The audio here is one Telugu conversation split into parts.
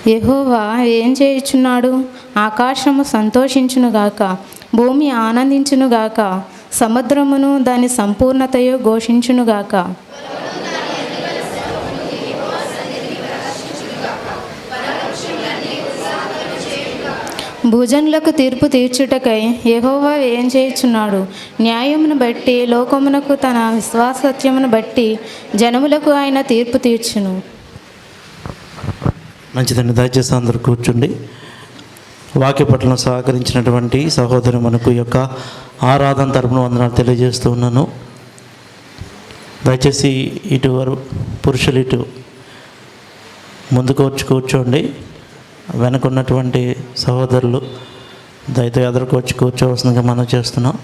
యెహోవా ఏం చేయుచున్నాడు? ఆకాశము సంతోషించునుగాక, భూమి ఆనందించునుగాక, సముద్రమును దాని సంపూర్ణతయు ఘోషించునుగాక. భూజనులకు తీర్పు తీర్చుటకై యెహోవా ఏం చేయుచున్నాడు? న్యాయమును బట్టి లోకమునకు, తన విశ్వాసత్యమును బట్టి జనములకు ఆయన తీర్పు తీర్చును. మంచిదండి, దయచేసి అందరూ కూర్చుండి. వాక్య పట్ల సహకరించినటువంటి సహోదరు మనకు యొక్క ఆరాధన తరపున వందనాలు తెలియజేస్తూ ఉన్నాను. దయచేసి ఇటు పురుషులు ఇటు ముందుకు వచ్చి కూర్చోండి. వెనకున్నటువంటి సహోదరులు దయతో ఎదురుకు వచ్చి కూర్చోవలసిందిగా మనం చేస్తున్నాం.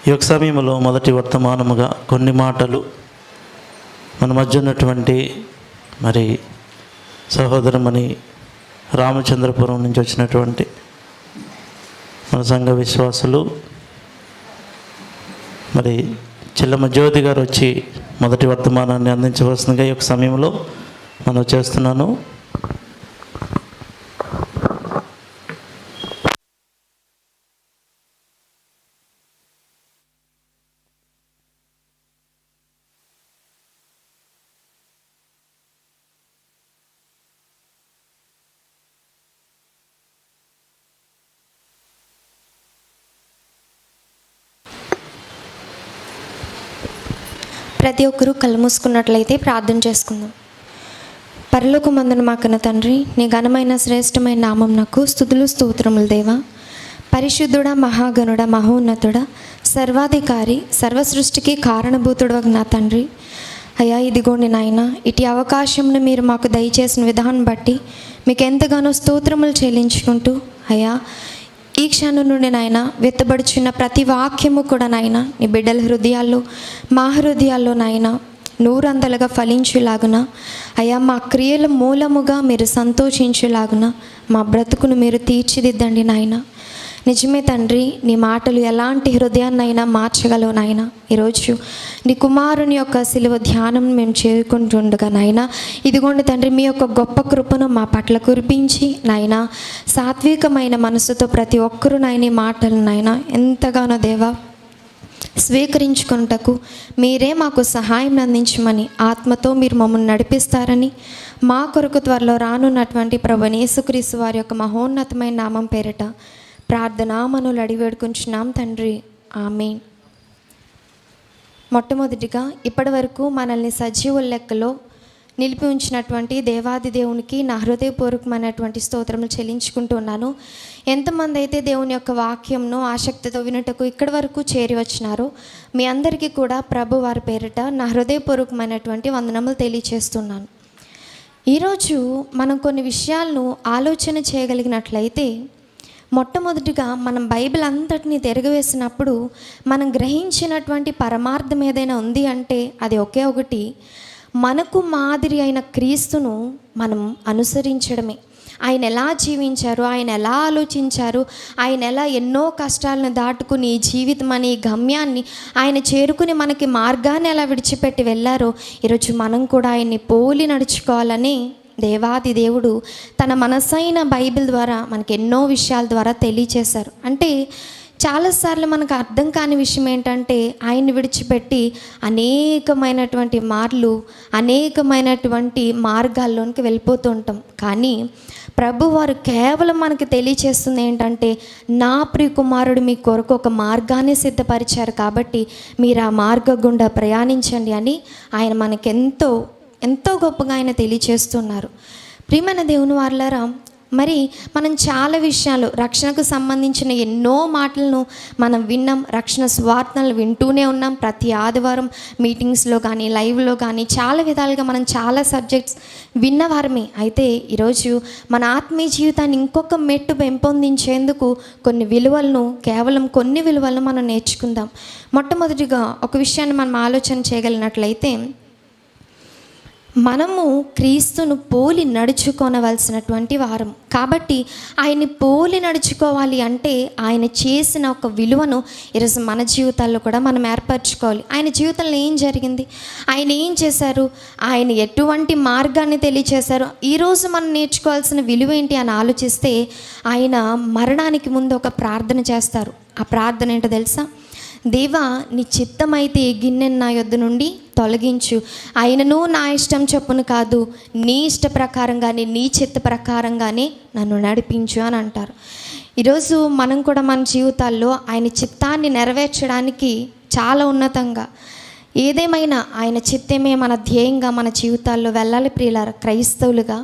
ఈ యొక్క సమయంలో మొదటి వర్తమానముగా కొన్ని మాటలు మన మధ్య ఉన్నటువంటి మరి సహోదరమని రామచంద్రపురం నుంచి వచ్చినటువంటి మన సంఘ విశ్వాసులు మరి చిల్లమ్మ జ్యోతి గారు వచ్చి మొదటి వర్తమానాన్ని అందించవలసిందిగా ఈ యొక్క సమయంలో మనం చేస్తున్నాను. ప్రతి ఒక్కరూ కళ్ళు మూసుకున్నట్లయితే ప్రార్థన చేసుకుందాం. పరలోకమందున మా కన్న తండ్రి, నీ ఘనమైన శ్రేష్టమైన నామం నాకు స్తుతులు స్తోత్రములు దేవా. పరిశుద్ధుడా, మహాగణుడా, మహోన్నతుడా, సర్వాధికారి, సర్వసృష్టికి కారణభూతుడు నా తండ్రి, అయ్యా ఇదిగోండి నాయన, ఇటు అవకాశంను మీరు మాకు దయచేసిన విధానం బట్టి మీకు ఎంతగానో స్తోత్రములు చెల్లించుకుంటూ, అయ్యా ఈ క్షణం నుండి నాయన వెత్తబడుచున్న ప్రతి వాక్యము కూడా నాయన నీ బిడ్డల హృదయాల్లో, మా హృదయాల్లో నాయన నూరంతలుగా ఫలించులాగున, అయ్యా మా క్రియల మూలముగా మీరు సంతోషించులాగున మా బ్రతుకును మీరు తీర్చిదిద్దండి నాయన. నిజమే తండ్రి, నీ మాటలు ఎలాంటి హృదయాన్నైనా మార్చగలవు నాయన. ఈరోజు నీ కుమారుని యొక్క శిలువ ధ్యానం మేము చేరుకుంటుండగా నాయన, ఇదిగోండి తండ్రి, మీ యొక్క గొప్ప కృపను మా పట్ల కురిపించి నాయన, సాత్వికమైన మనసుతో ప్రతి ఒక్కరూ నాయన ఈ మాటలు నాయన ఎంతగానో దేవా స్వీకరించుకున్నటకు మీరే మాకు సహాయం అందించమని, ఆత్మతో మీరు మమ్మల్ని నడిపిస్తారని, మా కొరకు త్వరలో రానున్నటువంటి ప్రభువైన యేసుక్రీస్తు వారి యొక్క మహోన్నతమైన నామం పేరిట ప్రార్థన మనలు అడిగి వేడుకుంటున్నాం తండ్రి, ఆమేన్. మొట్టమొదటిగా ఇప్పటి వరకు మనల్ని సజీవుల లెక్కలో నిలిపి ఉంచినటువంటి దేవాది దేవునికి నా హృదయపూర్వకమైనటువంటి స్తోత్రములు చెల్లించుకుంటున్నాను. ఎంతమంది అయితే దేవుని యొక్క వాక్యంను ఆసక్తితో వినుటకు ఇక్కడి వరకు చేరి వచ్చినారో మీ అందరికీ కూడా ప్రభు వారి పేరిట నా హృదయపూర్వకమైనటువంటి వందనములు తెలియచేస్తున్నాను. ఈరోజు మనం కొన్ని విషయాలను ఆలోచన చేయగలిగినట్లయితే, మొట్టమొదటిగా మనం బైబిల్ అంతటిని తిరగవేసినప్పుడు మనం గ్రహించినటువంటి పరమార్థం ఏదైనా ఉంది అంటే అది ఒకే ఒకటి, మనకు మాదిరి అయిన క్రీస్తును మనం అనుసరించడమే. ఆయన ఎలా జీవించారు, ఆయన ఎలా ఆలోచించారు, ఆయన ఎలా ఎన్నో కష్టాలను దాటుకుని జీవితం అనే గమ్యాన్ని ఆయన చేరుకుని మనకి మార్గాన్ని ఎలా విడిచిపెట్టి వెళ్ళారో ఈరోజు మనం కూడా ఆయన్ని పోలి నడుచుకోవాలని దేవాది దేవుడు తన మనసైన బైబిల్ ద్వారా మనకి ఎన్నో విషయాల ద్వారా తెలియచేశారు. అంటే చాలాసార్లు మనకు అర్థం కాని విషయం ఏంటంటే, ఆయన్ని విడిచిపెట్టి అనేకమైనటువంటి అనేకమైనటువంటి మార్గాల్లోనికి వెళ్ళిపోతూ ఉంటాం. కానీ ప్రభువారు కేవలం మనకి తెలియచేస్తుంది ఏంటంటే, నా ప్రియ కుమారుడు మీ కొరకు ఒక మార్గాన్ని సిద్ధపరిచారు కాబట్టి మీరు ఆ మార్గం గుండా ప్రయాణించండి అని ఆయన మనకెంతో ఎంతో గొప్పగా ఆయన తెలియచేస్తున్నారు. ప్రియమైన దేవుని వారలారా, మరి మనం చాలా విషయాలు రక్షణకు సంబంధించిన ఎన్నో మాటలను మనం విన్నాం, రక్షణ స్వార్థనలు వింటూనే ఉన్నాం. ప్రతి ఆదివారం మీటింగ్స్లో కానీ లైవ్లో కానీ చాలా విధాలుగా మనం చాలా సబ్జెక్ట్స్ విన్నవారమే. అయితే ఈరోజు మన ఆత్మీయ జీవితాన్ని ఇంకొక మెట్టు పెంపొందించేందుకు కేవలం కొన్ని విలువలను మనం నేర్చుకుందాం. మొట్టమొదటిగా ఒక విషయాన్ని మనం ఆలోచన చేయగలిగినట్లయితే, మనము క్రీస్తును పోలి నడుచుకోనవలసినటువంటి వారం. కాబట్టి ఆయన్ని పోలి నడుచుకోవాలి అంటే ఆయన చేసిన ఒక విలువను ఈరోజు మన జీవితాల్లో కూడా మనం ఏర్పరచుకోవాలి. ఆయన జీవితంలో ఏం జరిగింది, ఆయన ఏం చేశారు, ఆయన ఎటువంటి మార్గాన్ని తెలియచేశారు, ఈరోజు మనం నేర్చుకోవాల్సిన విలువ ఏంటి అని ఆలోచిస్తే ఆయన మరణానికి ముందు ఒక ప్రార్థన చేస్తారు. ఆ ప్రార్థన ఏంటో తెలుసా? దేవా, నీ చిత్తమైతే ఈ గిన్నెను నా యొద్ద నుండి తొలగించు, అయినను నా ఇష్టం చొప్పున కాదు, నీ ఇష్ట ప్రకారంగానే నీ చిత్త ప్రకారంగానే నన్ను నడిపించు అని అంటారు. ఈరోజు మనం కూడా మన జీవితాల్లో ఆయన చిత్తాన్ని నెరవేర్చడానికి చాలా ఉన్నతంగా ఏదేమైనా ఆయన చిత్తమే మన ధ్యేయంగా మన జీవితాల్లో వెళ్ళాలి. ప్రియులారా, క్రైస్తవులుగా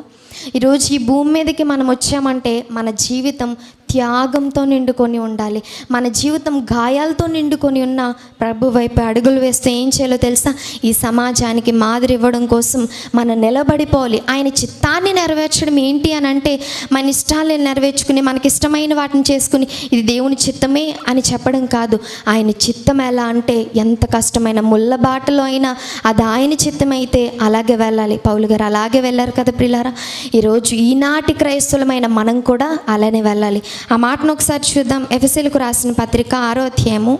ఈరోజు ఈ భూమి మీదకి మనం వచ్చామంటే మన జీవితం త్యాగంతో నిండుకొని ఉండాలి. మన జీవితం గాయాలతో నిండుకొని ఉన్న ప్రభు వైపు అడుగులు వేస్తే ఏం చేయాలో తెలుసా? ఈ సమాజానికి మాదిరి ఇవ్వడం కోసం మనం నిలబడిపోవాలి. ఆయన చిత్తాన్ని నెరవేర్చడం ఏంటి అని అంటే మన ఇష్టాలను నెరవేర్చుకుని మనకిష్టమైన వాటిని చేసుకుని ఇది దేవుని చిత్తమే అని చెప్పడం కాదు. ఆయన చిత్తం ఎలా అంటే ఎంత కష్టమైన ముళ్ళ బాటలో అయినా అది ఆయన చిత్తమైతే అలాగే వెళ్ళాలి. పౌలు గారు అలాగే వెళ్ళారు కదా ప్రియులారా. ఈరోజు ఈనాటి క్రైస్తవులమైన మనం కూడా అలానే వెళ్ళాలి. ఆ మాటను ఒకసారి చూద్దాం. ఎఫెసీయులకు రాసిన పత్రిక 6వ అధ్యాయము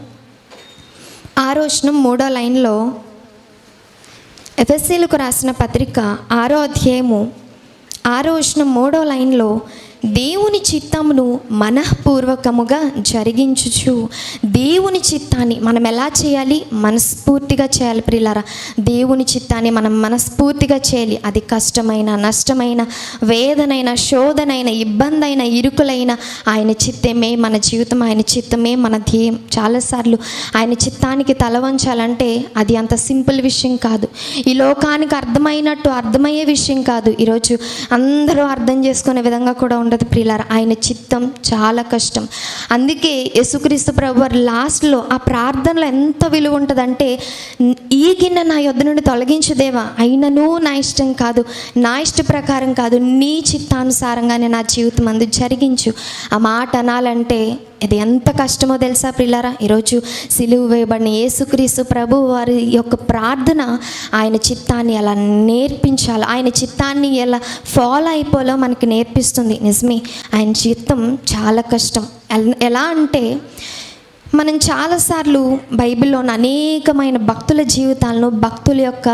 6వ వచనం 3వ లైన్లో, ఎఫెసీయులకు రాసిన పత్రిక 6వ అధ్యాయము 6వ వచనం 3వ లైన్లో, దేవుని చిత్తమును మనఃపూర్వకముగా జరిగించుచు. దేవుని చిత్తాన్ని మనం ఎలా చేయాలి? మనస్ఫూర్తిగా చేయాలి ప్రియులారా. దేవుని చిత్తాన్ని మనం మనస్ఫూర్తిగా చేయాలి. అది కష్టమైన, నష్టమైన, వేదనైన, శోధనైన, ఇబ్బంది అయిన, ఇరుకులైన ఆయన చిత్తమే మన జీవితం, ఆయన చిత్తమే మన ధ్యేయం. చాలాసార్లు ఆయన చిత్తానికి తల వంచాలంటే అది అంత సింపుల్ విషయం కాదు. ఈ లోకానికి అర్థమైనట్టు అర్థమయ్యే విషయం కాదు. ఈరోజు అందరూ అర్థం చేసుకునే విధంగా కూడా ఉండదు ప్రియులారా. ఆయన చిత్తం చాలా కష్టం. అందుకే యేసుక్రీస్తు ప్రభువారు లాస్ట్లో ఆ ప్రార్థనలో ఎంత విలువ ఉంటుందంటే, ఈ గిన్నె నా యొద్ద నుండి తొలగించు దేవా, అయినను నా ఇష్టం కాదు, నా ఇష్ట ప్రకారం కాదు, నీ చిత్తానుసారంగానే నా జీవితం అందు జరిగించు. ఆ మాట అనాలంటే ఇది ఎంత కష్టమో తెలుసా ప్రియులారా. ఈరోజు సిలువ వేయబడిన యేసుక్రీస్తు ప్రభు వారి యొక్క ప్రార్థన ఆయన చిత్తాన్ని ఎలా నేర్పించాలో, ఆయన చిత్తాన్ని ఎలా ఫాలో అయిపోలో మనకి నేర్పిస్తుంది. నిజమే, ఆయన చిత్తం చాలా కష్టం. ఎలా అంటే మనం చాలాసార్లు బైబిల్లోని అనేకమైన భక్తుల జీవితాలను, భక్తుల యొక్క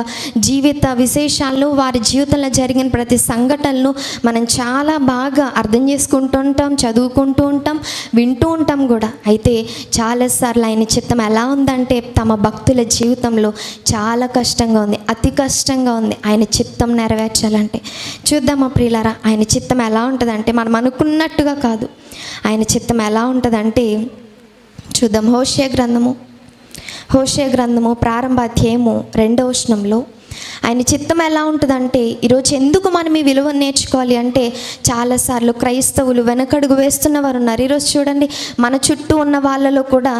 జీవిత విశేషాలను, వారి జీవితంలో జరిగిన ప్రతి సంఘటనలను మనం చాలా బాగా అర్థం చేసుకుంటూ ఉంటాం, చదువుకుంటూ ఉంటాం, వింటూ ఉంటాం కూడా. అయితే చాలాసార్లు ఆయన చిత్తం ఎలా ఉందంటే తమ భక్తుల జీవితంలో చాలా కష్టంగా ఉంది, అతి కష్టంగా ఉంది ఆయన చిత్తం నెరవేర్చాలంటే. చూద్దామా ప్రియులారా, ఆయన చిత్తం ఎలా ఉంటుందంటే మనం అనుకున్నట్టుగా కాదు. ఆయన చిత్తం ఎలా ఉంటుందంటే చూద్దాం. హోషేయ గ్రంథము ప్రారంభ అధ్యాయము 2వ వచనంలో ఆయన చిత్తం ఎలా ఉంటుందంటే, ఈరోజు ఎందుకు మనం ఈ విలువను నేర్చుకోవాలి అంటే చాలాసార్లు క్రైస్తవులు వెనకడుగు వేస్తున్న వారు ఉన్నారు. ఈరోజు చూడండి, మన చుట్టూ ఉన్న వాళ్ళలో కూడా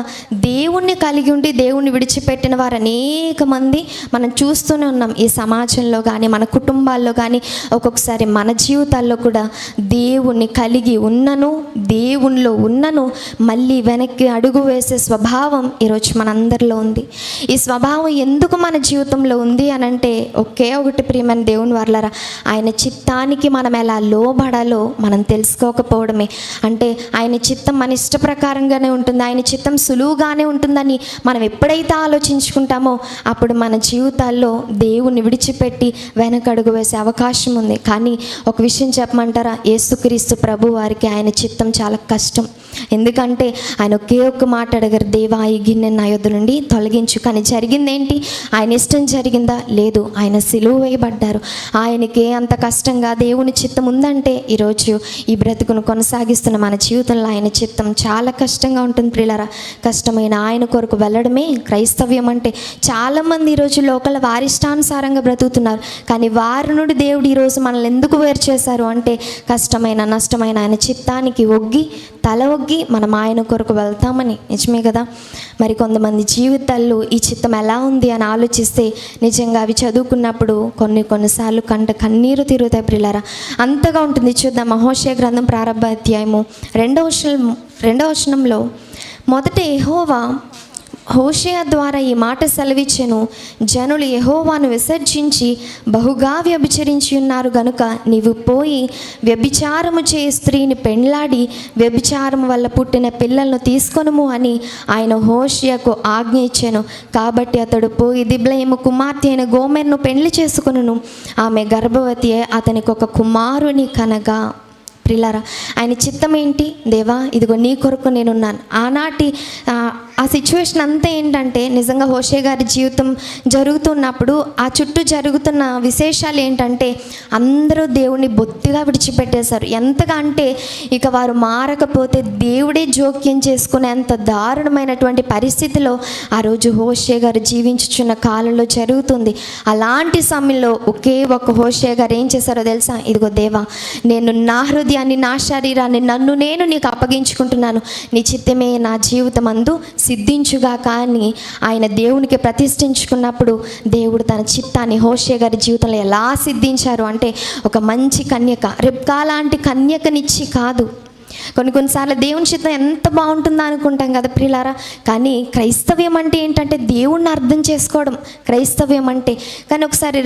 దేవుణ్ణి కలిగి ఉండి దేవుణ్ణి విడిచిపెట్టిన వారు అనేక మంది మనం చూస్తూనే ఉన్నాం. ఈ సమాజంలో కానీ మన కుటుంబాల్లో కానీ ఒక్కొక్కసారి మన జీవితాల్లో కూడా దేవుణ్ణి కలిగి ఉన్నను, దేవునిలో ఉన్నను మళ్ళీ వెనక్కి అడుగు వేసే స్వభావం ఈరోజు మనందరిలో ఉంది. ఈ స్వభావం ఎందుకు మన జీవితంలో ఉంది అని అంటే ఒకే ఒకటి, ప్రియమైన దేవుని వర్లారా, ఆయన చిత్తానికి మనం ఎలా లోబడాలో మనం తెలుసుకోకపోవడమే. అంటే ఆయన చిత్తం మన ఇష్ట ప్రకారంగానే ఉంటుంది, ఆయన చిత్తం సులువుగానే ఉంటుందని మనం ఎప్పుడైతే ఆలోచించుకుంటామో అప్పుడు మన జీవితాల్లో దేవుని విడిచిపెట్టి వెనకడుగు వేసే అవకాశం ఉంది. కానీ ఒక విషయం చెప్పమంటారా, యేసుక్రీస్తు ప్రభు వారికి ఆయన చిత్తం చాలా కష్టం. ఎందుకంటే ఆయన ఒకే ఒక్క మాట అడిగారు, దేవా ఈ గిన్నె నా యొద్ద నుండి తొలగించు. కానీ జరిగిందేంటి? ఆయన ఇష్టం జరిగిందా? లేదు, ఆయన సిలువ వేయబడ్డారు. ఆయనకి అంత కష్టంగా దేవుని చిత్తం ఉందంటే ఈరోజు ఈ బ్రతుకును కొనసాగిస్తున్న మన జీవితంలో ఆయన చిత్తం చాలా కష్టంగా ఉంటుంది ప్రియులారా. కష్టమైన ఆయన కొరకు వెళ్ళడమే క్రైస్తవ్యం అంటే. చాలామంది ఈరోజు లోకల వారిష్టానుసారంగా బ్రతుకుతున్నారు. కానీ వారి నుండి దేవుడు ఈరోజు మనల్ని ఎందుకు వేరు చేశారు అంటే కష్టమైన, నష్టమైన ఆయన చిత్తానికి ఒగ్గి, తల ఒగ్గి మనం ఆయన కొరకు వెళ్తామని. నిజమే కదా. మరి కొంతమంది జీవితాల్లో ఈ చిత్తం ఎలా ఉంది అని ఆలోచిస్తే నిజంగా అవి చదువుకున్నప్పుడు కొన్నిసార్లు కన్నీరు తిరుగుతాయి ప్రియులారా. అంతగా ఉంటుంది. చూద్దాం. హోషేయ గ్రంథం ప్రారంభ అధ్యాయము 2వ వచనంలో, మొదట యెహోవా హోషేయ ద్వారా ఈ మాట సెలవిచ్చెను, జనులు యెహోవాను విసర్జించి బహుగా వ్యభిచరించి ఉన్నారు గనుక నీవు పోయి వ్యభిచారము చేయ స్త్రీని పెండ్లాడి వ్యభిచారము వల్ల పుట్టిన పిల్లలను తీసుకొనుము అని ఆయన హోషేయకు ఆజ్ఞ ఇచ్చెను. కాబట్టి అతడు పోయి దిబ్లయము కుమార్తె అయిన గోమెర్ను పెండ్లి చేసుకొనును. ఆమె గర్భవతి అతనికి ఒక కుమారుని కనగా. ప్రిలారా, ఆయన చిత్తం ఏంటి? దేవా, ఇదిగో నీ కొరకు నేనున్నాను. ఆనాటి ఆ సిచ్యువేషన్ అంతా ఏంటంటే, నిజంగా హోషే గారి జీవితం జరుగుతున్నప్పుడు ఆ చుట్టూ జరుగుతున్న విశేషాలు ఏంటంటే, అందరూ దేవుని బొత్తిగా విడిచిపెట్టేశారు. ఎంతగా అంటే ఇక వారు మారకపోతే దేవుడే జోక్యం చేసుకునేంత దారుణమైనటువంటి పరిస్థితిలో ఆ రోజు హోషే గారు జీవించుచున్న కాలంలో జరుగుతుంది. అలాంటి సమయంలో ఒకే ఒక హోషే గారు ఏం చేశారో తెలుసా? ఇదిగో దేవా, నేను నా హృదయాన్ని, నా శరీరాన్ని, నన్ను నేను నీకు అప్పగించుకుంటున్నాను. నీ చిత్తమే నా జీవితం అందు సిద్ధించుగాక అని ఆయన దేవునికి ప్రతిష్ఠించుకున్నప్పుడు దేవుడు తన చిత్తాన్ని హోషే గారి జీవితంలో ఎలా సిద్ధించారు అంటే, ఒక మంచి కన్యక, రెబ్కా లాంటి కన్యకనిచ్చి కాదు. కొన్నిసార్లు దేవుని చిత్తం ఎంత బాగుంటుందో అనుకుంటాం కదా ప్రియులారా. కానీ క్రైస్తవ్యం అంటే ఏంటంటే దేవుణ్ణి అర్థం చేసుకోవడం క్రైస్తవ్యం అంటే. కానీ ఒకసారి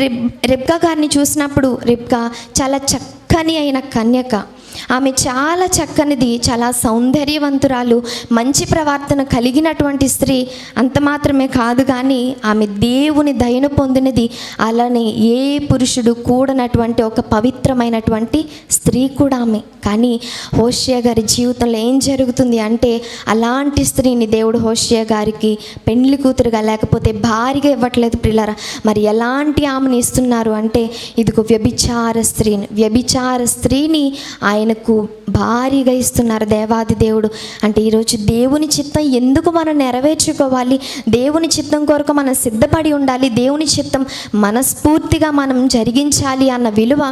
రెబ్కా గారిని చూసినప్పుడు, రెబ్కా చాలా చక్కని అయిన కన్యక. ఆమె చాలా చక్కనిది, చాలా సౌందర్యవంతురాలు, మంచి ప్రవర్తన కలిగినటువంటి స్త్రీ. అంత మాత్రమే కాదు కానీ ఆమె దేవుని దయను పొందినది. అలానే ఏ పురుషుడు కూడనటువంటి ఒక పవిత్రమైనటువంటి స్త్రీ కూడా ఆమె. కానీ హోషేయ గారి జీవితంలో ఏం జరుగుతుంది అంటే, అలాంటి స్త్రీని దేవుడు హోషేయ గారికి పెండ్లి కూతురుగా లేకపోతే భార్యగా ఇవ్వట్లేదు ప్రియులారా. మరి ఎలాంటి ఆమెను ఇస్తున్నారు అంటే, ఇదిగో వ్యభిచార స్త్రీని ఆయనకు భారీగా ఇస్తున్నారు దేవాది దేవుడు. అంటే ఈరోజు దేవుని చిత్తం ఎందుకు మనం నెరవేర్చుకోవాలి, దేవుని చిత్తం కొరకు మనం సిద్ధపడి ఉండాలి, దేవుని చిత్తం మనస్ఫూర్తిగా మనం జరిగించాలి అన్న విలువ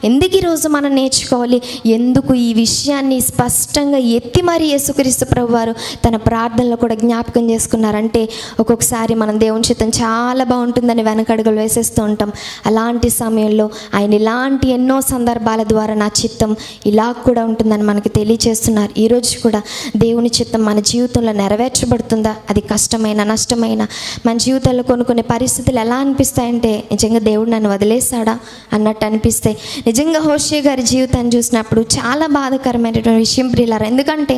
ఎందుకు ఈరోజు మనం నేర్చుకోవాలి? ఎందుకు ఈ విషయాన్ని స్పష్టంగా ఎత్తి మరీ యేసుక్రీస్తు ప్రభువారు తన ప్రార్థనలో కూడా జ్ఞాపకం చేసుకున్నారంటే, ఒక్కొక్కసారి మనం దేవుని చిత్తం చాలా బాగుంటుందని వెనకడుగులు వేసేస్తూ ఉంటాం. అలాంటి సమయంలో ఆయన ఇలాంటి ఎన్నో సందర్భాల ద్వారా నా చిత్తం ఇలా కూడా ఉంటుందని మనకి తెలియచేస్తున్నారు. ఈరోజు కూడా దేవుని చిత్తం మన జీవితంలో నెరవేర్చబడుతుందా? అది కష్టమైన, నష్టమైన మన జీవితంలో కొన్ని పరిస్థితులు ఎలా అనిపిస్తాయంటే, నిజంగా దేవుడు నన్ను వదిలేశాడా అన్నట్టు అనిపిస్తాయి. నిజంగా హోషే గారి జీవితాన్ని చూసినప్పుడు చాలా బాధాకరమైనటువంటి విషయం ప్రియులారా. ఎందుకంటే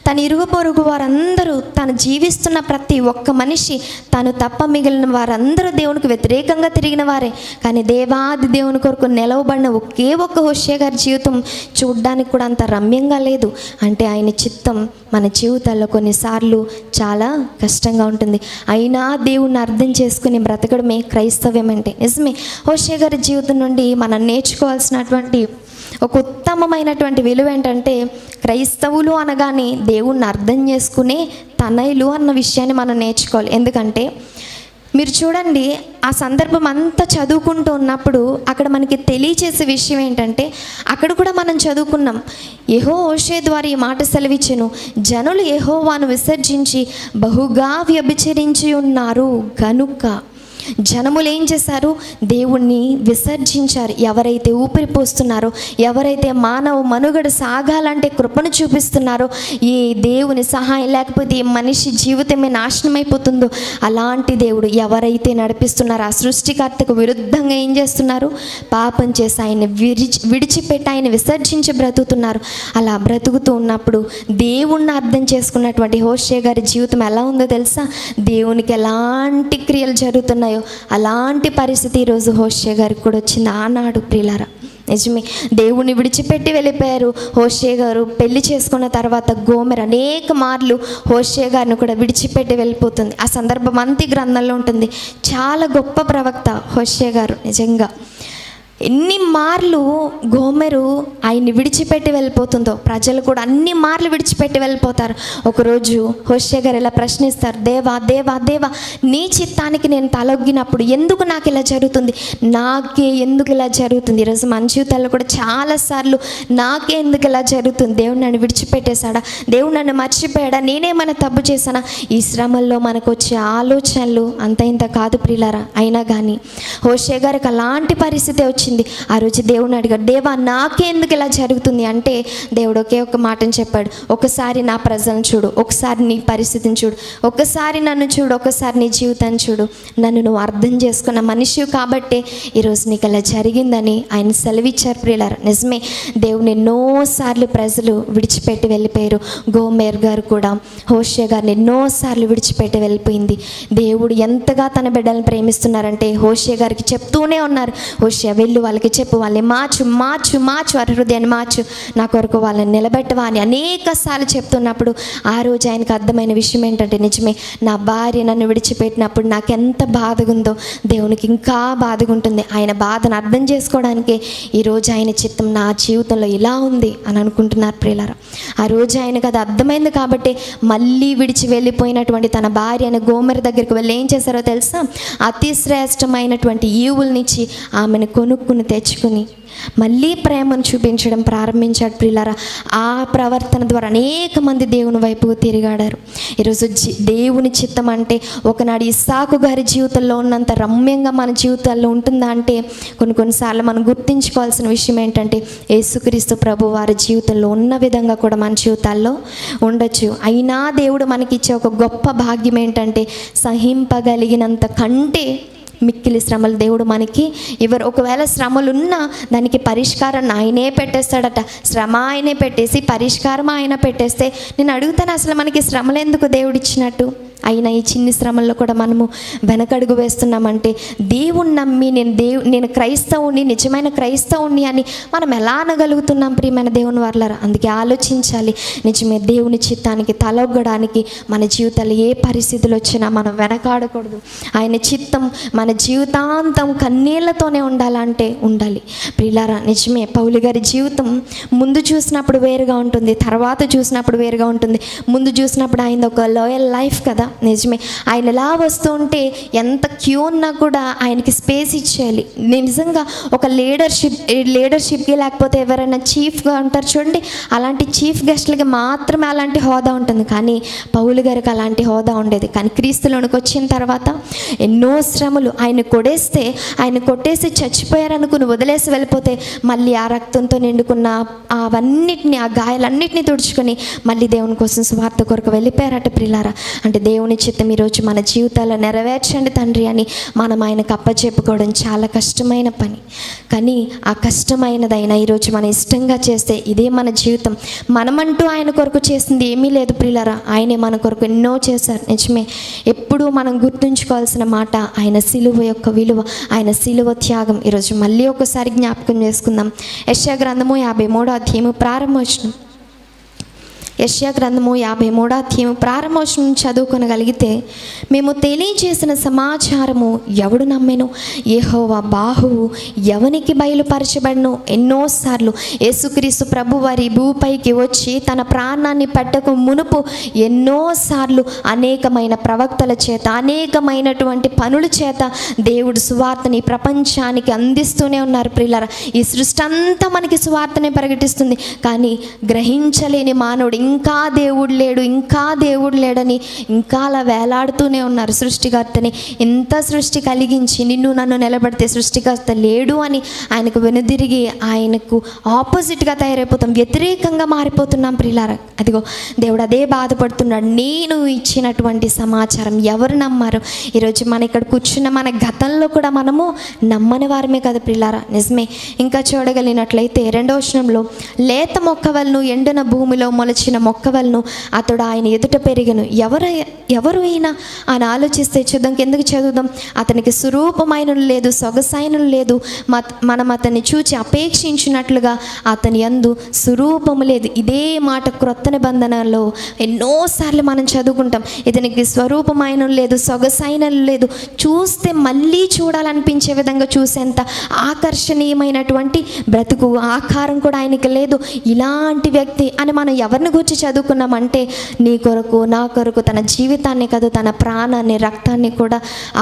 తన ఇరుగు పొరుగు వారందరూ, తను జీవిస్తున్న ప్రతి ఒక్క మనిషి, తను తప్ప మిగిలిన వారందరూ దేవునికి వ్యతిరేకంగా తిరిగిన వారే. కానీ దేవాది దేవుని కొరకు నిలవబడిన ఒకే ఒక్క హోషే గారి జీవితం చూడ్డానికి కూడా అంత రమ్యంగా లేదు. అంటే ఆయన చిత్తం మన జీవితాల్లో కొన్నిసార్లు చాలా కష్టంగా ఉంటుంది. అయినా దేవుణ్ణి అర్థం చేసుకుని బ్రతకడమే క్రైస్తవ్యం అంటే. నిజమే, హోషే గారి జీవితం నుండి మనం నేర్చుకోవాల్సినటువంటి ఒక ఉత్తమమైనటువంటి విలువ ఏంటంటే, క్రైస్తవులు అనగానే దేవుణ్ణి అర్థం చేసుకునే తనయులు అన్న విషయాన్ని మనం నేర్చుకోవాలి. ఎందుకంటే మీరు చూడండి, ఆ సందర్భం అంతా చదువుకుంటూ ఉన్నప్పుడు అక్కడ మనకి తెలియచేసే విషయం ఏంటంటే, అక్కడ కూడా మనం చదువుకున్నాం, హోషే ద్వారా ఈ మాట సెలవిచ్చెను, జనులు యెహోవాను విసర్జించి బహుగా వ్యభిచరించి ఉన్నారు గనుక. జనములు ఏం చేశారు? దేవుణ్ణి విసర్జించారు. ఎవరైతే ఊపిరి పోస్తున్నారో, ఎవరైతే మానవ మనుగడ సాగాలంటే కృపను చూపిస్తున్నారో, ఏ దేవుని సహాయం లేకపోతే ఈ మనిషి జీవితమే నాశనం అయిపోతుందో అలాంటి దేవుడు ఎవరైతే నడిపిస్తున్నారో, ఆ సృష్టికర్తకు విరుద్ధంగా ఏం చేస్తున్నారు? పాపం చేసి ఆయన విడిచిపెట్టి ఆయన విసర్జించి బ్రతుకుతున్నారు. అలా బ్రతుకుతూ ఉన్నప్పుడు దేవుణ్ణి అర్థం చేసుకున్నటువంటి హోషే గారి జీవితం ఎలా ఉందో తెలుసా? దేవునికి ఎలాంటి క్రియలు జరుగుతున్నాయో అలాంటి పరిస్థితి ఈరోజు హోషే గారికి కూడా వచ్చింది ఆనాడు ప్రియులారా. నిజమే, దేవుణ్ణి విడిచిపెట్టి వెళ్ళిపోయారు. హోషే గారు పెళ్లి చేసుకున్న తర్వాత గోమెర్ అనేక మార్లు హోషే గారిని కూడా విడిచిపెట్టి వెళ్ళిపోతుంది. ఆ సందర్భం అంతి గ్రంథంలో ఉంటుంది. చాలా గొప్ప ప్రవక్త హోషే గారు. నిజంగా ఎన్ని మార్లు గోమెరు ఆయన్ని విడిచిపెట్టి వెళ్ళిపోతుందో, ప్రజలు కూడా అన్ని మార్లు విడిచిపెట్టి వెళ్ళిపోతారు. ఒకరోజు హోషే గారు ఇలా ప్రశ్నిస్తారు, దేవా దేవా దేవా, నీ చిత్తానికి నేను తలొగ్గినప్పుడు ఎందుకు నాకు ఇలా జరుగుతుంది? నాకే ఎందుకు ఇలా జరుగుతుంది? ఈరోజు మన జీవితాల్లో కూడా చాలాసార్లు నాకే ఎందుకు ఇలా జరుగుతుంది? దేవుడు నన్ను విడిచిపెట్టేశాడా? దేవుడు నన్ను మర్చిపోయాడా? నేనేమైనా తప్పు చేశానా? ఈ శ్రమల్లో మనకు వచ్చే ఆలోచనలు అంత ఇంత కాదు ప్రియులారా. అయినా కానీ హోషే గారికి అలాంటి పరిస్థితి వచ్చింది. వచ్చింది. ఆ రోజు దేవుని అడిగాడు, దేవా నాకే ఎందుకు ఇలా జరుగుతుంది అంటే దేవుడు ఒకే ఒక మాటను చెప్పాడు, ఒకసారి నా ప్రజలను చూడు, ఒకసారి నీ పరిస్థితిని చూడు, ఒకసారి నన్ను చూడు, ఒకసారి నీ జీవితాన్ని చూడు. నన్ను నువ్వు అర్థం చేసుకున్న మనిషి కాబట్టే ఈరోజు నీకు అలా జరిగిందని ఆయన సెలవిచ్చారు ప్రియులారా. నిజమే, దేవుని ఎన్నోసార్లు ప్రజలు విడిచిపెట్టి వెళ్ళిపోయారు. గోమెర్ గారు కూడా హోషే గారిని ఎన్నోసార్లు విడిచిపెట్టి వెళ్ళిపోయింది. దేవుడు ఎంతగా తన బిడ్డలను ప్రేమిస్తున్నారంటే హోషే గారికి చెప్తూనే ఉన్నారు, హోషే వెళ్ళు వాళ్ళకి చెప్పు, వాళ్ళని మార్చు మార్చు మార్చు, వారి హృదయాన్ని మార్చు, నా కొరకు వాళ్ళని నిలబెట్టవా అని అనేక సార్లు చెప్తున్నప్పుడు ఆ రోజు ఆయనకు అర్థమైన విషయం ఏంటంటే, నిజమే, నా భార్య నన్ను విడిచిపెట్టినప్పుడు నాకు ఎంత బాధగా ఉందో దేవునికి ఇంకా బాధగా ఉంటుంది. ఆయన బాధను అర్థం చేసుకోవడానికే ఈరోజు ఆయన చిత్తం నా జీవితంలో ఇలా ఉంది అని అనుకుంటున్నారు ప్రియులారా. ఆ రోజు ఆయనకు అది అర్థమైంది కాబట్టి మళ్ళీ విడిచి వెళ్ళిపోయినటువంటి తన భార్య అయిన గోమెర్ దగ్గరికి వెళ్ళి ఏం చేశారో తెలుసా, అతి శ్రేష్టమైనటువంటి ఈవులనిచ్చి ఆమెను కొనుక్కుని తెచ్చుకుని మళ్ళీ ప్రేమను చూపించడం ప్రారంభించాడు ప్రియులారా. ఆ ప్రవర్తన ద్వారా అనేక మంది దేవుని వైపుకు తిరిగాడారు. ఈరోజు దేవుని చిత్తం అంటే ఒకనాడు ఇస్సాకు గారి జీవితంలో ఉన్నంత రమ్యంగా మన జీవితాల్లో ఉంటుందా అంటే కొన్నిసార్లు మనం గుర్తించుకోవాల్సిన విషయం ఏంటంటే యేసుక్రీస్తు ప్రభు వారి జీవితంలో ఉన్న విధంగా కూడా మన జీవితాల్లో ఉండొచ్చు. అయినా దేవుడు మనకిచ్చే ఒక గొప్ప భాగ్యం ఏంటంటే సహింపగలిగినంత కంటే మిక్కిలి శ్రమలు దేవుడు మనకి ఎవరు. ఒకవేళ శ్రమలు ఉన్నా దానికి పరిష్కారాన్ని ఆయనే పెట్టేస్తాడట. శ్రమ ఆయనే పెట్టేసి పరిష్కారం ఆయన పెట్టేస్తే నేను అడుగుతాను, అసలు మనకి శ్రమలు ఎందుకు దేవుడు ఇచ్చినట్టు? అయినా ఈ చిన్ని శ్రమల్లో కూడా మనము వెనకడుగు వేస్తున్నామంటే దేవుణ్ణి నమ్మి నేను క్రైస్తవుని, నిజమైన క్రైస్తవుని అని మనం ఎలా అనగలుగుతున్నాం ప్రియమైన దేవుని వారలారా? అందుకే ఆలోచించాలి. నిజమే, దేవుని చిత్తానికి తలొగ్గడానికి మన జీవితాలు ఏ పరిస్థితులు వచ్చినా మనం వెనకాడకూడదు. ఆయన చిత్తం మన జీవితాంతం కన్నీళ్లతోనే ఉండాలంటే ఉండాలి ప్రియులారా. నిజమే, పౌలు గారి జీవితం ముందు చూసినప్పుడు వేరుగా ఉంటుంది, తర్వాత చూసినప్పుడు వేరుగా ఉంటుంది. ముందు చూసినప్పుడు ఆయన ఒక లాయల్ లైఫ్ కదా. నిజమే, ఆయన ఎలా వస్తూ ఉంటే ఎంత క్యూ ఉన్నా కూడా ఆయనకి స్పేస్ ఇచ్చేయాలి. నిజంగా ఒక లీడర్షిప్కి లేకపోతే ఎవరైనా చీఫ్గా ఉంటారు చూడండి, అలాంటి చీఫ్ గెస్ట్లకి మాత్రమే అలాంటి హోదా ఉంటుంది. కానీ పౌలు గారికి అలాంటి హోదా ఉండేది. కానీ క్రీస్తులోనికి వచ్చిన తర్వాత ఎన్నో శ్రమలు, ఆయన కొట్టేసి చచ్చిపోయారనుకుని వదిలేసి వెళ్ళిపోతే మళ్ళీ ఆ రక్తంతో నిండుకున్న అవన్నిటిని, ఆ గాయాలన్నిటిని తుడుచుకొని మళ్ళీ దేవుని కోసం స్వార్థ కొరకు వెళ్ళిపోయారట ప్రియులారా. అంటే దేవుని చిత్తం ఈరోజు మన జీవితాల్లో నెరవేర్చండి తండ్రి అని మనం ఆయనకు అప్పచెప్పుకోవడం చాలా కష్టమైన పని. కానీ ఆ కష్టమైనదైనా ఈరోజు మనం ఇష్టంగా చేస్తే ఇదే మన జీవితం. మనమంటూ ఆయన కొరకు చేసింది ఏమీ లేదు ప్రియులారా, ఆయనే మన కొరకు ఎన్నో చేశారు. నిజమే, ఎప్పుడూ మనం గుర్తుంచుకోవాల్సిన మాట ఆయన సిలువ యొక్క విలువ, ఆయన సిలువ త్యాగం. ఈరోజు మళ్ళీ ఒకసారి జ్ఞాపకం చేసుకుందాం. యెషయా గ్రంథము 53వ అధ్యాయము ప్రారంభవచనం. యెషయా గ్రంథము 53వ అధ్యాయం ప్రారంభవచనం చదువుకొనగలిగితే, మేము తెలియజేసిన సమాచారము ఎవడు నమ్మెను? యెహోవా బాహువు ఎవనికి బయలుపరచబడను? ఎన్నోసార్లు యేసుక్రీస్తు ప్రభు వారి భూపైకి వచ్చి తన ప్రాణాన్ని పెట్టక మునుపు ఎన్నోసార్లు అనేకమైన ప్రవక్తల చేత, అనేకమైనటువంటి పనుల చేత దేవుడు సువార్తని ప్రపంచానికి అందిస్తూనే ఉన్నారు ప్రియులారా. ఈ సృష్టి అంతా మనకి సువార్తనే ప్రకటిస్తుంది. కానీ గ్రహించలేని మానవుడు ఇంకా దేవుడు లేడని ఇంకా అలా వేలాడుతూనే ఉన్నారు. సృష్టికర్తని ఇంత సృష్టి కలిగించి నిన్ను నన్ను నిలబడితే సృష్టికర్త లేడు అని ఆయనకు వెనుదిరిగి ఆయనకు ఆపోజిట్గా తయారైపోతాం, వ్యతిరేకంగా మారిపోతున్నాం ప్రియులారా. అదిగో దేవుడు అదే బాధపడుతున్నాడు. నేను ఇచ్చినటువంటి సమాచారం ఎవరు నమ్మారు? ఈరోజు మన ఇక్కడ కూర్చున్న మన గతంలో కూడా మనము నమ్మని వారమే కదా ప్రియులారా. నిజమే, ఇంకా చూడగలిగినట్లయితే 2వ వచనంలో, లేత మొక్కవలను ఎండిన భూమిలో మొలచిన మొక్కవలను అతడు ఆయన ఎదుట పెరిగను. ఎవరు అయినా అని ఆలోచిస్తే చూద్దాం, ఎందుకు చదువుదాం. అతనికి స్వరూపమైన లేదు, సొగసైన లేదు, మనం అతన్ని చూచి అపేక్షించినట్లుగా అతని యందు స్వరూపము లేదు. ఇదే మాట క్రొత్త నిబంధనలో ఎన్నోసార్లు మనం చదువుకుంటాం. ఇతనికి స్వరూపమైన లేదు, సొగసైన లేదు, చూస్తే మళ్ళీ చూడాలనిపించే విధంగా చూసేంత ఆకర్షణీయమైనటువంటి బ్రతుకు ఆకారం కూడా ఆయనకి లేదు. ఇలాంటి వ్యక్తి అని మనం ఎవరిని గురించి చదువుకున్నామంటే నీ కొరకు నా కొరకు తన జీవితాన్ని కాదు, తన ప్రాణాన్ని రక్తాన్ని కూడా,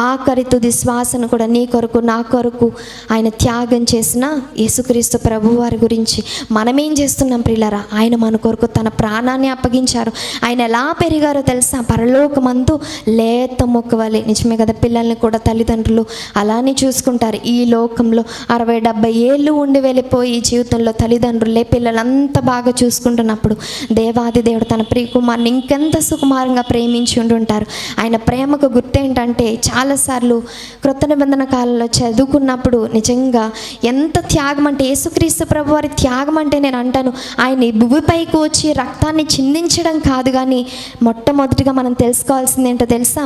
ఆఖరి తుది శ్వాసను కూడా నీ కొరకు నా కొరకు ఆయన త్యాగం చేసిన యేసుక్రీస్తు ప్రభువారి గురించి మనమేం చేస్తున్నాం ప్రియులారా? ఆయన మన కొరకు తన ప్రాణాన్ని అప్పగించారు. ఆయన ఎలా పెరిగారో తెలుసా? పరలోకమందు లేత మొక్కవలే. నిజమే కదా, పిల్లల్ని కూడా తల్లిదండ్రులు అలానే చూసుకుంటారు. ఈ లోకంలో 60-70 ఏళ్ళు ఉండి వెళ్ళిపోయి జీవితంలో తల్లిదండ్రులే పిల్లలంతా బాగా చూసుకుంటున్నప్పుడు దేవాది దేవుడు తన ప్రియకుమారుని ఇంకెంత సుకుమారంగా ప్రేమించి ఉండుంటారు. ఆయన ప్రేమకు గుర్తేంటంటే చాలాసార్లు క్రొత్త నిబంధన కాలంలో చదువుకున్నప్పుడు నిజంగా ఎంత త్యాగం అంటే, యేసుక్రీస్తు ప్రభు వారి త్యాగం అంటే నేను అంటాను ఆయన ఈ భూమిపైకి వచ్చి రక్తాన్ని చిందించడం కాదు, కానీ మొట్టమొదటిగా మనం తెలుసుకోవాల్సింది ఏంటో తెలుసా?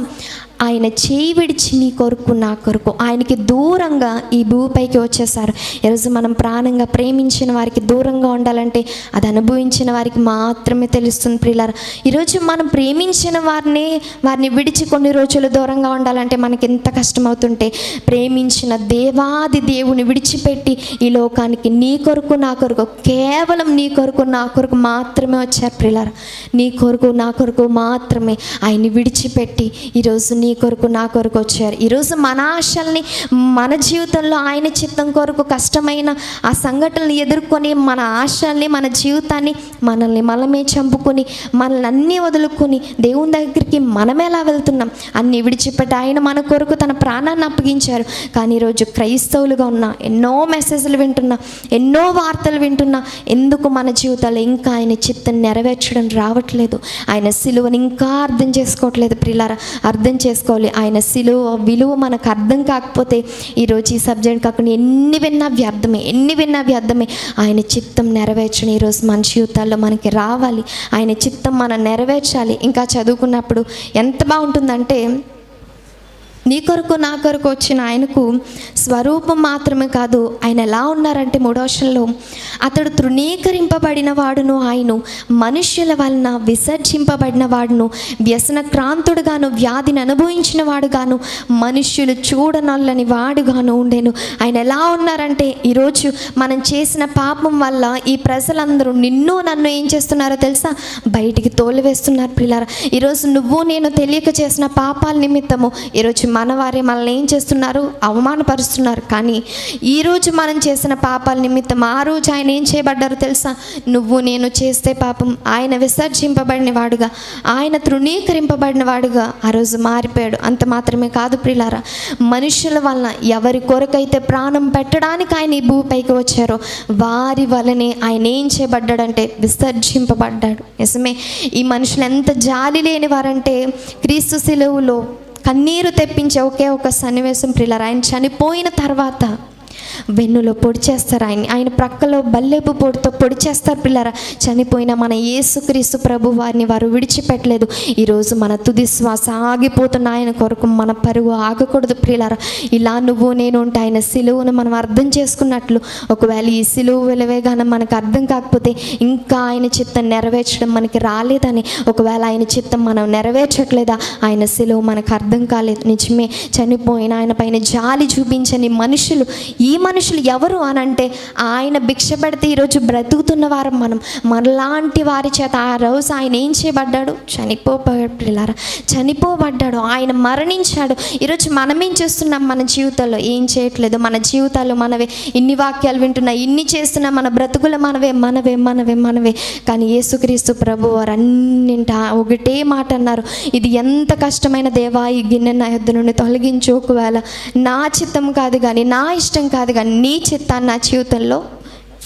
ఆయన చేయి విడిచి నీ కొరకు నా కొరకు ఆయనకి దూరంగా ఈ భూమిపైకి వచ్చేసారు. ఈరోజు మనం ప్రాణంగా ప్రేమించిన వారికి దూరంగా ఉండాలంటే అది అనుభవించిన వారికి మాత్రమే తెలుస్తుంది ప్రియులారా. ఈరోజు మనం ప్రేమించిన వారిని విడిచి కొన్ని రోజులు దూరంగా ఉండాలంటే మనకి ఎంత కష్టం అవుతుంటే, ప్రేమించిన దేవాది దేవుని విడిచిపెట్టి ఈ లోకానికి నీ కొరకు నా కొరకు, కేవలం నీ కొరకు నా కొరకు మాత్రమే వచ్చారు ప్రియులారా. నీ కొరకు నా కొరకు మాత్రమే ఆయన్ని విడిచిపెట్టి ఈరోజు నీ కొరకు నా కొరకు వచ్చారు. ఈరోజు మన ఆశల్ని, మన జీవితంలో ఆయన చిత్తం కొరకు కష్టమైన ఆ సంఘటనలు ఎదుర్కొని మన ఆశల్ని, మన జీవితాన్ని మనల్ని మనమే చంపుకొని మనల్ని అన్నీ వదులుకొని దేవుని దగ్గరికి మనం ఎలా వెళ్తున్నాం? అన్నీ విడిచిపెట్టి ఆయన మన కొరకు తన ప్రాణాన్ని అప్పగించారు. కానీ ఈరోజు క్రైస్తవులుగా ఉన్న ఎన్నో మెసేజ్లు వింటున్నా, ఎన్నో వార్తలు వింటున్నా, ఎందుకు మన జీవితాల్లో ఇంకా ఆయన చిత్తం నెరవేర్చడం రావట్లేదు? ఆయన సిలువని ఇంకా అర్థం చేసుకోవట్లేదు ప్రియులారా. అర్థం చేసుకోవాలి. ఆయన సిలువ విలువ మనకు అర్థం కాకపోతే ఈరోజు ఈ సబ్జెక్ట్ కాకుండా ఎన్ని విన్నా వ్యర్థమే. ఆయన చిత్తం నెరవేర్చని ఈరోజు మన జీవితాల్లో మనకి రావాలి. ఆయన చిత్తం మనం నెరవేర్చాలి. ఇంకా చదువుకున్నప్పుడు ఎంత బాగుంటుందంటే, నీ కొరకు నా కొరకు వచ్చిన ఆయనకు స్వరూపం మాత్రమే కాదు, ఆయన ఎలా ఉన్నారంటే 3వ వచనంలో, అతడు తృణీకరింపబడిన వాడును, ఆయన మనుష్యుల వలన విసర్జింపబడిన వాడును, వ్యసనక్రాంతుడుగాను వ్యాధిని అనుభవించిన వాడుగాను మనుష్యులు చూడనొల్లని వాడుగాను ఉండేను. ఆయన ఎలా ఉన్నారంటే, ఈరోజు మనం చేసిన పాపం వల్ల ఈ ప్రజలందరూ నిన్ను నన్ను ఏం చేస్తున్నారో తెలుసా? బయటికి తోలివేస్తున్నారు ప్రియులారా. ఈరోజు నువ్వు నేను తెలియక చేసిన పాపాల నిమిత్తము ఈరోజు మన వారే మనల్ని ఏం చేస్తున్నారు? అవమానపరుస్తున్నారు. కానీ ఈరోజు మనం చేసిన పాపాల నిమిత్తం ఆ రోజు ఆయన ఏం చేయబడ్డారు తెలుసా? నువ్వు నేను చేస్తే పాపం ఆయన విసర్జింపబడిన వాడుగా, ఆయన తృణీకరింపబడిన వాడుగా ఆ రోజు మారిపోయాడు. అంత మాత్రమే కాదు ప్రియులారా, మనుషుల వలన ఎవరి కొరకైతే ప్రాణం పెట్టడానికి ఆయన ఈ భూమిపైకి వచ్చారో వారి వలనే ఆయన ఏం చేయబడ్డాడంటే విసర్జింపబడ్డాడు. నిజమే, ఈ మనుషులు ఎంత జాలి లేని వారంటే, క్రీస్తు శిలువలో కన్నీరు తెప్పించే ఒకే ఒక సన్నివేశం ప్రియులారా, ఆయన చనిపోయిన తర్వాత వెన్నులో పొడి చేస్తారు, ఆయన ప్రక్కలో బల్లెపు పొడితో పొడి చేస్తారు పిల్లరా. చనిపోయిన మన యేసుక్రీస్తు ప్రభు వారిని వారు విడిచిపెట్టలేదు. ఈరోజు మన తుది శ్వాస ఆగిపోతున్న ఆయన కొరకు మన పరుగు ఆగకూడదు ప్రియులారా. ఇలా నువ్వు నేను ఉంటే ఆయన సిలువను మనం అర్థం చేసుకున్నట్లు, ఒకవేళ ఈ సిలువ విలువేగానే మనకు అర్థం కాకపోతే ఇంకా ఆయన చిత్తం నెరవేర్చడం మనకి రాలేదని, ఒకవేళ ఆయన చిత్తం మనం నెరవేర్చట్లేదా, ఆయన సిలువ మనకు అర్థం కాలేదు. నిజమే, చనిపోయిన ఆయన పైన జాలి చూపించని మనుషులు, ఈ మనుషులు ఎవరు అని అంటే, ఆయన భిక్ష పెడితే ఈరోజు బ్రతుకుతున్న వారం మనం. మనలాంటి వారి చేత ఆ రోజు ఆయన ఏం చేయబడ్డాడు? చనిపోబడ్డాడు, ఆయన మరణించాడు. ఈరోజు మనం ఏం చేస్తున్నాం? మన జీవితాల్లో ఏం చేయట్లేదు. మన జీవితాల్లో మనవే ఇన్ని వాక్యాలు వింటున్నా, ఇన్ని చేస్తున్నా, మన బ్రతుకులు మనవే. కానీ యేసుక్రీస్తు ప్రభు వారు అన్నింట ఒకటే మాట అన్నారు, ఇది ఎంత కష్టమైన దేవా, ఈ గిన్నె నా యొద్ద నుండి తొలగించు. ఒకవేళ నా చిత్తం కాదు కానీ, నా ఇష్టం కాదు కానీ, నీ చిత్తాన్ని నా జీవితంలో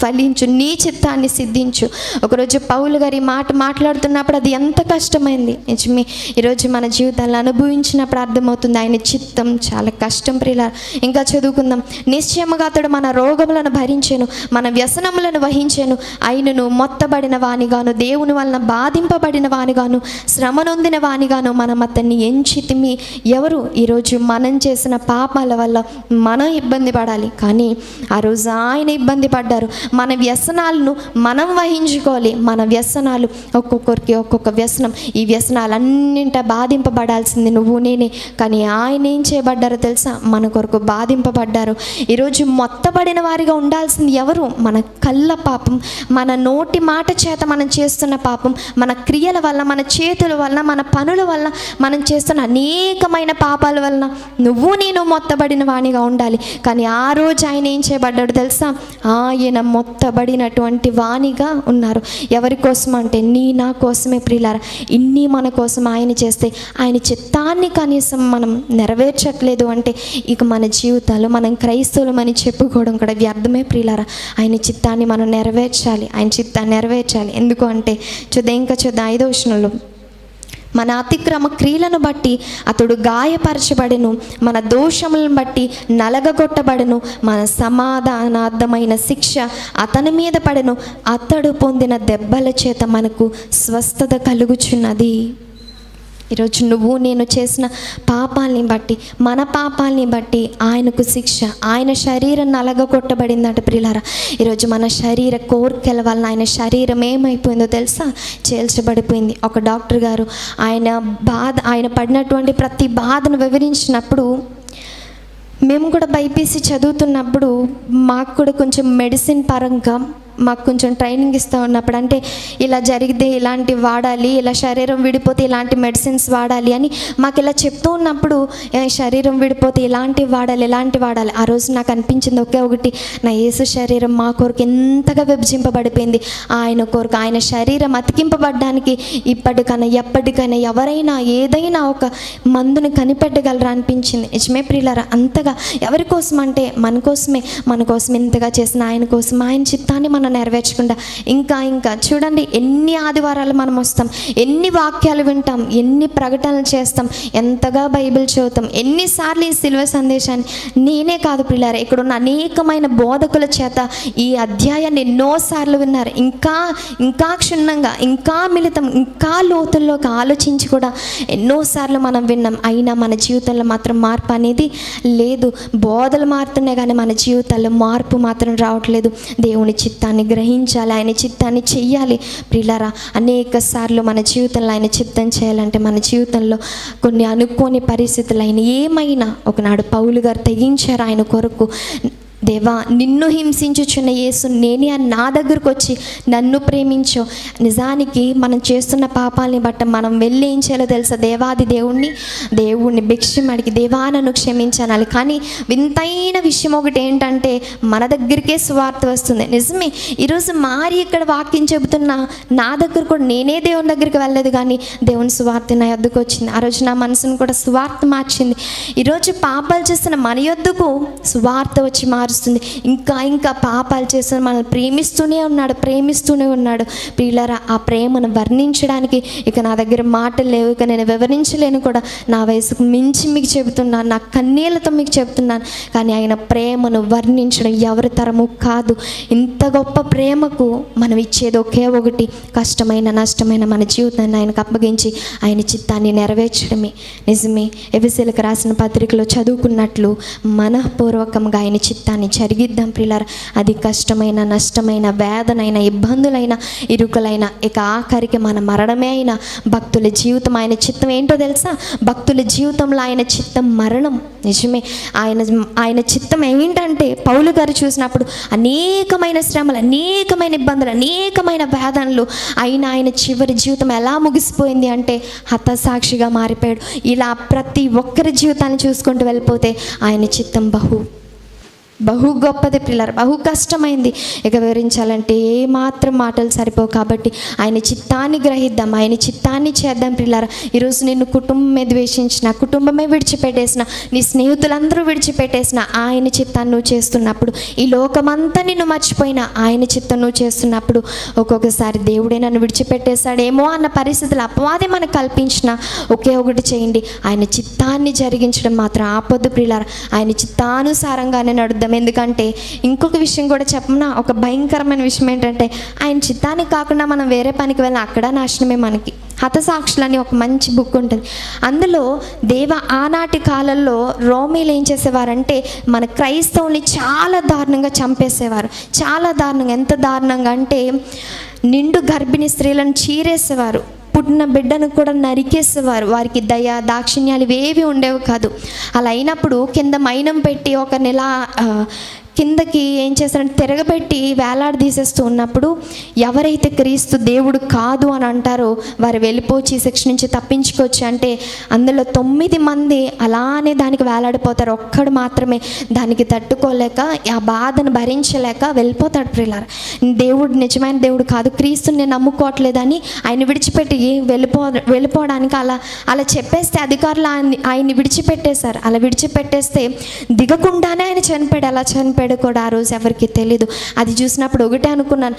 ఫలించు, నీ చిత్తాన్ని సిద్ధించు. ఒకరోజు పౌలు గారి మాట మాట్లాడుతున్నప్పుడు అది ఎంత కష్టమైంది. నిజమే, ఈరోజు మన జీవితాల్లో అనుభవించినప్పుడు అర్థమవుతుంది ఆయన చిత్తం చాలా కష్టం ప్రియులారా. ఇంకా చదువుకుందాం. నిశ్చయముగా అతడు మన రోగములను భరించెను, మన వ్యసనములను వహించెను. ఆయనను మొత్తబడిన వానిగాను, దేవుని వలన బాధింపబడిన వానిగాను, శ్రమ నొందిన వానిగాను మనం అతన్ని ఎంచితిమి. ఎవరు? ఈరోజు మనం చేసిన పాపాల వల్ల మనం ఇబ్బంది పడాలి, కానీ ఆ రోజు ఆయన ఇబ్బంది పడ్డారు. మన వ్యసనాలను మనం వహించుకోవాలి. మన వ్యసనాలు ఒక్కొక్కరికి ఒక్కొక్క వ్యసనం. ఈ వ్యసనాలన్నింట బాధింపబడాల్సింది నువ్వు నేనే. కానీ ఆయన ఏం చేయబడ్డారో తెలుసా? మన కొరకు బాధింపబడ్డారు. ఈరోజు మొత్తబడిన వారిగా ఉండాల్సింది ఎవరు? మన కళ్ళ పాపం, మన నోటి మాట చేత మనం చేస్తున్న పాపం, మన క్రియల వల్ల, మన చేతుల వల్ల, మన పనుల వల్ల మనం చేస్తున్న అనేకమైన పాపాల వలన నువ్వు నేను మొత్తబడిన వానిగా ఉండాలి. కానీ ఆ రోజు ఆయన ఏం చేయబడ్డాడు తెలుసా? ఆయన మొత్తబడినటువంటి వానిగా ఉన్నారు. ఎవరి కోసం అంటే నా కోసమే ప్రియులారా. ఇన్ని మన కోసం ఆయన చేస్తే ఆయన చిత్తాన్ని కనీసం మనం నెరవేర్చట్లేదు అంటే ఇక మన జీవితాలు మనం క్రైస్తవులమని చెప్పుకోవడం కూడా వ్యర్థమే ప్రియులారా. ఆయన చిత్తాన్ని మనం నెరవేర్చాలి. ఆయన చిత్తాన్ని నెరవేర్చాలి. ఎందుకు అంటే చూద్దాం 5వ వచనంలో, మన అతిక్రమ క్రియలను బట్టి అతడు గాయపరచబడెను, మన దోషములను బట్టి నలగగొట్టబడెను, మన సమాధానార్థమైన శిక్ష అతని మీద పడెను, అతడు పొందిన దెబ్బల చేత మనకు స్వస్థత కలుగుచున్నది. ఈరోజు నువ్వు నేను చేసిన పాపాలని బట్టి, మన పాపాలని బట్టి ఆయనకు శిక్ష. ఆయన శరీరం నలగగొట్టబడిందట ప్రియులారా. ఈరోజు మన శరీర కోరికల వల్ల ఆయన శరీరం ఏమైపోయిందో తెలుసా? చేల్చబడిపోయింది. ఒక డాక్టర్ గారు ఆయన పడినటువంటి ప్రతి బాధను వివరించినప్పుడు, మేము కూడా బైపీసీ చదువుతున్నప్పుడు మాకు కూడా కొంచెం మెడిసిన్ పరంగా మాకు కొంచెం ట్రైనింగ్ ఇస్తూ ఉన్నప్పుడు, అంటే ఇలా జరిగితే ఇలాంటి వాడాలి, ఇలా శరీరం విడిపోతే ఇలాంటి మెడిసిన్స్ వాడాలి అని మాకు ఇలా చెప్తూ ఉన్నప్పుడు, శరీరం విడిపోతే ఇలాంటివి వాడాలి. ఆ రోజు నాకు అనిపించింది ఒకే ఒకటి, నా యేసు శరీరం మా కొరకు ఎంతగా విభజింపబడిపోయింది. ఆయన కొరకు, ఆయన శరీరం అతికింపబడడానికి ఇప్పటికైనా ఎప్పటికైనా ఎవరైనా ఏదైనా ఒక మందుని కనిపెట్టగలరా అనిపించింది. నిజమే ప్రియులారా. అంతగా ఎవరి కోసం అంటే మన కోసం ఇంతగా చేసిన ఆయన కోసం, ఆయన చిత్తాన్ని మనం నెరవేర్చకుండా ఇంకా చూడండి, ఎన్ని ఆదివారాలు మనం వస్తాం, ఎన్ని వాక్యాలు వింటాం, ఎన్ని ప్రకటనలు చేస్తాం, ఎంతగా బైబిల్ చదువుతాం, ఎన్నిసార్లు ఈ సిలువ సందేశాన్ని, నేనే కాదు ప్రియులారా, ఇక్కడ ఉన్న అనేకమైన బోధకుల చేత ఈ అధ్యాయాన్ని ఎన్నోసార్లు విన్నారు. ఇంకా క్షుణ్ణంగా, ఇంకా మిళితం, ఇంకా లోతుల్లోకి ఆలోచించి కూడా ఎన్నోసార్లు మనం విన్నాం. అయినా మన జీవితంలో మాత్రం మార్పు అనేది లేదు. బోధలు మారుతున్నాయి కానీ మన జీవితాల్లో మార్పు మాత్రం రావట్లేదు. దేవుని చిత్తాన్ని గ్రహించాలి, ఆయన చిత్తాన్ని చెయ్యాలి ప్రియులారా. అనేక సార్లు మన జీవితంలో ఆయన చిత్తం చేయాలంటే మన జీవితంలో కొన్ని అనుకోని పరిస్థితులు అయిన ఏమైనా, ఒకనాడు పౌలు గారు తెగించారు ఆయన కొరకు. దేవా, నిన్ను హింసించుచున్న యేసు నేనే అని నా దగ్గరకు వచ్చి నన్ను ప్రేమించు. నిజానికి మనం చేస్తున్న పాపాలని బట్టి మనం వెళ్ళి ఏం చేయాలో తెలుసా? దేవాది దేవుణ్ణి భిక్షం అడిగి, దేవా నన్ను క్షమించాలి. కానీ వింతైన విషయం ఒకటి ఏంటంటే, మన దగ్గరికే సువార్త వస్తుంది. నిజమే, ఈరోజు మారి ఇక్కడ వాక్యం చెబుతున్నా నా దగ్గర కూడా నేనే దేవుని దగ్గరికి వెళ్ళలేదు, కానీ దేవుని సువార్త నా యొద్దకు వచ్చింది. ఆ రోజు నా మనసును కూడా సువార్త మార్చింది. ఈరోజు పాపాలు చేస్తున్న మన యొద్దకు సువార్త వచ్చి మారుస్తుంది. ఇంకా పాపాలు చేస్తున్న మనల్ని ప్రేమిస్తూనే ఉన్నాడు ప్రియులారా. ఆ ప్రేమను వర్ణించడానికి ఇక నా దగ్గర మాటలు లేవు, ఇక నేను వివరించలేను కూడా. నా వయసుకు మించి మీకు చెబుతున్నాను, నా కన్నీళ్లతో మీకు చెబుతున్నాను. కానీ ఆయన ప్రేమను వర్ణించడం ఎవరి తరము కాదు. ఇంత గొప్ప ప్రేమకు మనం ఇచ్చేది ఒకే ఒకటి, కష్టమైన నష్టమైన మన జీవితాన్ని ఆయనకు అప్పగించి ఆయన చిత్తాన్ని నెరవేర్చడమే. నిజమే, ఎఫెసీయులకు రాసిన పత్రికలో చదువుకున్నట్లు మనఃపూర్వకంగా ఆయన చిత్తాన్ని జరిగిద్దాం ప్రియులారా. అది కష్టమైన నష్టమైన వేదనైన ఇబ్బందులైన ఇరుకులైన ఇక ఆఖరికి మన మరణమే అయినా భక్తుల జీవితం ఆయన చిత్తం ఏంటో తెలుసా? భక్తుల జీవితంలో ఆయన చిత్తం మరణం. నిజమే, ఆయన చిత్తం ఏంటంటే పౌలు గారు చూసినప్పుడు అనేకమైన శ్రమలు, అనేకమైన ఇబ్బందులు, అనేకమైన వేదనలు అయినా ఆయన చివరి జీవితం ఎలా ముగిసిపోయింది అంటే హతసాక్షిగా మారిపోయాడు. ఇలా ప్రతి ఒక్కరి జీవితాన్ని చూసుకుంటూ వెళ్ళిపోతే ఆయన చిత్తం బహు గొప్పది పిల్లలు, బహు కష్టమైంది. ఇక వివరించాలంటే ఏమాత్రం మాటలు సరిపోవు. కాబట్టి ఆయన చిత్తాన్ని గ్రహిద్దాం, ఆయన చిత్తాన్ని చేద్దాం పిల్లలు. ఈరోజు నిన్ను కుటుంబమే ద్వేషించిన, కుటుంబమే విడిచిపెట్టేసిన, నీ స్నేహితులందరూ విడిచిపెట్టేసిన ఆయన చిత్తాన్ని నువ్వు చేస్తున్నప్పుడు, ఈ లోకమంతా నిన్ను మర్చిపోయినా ఆయన చిత్తం నువ్వు చేస్తున్నప్పుడు, ఒక్కొక్కసారి దేవుడే నన్ను విడిచిపెట్టేశాడేమో అన్న పరిస్థితులు అపవాది మనకు కల్పించిన ఒకే ఒకటి చేయండి, ఆయన చిత్తాన్ని జరిగించడం మాత్రం ఆపొద్దు ప్రియులారా. ఆయన చిత్తానుసారంగానే నడుద్దాం. అర్థం. ఎందుకంటే ఇంకొక విషయం కూడా చెప్పనా, ఒక భయంకరమైన విషయం ఏంటంటే ఆయన చిత్తానికి కాకుండా మనం వేరే పనికి వెళ్ళిన అక్కడ నాశనమే మనకి. హతసాక్షులని ఒక మంచి బుక్ ఉంటుంది. అందులో ఆనాటి కాలంలో రోమీలు ఏం చేసేవారంటే మన క్రైస్తవుల్ని చాలా దారుణంగా చంపేసేవారు. చాలా దారుణంగా, ఎంత దారుణంగా అంటే నిండు గర్భిణీ స్త్రీలను చీరేసేవారు, పుట్టిన బిడ్డను కూడా నరికేసేవారు. వారికి దయ దాక్షిణ్యాలు ఇవేవి ఉండేవి కాదు. అలా అయినప్పుడు కింద మైనం పెట్టి ఒక నెల కిందకి ఏం చేస్తారంటే తిరగబెట్టి వేలాడదీసేస్తూ ఉన్నప్పుడు ఎవరైతే క్రీస్తు దేవుడు కాదు అని అంటారో వారు వెళ్ళిపోచి శిక్ష నుంచి తప్పించుకోవచ్చు. అంటే అందులో 9 మంది అలానే దానికి వేలాడిపోతారు. ఒక్కడు మాత్రమే దానికి తట్టుకోలేక ఆ బాధను భరించలేక వెళ్ళిపోతాడు. ప్రియులారా, దేవుడు నిజమైన దేవుడు కాదు, క్రీస్తుని నేను నమ్ముకోవట్లేదని ఆయన విడిచిపెట్టి వెళ్ళిపోవడానికి అలా చెప్పేస్తే అధికారులు ఆయన్ని విడిచిపెట్టేశారు. అలా విడిచిపెట్టేస్తే దిగకుండానే ఆయన చనిపోయాడు. అలా చనిపోయాడు కూడా ఆ రోజు ఎవరికి తెలీదు. అది చూసినప్పుడు ఒకటే అనుకున్నాను,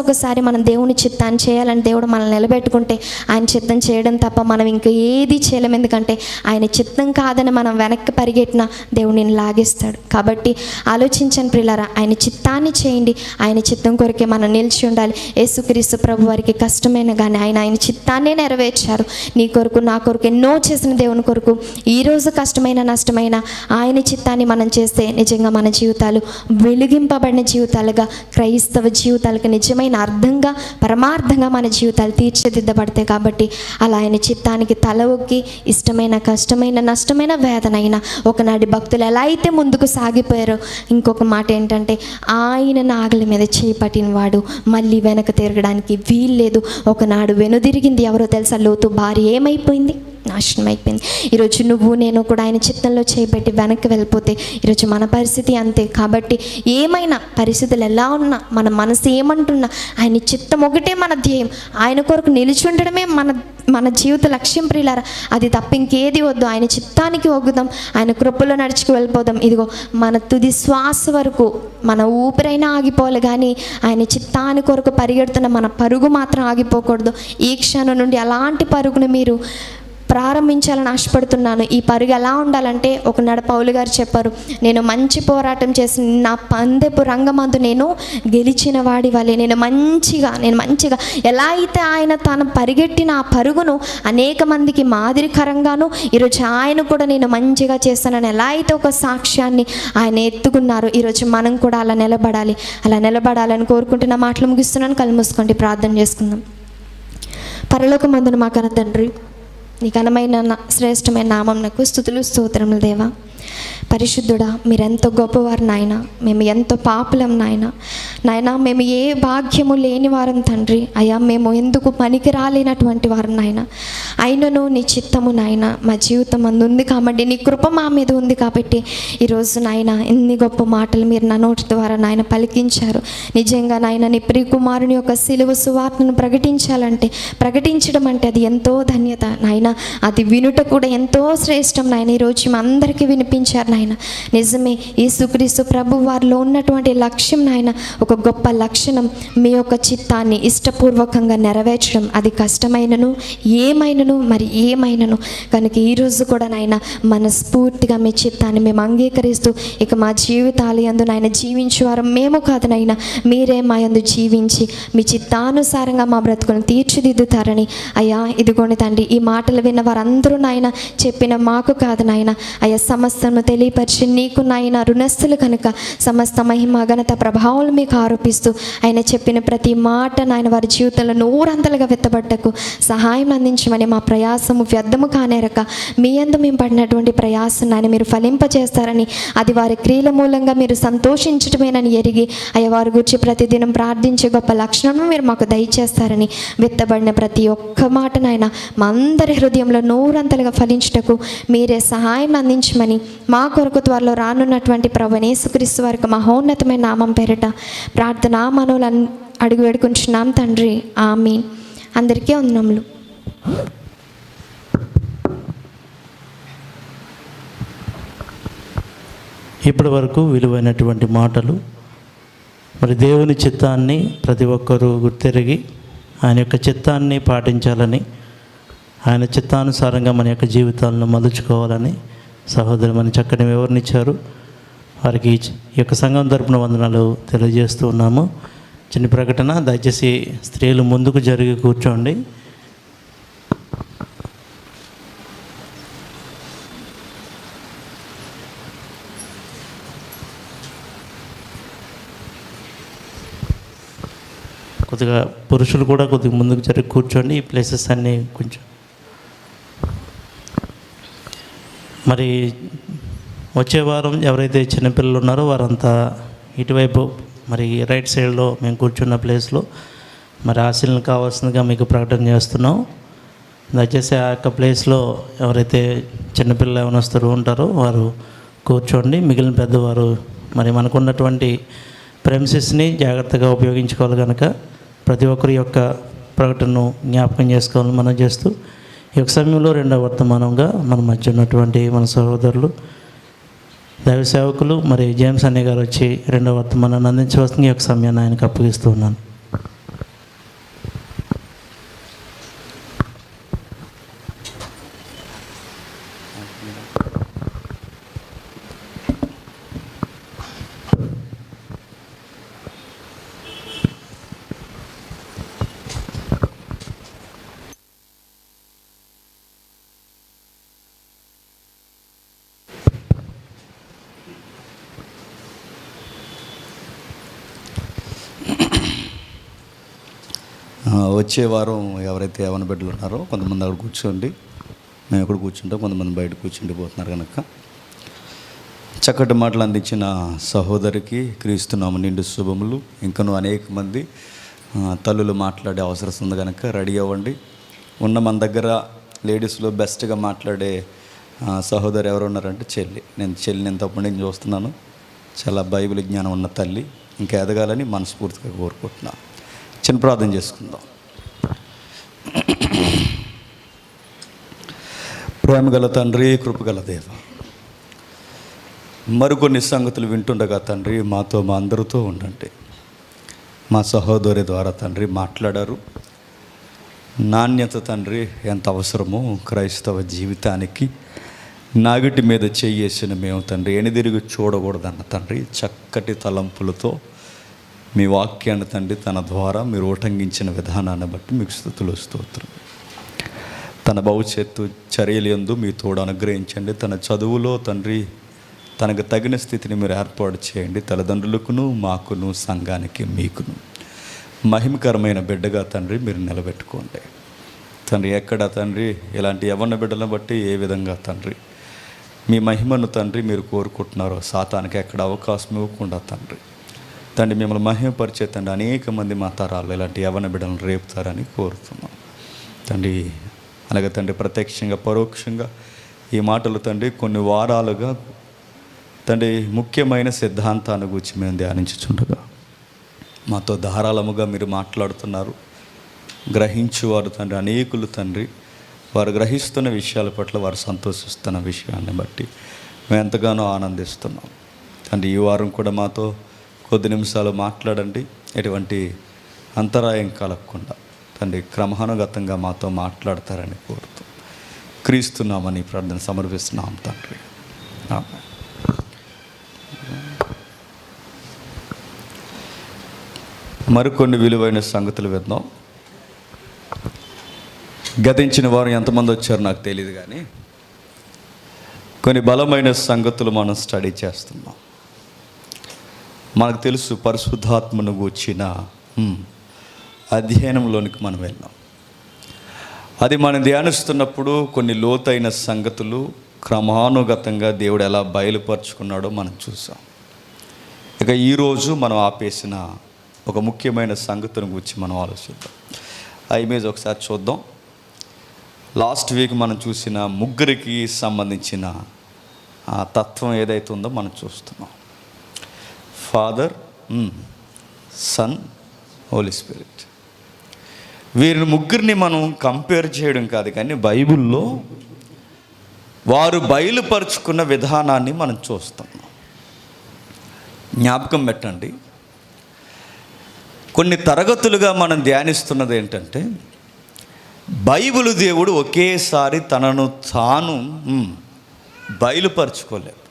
ఒకసారి మనం దేవుని చిత్తాన్ని చేయాలని దేవుడు మనల్ని నిలబెట్టుకుంటే ఆయన చిత్తం చేయడం తప్ప మనం ఇంకా ఏది చేయలేము. ఎందుకంటే ఆయన చిత్తం కాదని మనం వెనక్కి పరిగెట్టినా దేవుడిని లాగేస్తాడు. కాబట్టి ఆలోచించండి ప్రియులారా, ఆయన చిత్తాన్ని చేయండి. ఆయన చిత్తం కొరకే మనం నిలిచి ఉండాలి. యేసుక్రీస్తు ప్రభు వారికి కష్టమైన కానీ ఆయన చిత్తాన్నే నెరవేర్చారు. నీ కొరకు నా కొరకు ఎన్నో చేసిన దేవుని కొరకు ఈరోజు కష్టమైన నష్టమైన ఆయన చిత్తాన్ని మనం చేస్తే నిజంగా మన జీవితాలు వెలిగింపబడిన జీవితాలుగా, క్రైస్తవ జీవితాలకు నిజమైన అర్థంగా పరమార్థంగా మన జీవితాలు తీర్చిదిద్దబడతాయి. కాబట్టి అలా ఆయన చిత్తానికి తల ఒగ్గి ఇష్టమైన కష్టమైన నష్టమైన వేదనైనా ఒకనాటి భక్తులు ఎలా అయితే ముందుకు సాగిపోయారో, ఇంకొక మాట ఏంటంటే ఆయన నాగలి మీద చేపట్టిన వాడు మళ్ళీ వెనక తిరగడానికి వీల్లేదు. ఒకనాడు వెనుదిరిగింది ఎవరో తెలుసా? లోతు భార్య ఏమైపోయింది? నాశనం అయిపోయింది. ఈరోజు నువ్వు నేను కూడా ఆయన చిత్తంలో చేపెట్టి వెనక్కి వెళ్ళిపోతే ఈరోజు మన పరిస్థితి అంతే. కాబట్టి ఏమైనా పరిస్థితులు ఎలా ఉన్నా, మన మనసు ఏమంటున్నా, ఆయన చిత్తం ఒకటే మన ధ్యేయం. ఆయన కొరకు నిలిచి ఉండడమే మన జీవిత లక్ష్యం ప్రియులారా. అది తప్ప ఇంకేది వద్దు. ఆయన చిత్తానికి ఒగ్గుదాం, ఆయన కృపలో నడుచుకు వెళ్ళిపోదాం. ఇదిగో మన తుది శ్వాస వరకు మన ఊపిరైనా ఆగిపోవాలి, కానీ ఆయన చిత్తాని కొరకు పరిగెడుతున్న మన పరుగు మాత్రం ఆగిపోకూడదు. ఈ క్షణం నుండి అలాంటి పరుగును మీరు ప్రారంభించాలని ఆశపడుతున్నాను. ఈ పరుగు ఎలా ఉండాలంటే, ఒకనాడు పౌలు గారు చెప్పారు, నేను మంచి పోరాటం చేసి నా పందెపు రంగమందు నేను గెలిచిన వాడి వలె నేను మంచిగా ఎలా అయితే ఆయన తాను పరిగెట్టిన ఆ పరుగును అనేక మందికి మాదిరికరంగాను ఈరోజు ఆయన కూడా నేను మంచిగా చేస్తానని ఎలా అయితే ఒక సాక్ష్యాన్ని ఆయన ఎత్తుకున్నారు, ఈరోజు మనం కూడా అలా నిలబడాలని కోరుకుంటున్న మాటలు ముగిస్తున్నాను. కళ్ళు మూసుకోండి, ప్రార్థన చేసుకుందాం. పరలోకమందున మా కన్న తండ్రి, నీ ఘనమైన శ్రేష్టమైన నామమునకు స్తుతులు స్తోత్రములు దేవా. పరిశుద్ధుడా, మీరెంతో గొప్పవారు నాయన. మేము ఎంతో పాపులం నాయన. మేము ఏ భాగ్యము లేని వారం తండ్రి. అయ్యా, మేము ఎందుకు పనికి రాలేనటువంటి వారం నాయన. అయినను నీ చిత్తము నాయన మా జీవితం అందు ఉంది కాబట్టి, నీ కృప మా మీద ఉంది కాబట్టి ఈరోజు నాయన ఎన్ని గొప్ప మాటలు మీరు నా నోటి ద్వారా నాయన పలికించారు. నిజంగా నాయన నీ ప్రియకుమారుని యొక్క సిలువ సువార్తను ప్రకటించడం అంటే అది ఎంతో ధన్యత నాయన. అది వినుట కూడా ఎంతో శ్రేష్టం నాయన. ఈరోజు మా అందరికీ వినిపించారు నాయన. నిజమే, యేసుక్రీస్తు ప్రభు వారిలో ఉన్నటువంటి లక్ష్యం నాయన, ఒక గొప్ప లక్షణం మీ యొక్క చిత్తాన్ని ఇష్టపూర్వకంగా నెరవేర్చడం. అది కష్టమైనను ఏమైనను కనుక ఈరోజు కూడా నాయన మనస్ఫూర్తిగా మీ చిత్తాన్ని మేము అంగీకరిస్తూ ఇక మా జీవితాలు యందు నాయన జీవించేవారు మేము కాదు నాయన, మీరే మా యందు జీవించి మీ చిత్తానుసారంగా మా బ్రతుకులను తీర్చిదిద్దుతారని అయ్యా ఇదిగోని తండ్రి, ఈ మాటలు విన్న వారందరూ నాయన చెప్పిన మాకు కాదు నాయన, అయ్యా సమస్తము తెలియపరిచి నీకు నాయన రుణస్థులు కనుక సమస్త మహిమ ఘనత ప్రభావాలు మీకు ఆరోపిస్తూ ఆయన చెప్పిన ప్రతి మాట నాయన వారి జీవితంలో నూరంతలుగా వెత్తబడ్డకు సహాయం అందించమని, మా ప్రయాసము వ్యర్థము కానేరక మీ యందు మేము పడినటువంటి ప్రయాసం నాయన మీరు ఫలింపజేస్తారని, అది వారి క్రియల మూలంగా మీరు సంతోషించటమేనని ఎరిగి అయ్యా వారి గురించి ప్రతిదినం ప్రార్థించే గొప్ప లక్షణము మీరు మాకు దయచేస్తారని, వెత్తబడిన ప్రతి ఒక్క మాట నాయన మా అందరి హృదయంలో నూరంతలుగా ఫలించుటకు మీరే సహాయం అందించమని, మా కొరకు త్వరలో రానున్నటువంటి ప్రభువైన యేసుక్రీస్తు వారికి మహోన్నతమైన నామం పేరిట ప్రార్థన మనవులను అడుగు వేడుకుంటున్నాం తండ్రి, ఆమేన్. అందరికీ వందనములు. ఇప్పటి వరకు విలువైనటువంటి మాటలు. మరి దేవుని చిత్తాన్ని ప్రతి ఒక్కరూ గుర్తెరిగి ఆయన యొక్క చిత్తాన్ని పాటించాలని, ఆయన చిత్తానుసారంగా మన యొక్క జీవితాలను మలుచుకోవాలని సహోదరు మన చక్కని వివరణ ఇచ్చారు. వారికి ఈ యొక్క సంఘం తరపున వందనాలు తెలియజేస్తూ ఉన్నాము. చిన్న ప్రకటన, దయచేసి స్త్రీలు ముందుకు జరిగి కూర్చోండి. కొద్దిగా పురుషులు కూడా కొద్దిగా ముందుకు జరిగి కూర్చోండి. ఈ ప్లేసెస్ అన్నీ కొంచెం మరి వచ్చే వారం ఎవరైతే చిన్నపిల్లలు ఉన్నారో వారంతా ఇటువైపు మరి రైట్ సైడ్లో మేము కూర్చున్న ప్లేస్లో మరి ఆశీర్వాదం కావాల్సిందిగా మీకు ప్రకటన చేస్తున్నాం. దయచేసి ఆ యొక్క ప్లేస్లో ఎవరైతే చిన్నపిల్లలు యవనస్తులు ఉంటారో వారు కూర్చోండి. మిగిలిన పెద్దవారు మరి మనకున్నటువంటి ప్రెమిసెస్ని జాగ్రత్తగా ఉపయోగించుకోవాలి కనుక ప్రతి ఒక్కరి యొక్క ప్రకటనను జ్ఞాపకం చేసుకోవాలని మనం చేస్తూ ఈ యొక్క సమయంలో రెండవ వర్తమానంగా మన మధ్య ఉన్నటువంటి మన సహోదరులు దైవ సేవకులు మరి జేమ్స్ అన్నయ్య గారు వచ్చి రెండవ వర్తమానాన్ని అందించవలసిన ఈ యొక్క సమయాన్ని ఆయనకు అప్పగిస్తూ ఉన్నాను. వచ్చే వారం ఎవరైతే యవన బిడ్డలు ఉన్నారో కొంతమంది అక్కడ కూర్చోండి. మేము ఎక్కడ కూర్చుంటాం, కొంతమంది బయట కూర్చుండిపోతున్నారు కనుక చక్కటి మాటలు అందించిన సహోదరికి క్రీస్తునామ నిండు శుభములు. ఇంకనూ అనేక మంది తల్లులు మాట్లాడే అవసరం ఉంది కనుక రెడీ అవ్వండి. ఉన్న మన దగ్గర లేడీస్లో బెస్ట్గా మాట్లాడే సహోదరు ఎవరు ఉన్నారంటే చెల్లి తప్పటి నుంచి చూస్తున్నాను. చాలా బైబిల్ జ్ఞానం ఉన్న తల్లి, ఇంకా ఎదగాలని మనస్ఫూర్తిగా కోరుకుంటున్నాను. చిన్న ప్రార్థన చేసుకుందాం. ప్రేమగల తండ్రి, కృపగల దేవ, మరికొన్ని సంగతులు వింటుండగా తండ్రి మాతో మా అందరితో ఉండండి. మా సహోదరి ద్వారా తండ్రి మాట్లాడారు. నాణ్యత తండ్రి ఎంత అవసరమో క్రైస్తవ జీవితానికి నాగిటి మీద చేయేసిన మేము తండ్రి ఎనిదిరిగి చూడకూడదన్న తండ్రి చక్కటి తలంపులతో మీ వాక్యాన్ని తండ్రి తన ద్వారా మీరు ఉటంకించిన విధానాన్ని బట్టి మీకు స్తుతులు స్తోత్రం. తన భవిష్యత్తు చర్యలందు మీ తోడు అనుగ్రహించండి. తన చదువులో తండ్రి తనకు తగిన స్థితిని మీరు ఏర్పాటు చేయండి. తల్లిదండ్రులకును, మాకును, సంఘానికి, మీకును మహిమకరమైన బిడ్డగా తండ్రి మీరు నిలబెట్టుకోండి. తండ్రి ఎక్కడ తండ్రి ఇలాంటి యవ్వన బిడ్డలను బట్టి ఏ విధంగా తండ్రి మీ మహిమను తండ్రి మీరు కోరుకుంటున్నారో సాతానికి ఎక్కడ అవకాశం ఇవ్వకుండా తండ్రి మిమ్మల్ని మహిమపరిచే తండ్రి అనేక మంది మా తరాలు ఇలాంటి యవ్వన బిడ్డలను రేపుతారని కోరుతున్నాం తండ్రి. అలాగే తండ్రి ప్రత్యక్షంగా పరోక్షంగా ఈ మాటలు తండ్రి కొన్ని వారాలుగా తండ్రి ముఖ్యమైన సిద్ధాంతాన్ని గురించి మేము ధ్యానించుచుండగా మాతో ధారాళముగా మీరు మాట్లాడుతున్నారు. గ్రహించేవారు తండ్రి అనేకులు తండ్రి వారు గ్రహిస్తున్న విషయాల పట్ల వారు సంతోషిస్తున్న విషయాన్ని బట్టి మేము ఎంతగానో ఆనందిస్తున్నాం తండ్రి. ఈ వారం కూడా మాతో కొద్ది నిమిషాలు మాట్లాడండి. ఎటువంటి అంతరాయం కలగకుండా తండ్రి క్రమానుగతంగా మాతో మాట్లాడతారని కోరుతూ క్రీస్తున్నామని ప్రార్థన సమర్పిస్తున్నాం తండ్రి. మరికొన్ని విలువైన సంగతులు విద్దాం. గతించిన వారు ఎంతమంది వచ్చారో నాకు తెలియదు, కానీ కొన్ని బలమైన సంగతులు మనం స్టడీ చేస్తున్నాం. మనకు తెలుసు పరిశుద్ధాత్మను గూర్చిన అధ్యయనంలోనికి మనం వెళ్ళాం. అది మనం ధ్యానిస్తున్నప్పుడు కొన్ని లోతైన సంగతులు క్రమానుగతంగా దేవుడు ఎలా బయలుపరుచుకున్నాడో మనం చూసాం. ఇక ఈరోజు మనం ఆపేసిన ఒక ముఖ్యమైన సంగతిని గురించి మనం ఆలోచిద్దాం. ఆ ఇమేజ్ ఒకసారి చూద్దాం. లాస్ట్ వీక్ మనం చూసిన ముగ్గురికి సంబంధించిన ఆ తత్వం ఏదైతే ఉందో మనం చూస్తున్నాం. Father, son, holy spirit. వీరిని ముగ్గురిని మనం కంపేర్ చేయడం కాదు, కానీ బైబిల్లో వారు బయలుపరుచుకున్న విధానాన్ని మనం చూస్తున్నాం. జ్ఞాపకం పెట్టండి, కొన్ని తరగతులుగా మనం ధ్యానిస్తున్నది ఏంటంటే బైబిలు దేవుడు ఒకేసారి తనను తాను బయలుపరుచుకోలేదు.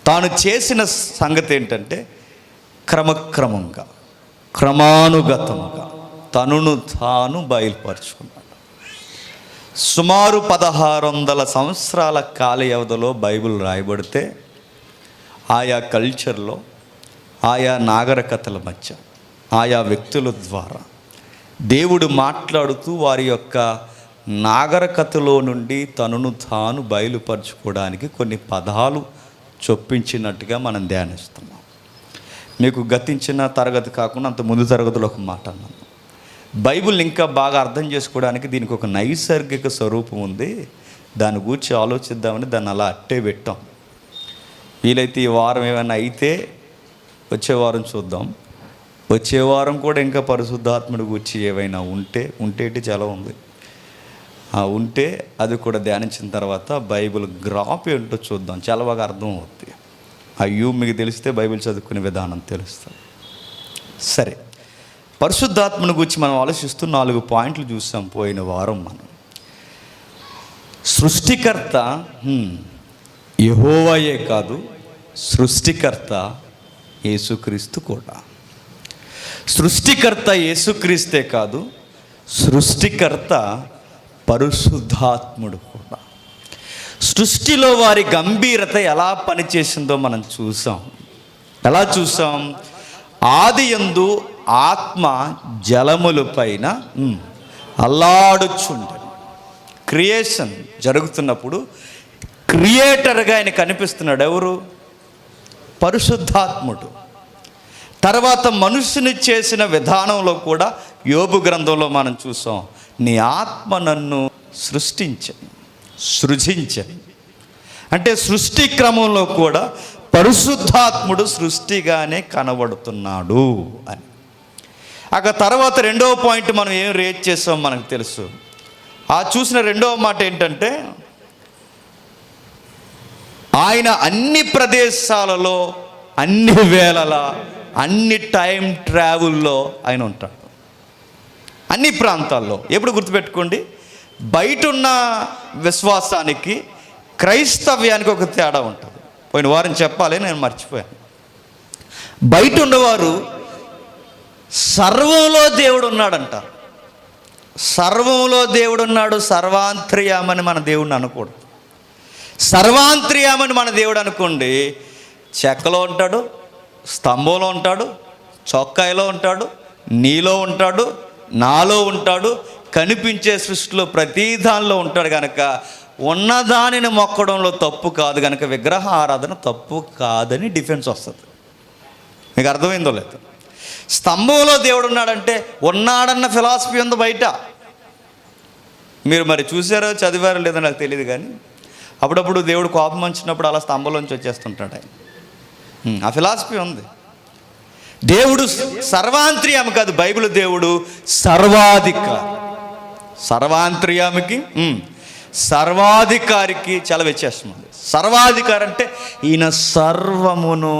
తాను చేసిన సంగతి ఏంటంటే క్రమక్రమంగా క్రమానుగతముగా తనను తాను బయలుపరుచుకున్నాడు. సుమారు 1600 సంవత్సరాల కాల వ్యవధిలో బైబిల్ రాయబడితే ఆయా కల్చర్లో, ఆయా నాగరికతల మధ్య, ఆయా వ్యక్తుల ద్వారా దేవుడు మాట్లాడుతూ వారి యొక్క నాగరికతలో నుండి తనను తాను బయలుపరచుకోవడానికి కొన్ని పదాలు చొప్పించినట్టుగా మనం ధ్యానిస్తున్నాం. మీకు గతించిన తరగతి కాకుండా అంత ముందు తరగతిలో ఒక మాట అన్నాను. బైబిల్ ఇంకా బాగా అర్థం చేసుకోవడానికి దీనికి ఒక నైసర్గిక స్వరూపం ఉంది, దాని గురించి ఆలోచిద్దామని దాన్ని అలా అట్టే పెట్టాం. వీలైతే ఈ వారం ఏమైనా అయితే వచ్చే వారం చూద్దాం. వచ్చే వారం కూడా ఇంకా పరిశుద్ధాత్ముడి గురించి ఏవైనా ఉంటే చాలా ఉంది, ఉంటే అది కూడా ధ్యానించిన తర్వాత బైబిల్ గ్రాఫ్ ఏంటో చూద్దాం. చాలా బాగా అర్థం అవుతుంది. మీకు తెలిస్తే బైబిల్ చదువుకునే విధానం తెలుస్తుంది. సరే, పరిశుద్ధాత్మను గురించి మనం ఆలోచిస్తూ 4 పాయింట్లు చూసాం పోయిన వారం. మనం సృష్టికర్త యెహోవాయే కాదు, సృష్టికర్త యేసుక్రీస్తు కూడా. సృష్టికర్త యేసుక్రీస్తే కాదు, సృష్టికర్త పరిశుద్ధాత్ముడు కూడా. సృష్టిలో వారి గంభీరత ఎలా పనిచేసిందో మనం చూసాం. ఎలా చూసాం? ఆదియందు ఆత్మ జలముల పైన అల్లాడుచుండెను. క్రియేషన్ జరుగుతున్నప్పుడు క్రియేటర్గా ఆయన కనిపిస్తున్నాడు. ఎవరు? పరిశుద్ధాత్ముడు. తర్వాత మనుషుని చేసిన విధానంలో కూడా యోబు గ్రంథంలో మనం చూసాం, నీ ఆత్మ నన్ను సృజించని. అంటే సృష్టి క్రమంలో కూడా పరిశుద్ధాత్ముడు సృష్టిగానే కనబడుతున్నాడు అని. తర్వాత 2వ పాయింట్ మనం ఏం రేట్ చేసాం మనకు తెలుసు. చూసిన 2వ మాట ఏంటంటే, ఆయన అన్ని ప్రదేశాలలో, అన్ని వేళల, అన్ని టైం ట్రావెల్లో ఆయన ఉంటాడు. అన్ని ప్రాంతాల్లో. ఎప్పుడు గుర్తుపెట్టుకోండి, బయట ఉన్న విశ్వాసానికి క్రైస్తవ్యానికి ఒక తేడా ఉంటుంది. పోయిన వారం చెప్పాలి, నేను మర్చిపోయాను. బయట ఉన్నవారు సర్వంలో దేవుడు ఉన్నాడంటారు. సర్వంలో దేవుడు ఉన్నాడు, సర్వాంతర్యామని మన దేవుడిని అనకూడదు. సర్వాంతర్యామని మన దేవుడు అనుకోండి, చెక్కలో ఉంటాడు, స్తంభంలో ఉంటాడు, చొక్కాయిలో ఉంటాడు, నీలో ఉంటాడు, నాలో ఉంటాడు, కనిపించే సృష్టిలో ప్రతి దానిలో ఉంటాడు. కనుక ఉన్నదానిని మొక్కడంలో తప్పు కాదు, కనుక విగ్రహ ఆరాధన తప్పు కాదని డిఫెన్స్ వస్తుంది. మీకు అర్థమైందో లేదు? స్తంభంలో దేవుడు ఉన్నాడంటే ఉన్నాడన్న ఫిలాసఫీ ఉంది బయట. మీరు మరి చూసారో చదివారో లేదో నాకు తెలియదు, కానీ అప్పుడప్పుడు దేవుడు కోపం వచ్చినప్పుడు అలా స్తంభంలోంచి వచ్చేస్తుంటాడు ఆయన. ఆ ఫిలాసఫీ ఉంది. దేవుడు సర్వాంతర్యామి కాదు, బైబిల్ దేవుడు సర్వాధికారి. సర్వాంతర్యామికి సర్వాధికారికి చాలా వ్యత్యాసం ఉంది. సర్వాధికారి అంటే ఈయన సర్వమును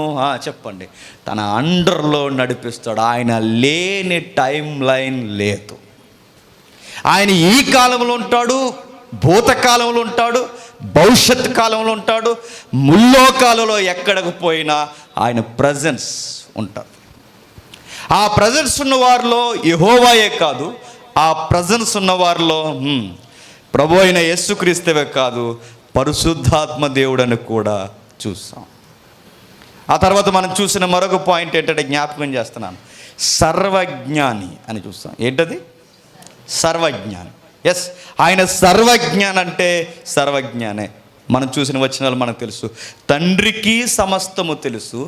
చెప్పండి తన అండర్లో నడిపిస్తాడు. ఆయన లేని టైం లైన్ లేదు. ఆయన ఈ కాలంలో ఉంటాడు, భూతకాలంలో ఉంటాడు, భవిష్యత్ కాలంలో ఉంటాడు, ముల్లోకాలలో ఎక్కడికి పోయినా ఆయన ప్రజెన్స్ ఉంటాడు. ఆ ప్రజెన్స్ ఉన్న వారిలో యెహోవాయే కాదు, ఆ ప్రజెన్స్ ఉన్న వారిలో ప్రభు అయిన యేసుక్రీస్తువే కాదు, పరిశుద్ధాత్మ దేవుడని కూడా చూసాం. ఆ తర్వాత మనం చూసిన మరొక పాయింట్ ఏంటంటే, జ్ఞాపకం చేస్తున్నాను, సర్వజ్ఞాని అని చూస్తాం. ఏంటది? సర్వజ్ఞాని. ఎస్, ఆయన సర్వజ్ఞాని అంటే సర్వజ్ఞానే. మనం చూసిన వచనాలు మనకు తెలుసు. తండ్రికి సమస్తము తెలుసు,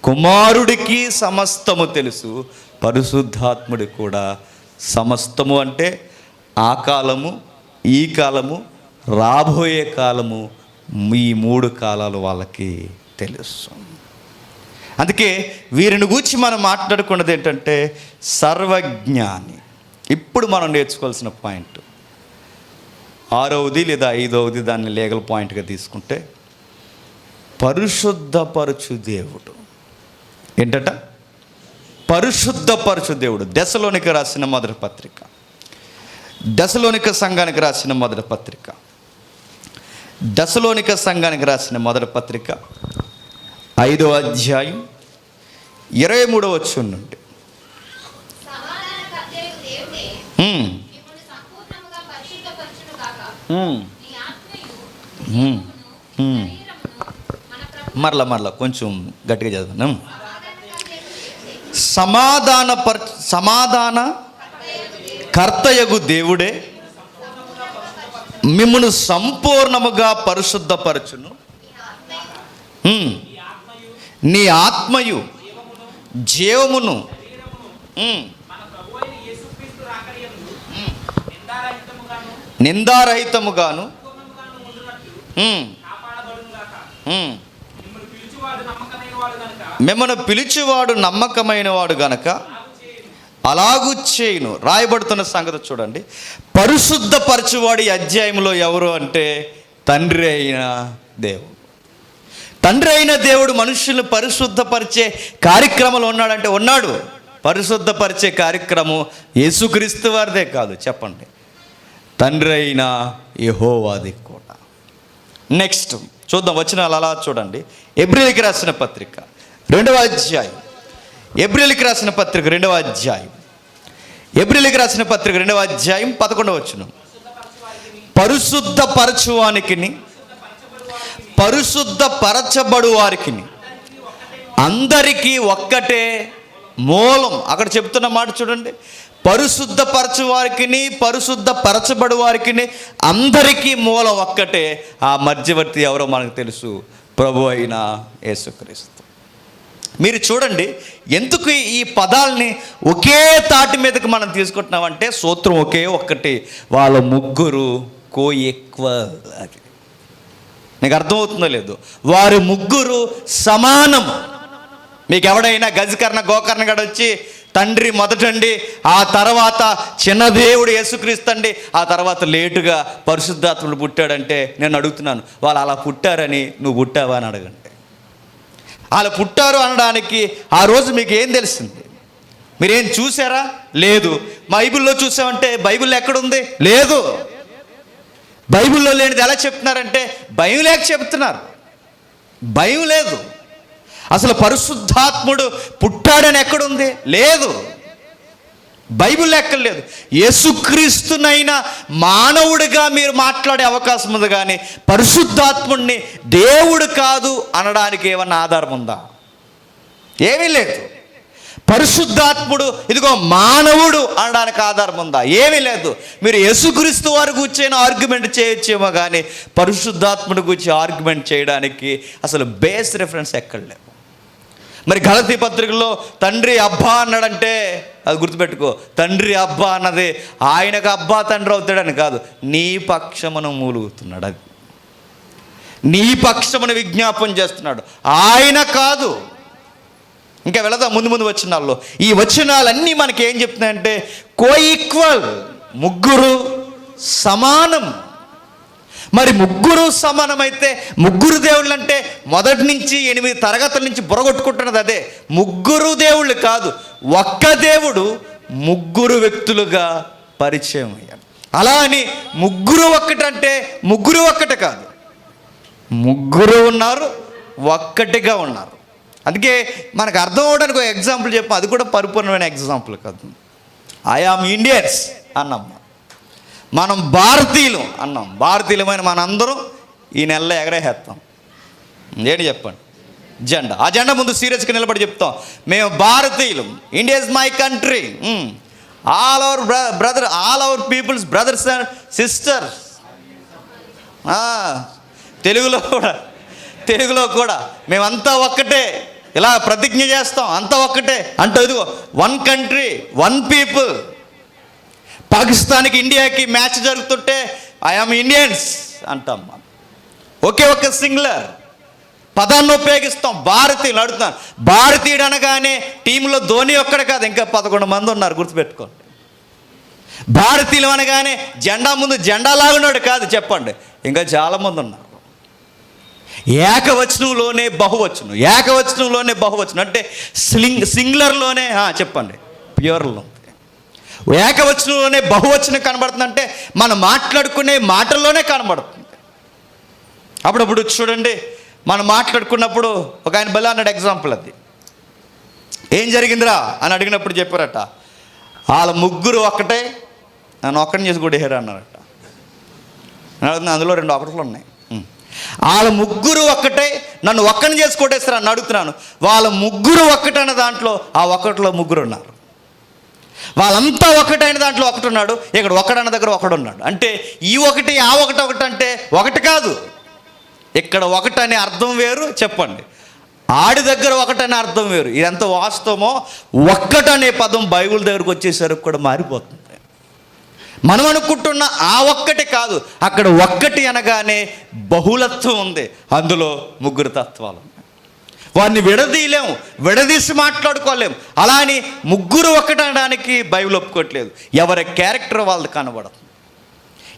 కుమారుడికి సమస్తము తెలుసు, పరిశుద్ధాత్ముడి కూడా సమస్తము. అంటే ఆ కాలము, ఈ కాలము, రాబోయే కాలము, ఈ 3 కాలాలు వాళ్ళకి తెలుసు. అందుకే వీరిని గూర్చి మనం మాట్లాడుకున్నది ఏంటంటే సర్వజ్ఞాని. ఇప్పుడు మనం నేర్చుకోవాల్సిన పాయింట్ 6వది లేదా 5వది, దాన్ని లీగల్ పాయింట్గా తీసుకుంటే, పరిశుద్ధపరచు దేవుడు. ఏంటట? పరిశుద్ధపరచు దేవుడు. దశలోనికి రాసిన మొదటి పత్రిక, దశలోనిక సంఘానికి రాసిన మొదటి పత్రిక, దశలోనిక సంఘానికి రాసిన మొదటి పత్రిక 5వ అధ్యాయం 23వ వచనం నుండి. మరలా కొంచెం గట్టిగా చదువుతున్నాం. సమాధాన కర్తయగు దేవుడే మిమ్మును సంపూర్ణముగా పరిశుద్ధపరచును. నీ ఆత్మయు జీవమును నిందారహితముగాను మిమ్మల్ని పిలిచివాడు నమ్మకమైన వాడు గనక అలాగూ చేయును. రాయబడుతున్న సంగతి చూడండి. పరిశుద్ధపరచువాడు ఈ అధ్యాయంలో ఎవరు అంటే తండ్రి అయిన దేవుడు. తండ్రి అయిన దేవుడు మనుషులను పరిశుద్ధపరిచే కార్యక్రమంలో ఉన్నాడంటే ఉన్నాడు. పరిశుద్ధపరిచే కార్యక్రమం యేసుక్రీస్తు వారిదే కాదు, చెప్పండి, తండ్రి అయిన యెహోవాది కూడా. నెక్స్ట్ చూద్దాం వచనాలు అలా చూడండి. ఎబ్రియలుకి రాసిన పత్రిక 2వ అధ్యాయం. ఎబ్రియలుకి రాసిన పత్రిక 2వ అధ్యాయం. ఎబ్రియలుకి రాసిన పత్రిక 2వ అధ్యాయం 11వ వచనం. పరిశుద్ధపరచువానికిని పరిశుద్ధపరచబడు వారికిని అందరికీ ఒక్కటే మూలం. అక్కడ చెప్తున్న మాట చూడండి. పరిశుద్ధపరచు వారికిని పరిశుద్ధపరచబడు వారికిని అందరికీ మూలం ఒక్కటే. ఆ మధ్యవర్తి ఎవరో మనకు తెలుసు, ప్రభు అయిన యేసుక్రీస్తు. మీరు చూడండి, ఎందుకు ఈ పదాలని ఒకే తాటి మీదకి మనం తీసుకుంటున్నామంటే సూత్రం ఒకే ఒక్కటి, వాళ్ళ ముగ్గురు కోఈక్వల్. అది నీకు అర్థమవుతుందో లేదు? వారి ముగ్గురు సమానం. మీకు ఎవడైనా గజకర్ణ గోకర్ణ గడ వచ్చి తండ్రి మొదటండి, ఆ తర్వాత చిన్న దేవుడు యేసుక్రీస్తు అండి, ఆ తర్వాత లేటుగా పరిశుద్ధాత్ముడు పుట్టాడంటే నేను అడుగుతున్నాను, వాళ్ళు అలా పుట్టారని నువ్వు పుట్టావా అని అడగండి. అలా పుట్టారు అనడానికి ఆ రోజు మీకు ఏం తెలిసింది? మీరేం చూసారా? లేదు. బైబిల్లో చూసామంటే బైబిల్లో ఎక్కడుంది? లేదు. బైబిల్లో లేనిది ఎలా చెప్తున్నారంటే భయం లేక చెప్తున్నారు. భయం లేదు. అసలు పరిశుద్ధాత్ముడు పుట్టాడని ఎక్కడుంది? లేదు. బైబిల్లో ఎక్కడ లేదు. యేసుక్రీస్తునైనా మానవుడిగా మీరు మాట్లాడే అవకాశం ఉంది, కానీ పరిశుద్ధాత్ముడిని దేవుడు కాదు అనడానికి ఏమన్నా ఆధారం ఉందా? ఏమీ లేదు. పరిశుద్ధాత్ముడు ఇదిగో మానవుడు అనడానికి ఆధారం ఉందా? ఏమీ లేదు. మీరు యేసుక్రీస్తు వారి గురించి ఆర్గ్యుమెంట్ చేయొచ్చేమో, కానీ పరిశుద్ధాత్ముడి గురించి ఆర్గ్యుమెంట్ చేయడానికి అసలు బేస్ రిఫరెన్స్ ఎక్కడ లేవు. మరి గలతీ పత్రికలో తండ్రి అబ్బా అన్నాడంటే అది గుర్తుపెట్టుకో, తండ్రి అబ్బా అన్నది ఆయనకు అబ్బా తండ్రి అవుతాడని కాదు, నీ పక్షమును మూలుగుతున్నాడు. అది నీ పక్షమును విజ్ఞాపం చేస్తున్నాడు, ఆయన కాదు. ఇంకా వెళదాం ముందు వచనాల్లో. ఈ వచనాలన్నీ మనకి ఏం చెప్తున్నాయంటే కోఈక్వల్, ముగ్గురు సమానం. మరి ముగ్గురు సమానమైతే ముగ్గురు దేవుళ్ళు అంటే మొదటి నుంచి 8 తరగతుల నుంచి బుర్రగొట్టుకుంటున్నది అదే. ముగ్గురు దేవుళ్ళు కాదు, ఒక్క దేవుడు ముగ్గురు వ్యక్తులుగా పరిచయం అయ్యాడు. అలా అని ముగ్గురు ఒక్కటంటే ముగ్గురు ఒక్కటి కాదు, ముగ్గురు ఉన్నారు, ఒక్కటిగా ఉన్నారు. అందుకే మనకు అర్థం అవడానికి ఒక ఎగ్జాంపుల్ చెప్పాం, అది కూడా పరిపూర్ణమైన ఎగ్జాంపుల్ కాదు. ఐ ఆమ్ ఇండియన్స్ అన్నాం, మనం భారతీయులు అన్నాం. భారతీయులమైన మనందరం ఈ నెలలో ఎగరేసేస్తాం. ఏంటి చెప్పండి? జెండా. ఆ జెండా ముందు సీరియస్గా నిలబడి చెప్తాం, మేము భారతీయులు, India is my country, all our peoples brothers and sisters. తెలుగులో కూడా మేమంతా ఒక్కటే, ఇలా ప్రతిజ్ఞ చేస్తాం, అంతా ఒక్కటే అంటే ఇదిగో వన్ కంట్రీ, వన్ పీపుల్. పాకిస్తాన్కి ఇండియాకి మ్యాచ్ జరుగుతుంటే ఐ ఆమ్ ఇండియన్స్ అంటాం. ఒకే ఒక్క సింగులర్ పదాన్ని ఉపయోగిస్తాం. భారతీయులు అడుగుతాను, భారతీయుడు అనగానే టీంలో ధోని ఒక్కడే కాదు, ఇంకా 11 మంది ఉన్నారు, గుర్తుపెట్టుకోండి. భారతీయులు అనగానే జెండా ముందు జెండా లాగున్నాడు కాదు, చెప్పండి, ఇంకా చాలామంది ఉన్నారు. ఏకవచనంలోనే బహువచనం, ఏకవచనంలోనే బహువచనం అంటే సింగులర్లోనే చెప్పండి, ప్యూర్లో ఏకవచనంలోనే బహువచనం కనబడుతుందంటే మనం మాట్లాడుకునే మాటల్లోనే కనబడుతుంది. అప్పుడప్పుడు చూడండి, మనం మాట్లాడుకున్నప్పుడు ఒక ఆయన బలా అన్నాడు, ఎగ్జాంపుల్ అది. ఏం జరిగిందిరా అని అడిగినప్పుడు చెప్పారట, వాళ్ళ ముగ్గురు ఒక్కటే, నన్ను ఒక్కడిని చేసి కొట్టేశారు అన్నారట. అందులో 2 ఒకట్లు ఉన్నాయి. వాళ్ళ ముగ్గురు ఒక్కటే, నన్ను ఒక్కడిని చేసి కొట్టేస్తారు అని అడుగుతున్నాను. వాళ్ళ ముగ్గురు ఒక్కటైన దాంట్లో ఆ ఒకటిలో ముగ్గురు ఉన్నారు. వాళ్ళంతా ఒకటైన దాంట్లో ఒకటి ఉన్నాడు, ఇక్కడ ఒకడన్న దగ్గర ఒకడు ఉన్నాడు. అంటే ఈ ఒకటి ఆ ఒకటి అంటే ఒకటి కాదు. ఇక్కడ ఒకటనే అర్థం వేరు. చెప్పండి, ఆడి దగ్గర ఒకటనే అర్థం వేరు. ఇదంత వాస్తవమో ఒక్కటనే పదం బైబిల్ దగ్గరకు వచ్చేసరికి కూడా మారిపోతుంది. మనం అనుకుంటున్న ఆ ఒక్కటి కాదు, అక్కడ ఒక్కటి అనగానే బహుళత్వం ఉంది. అందులో 3 తత్వాలు ఉన్నాయి. వారిని విడదీయలేము, విడదీసి మాట్లాడుకోలేము. అలా అని 3 ఒక్కటి అనడానికి బైబిల్ ఒప్పుకోవట్లేదు. ఎవరి క్యారెక్టర్ వాళ్ళది కనబడుతుంది,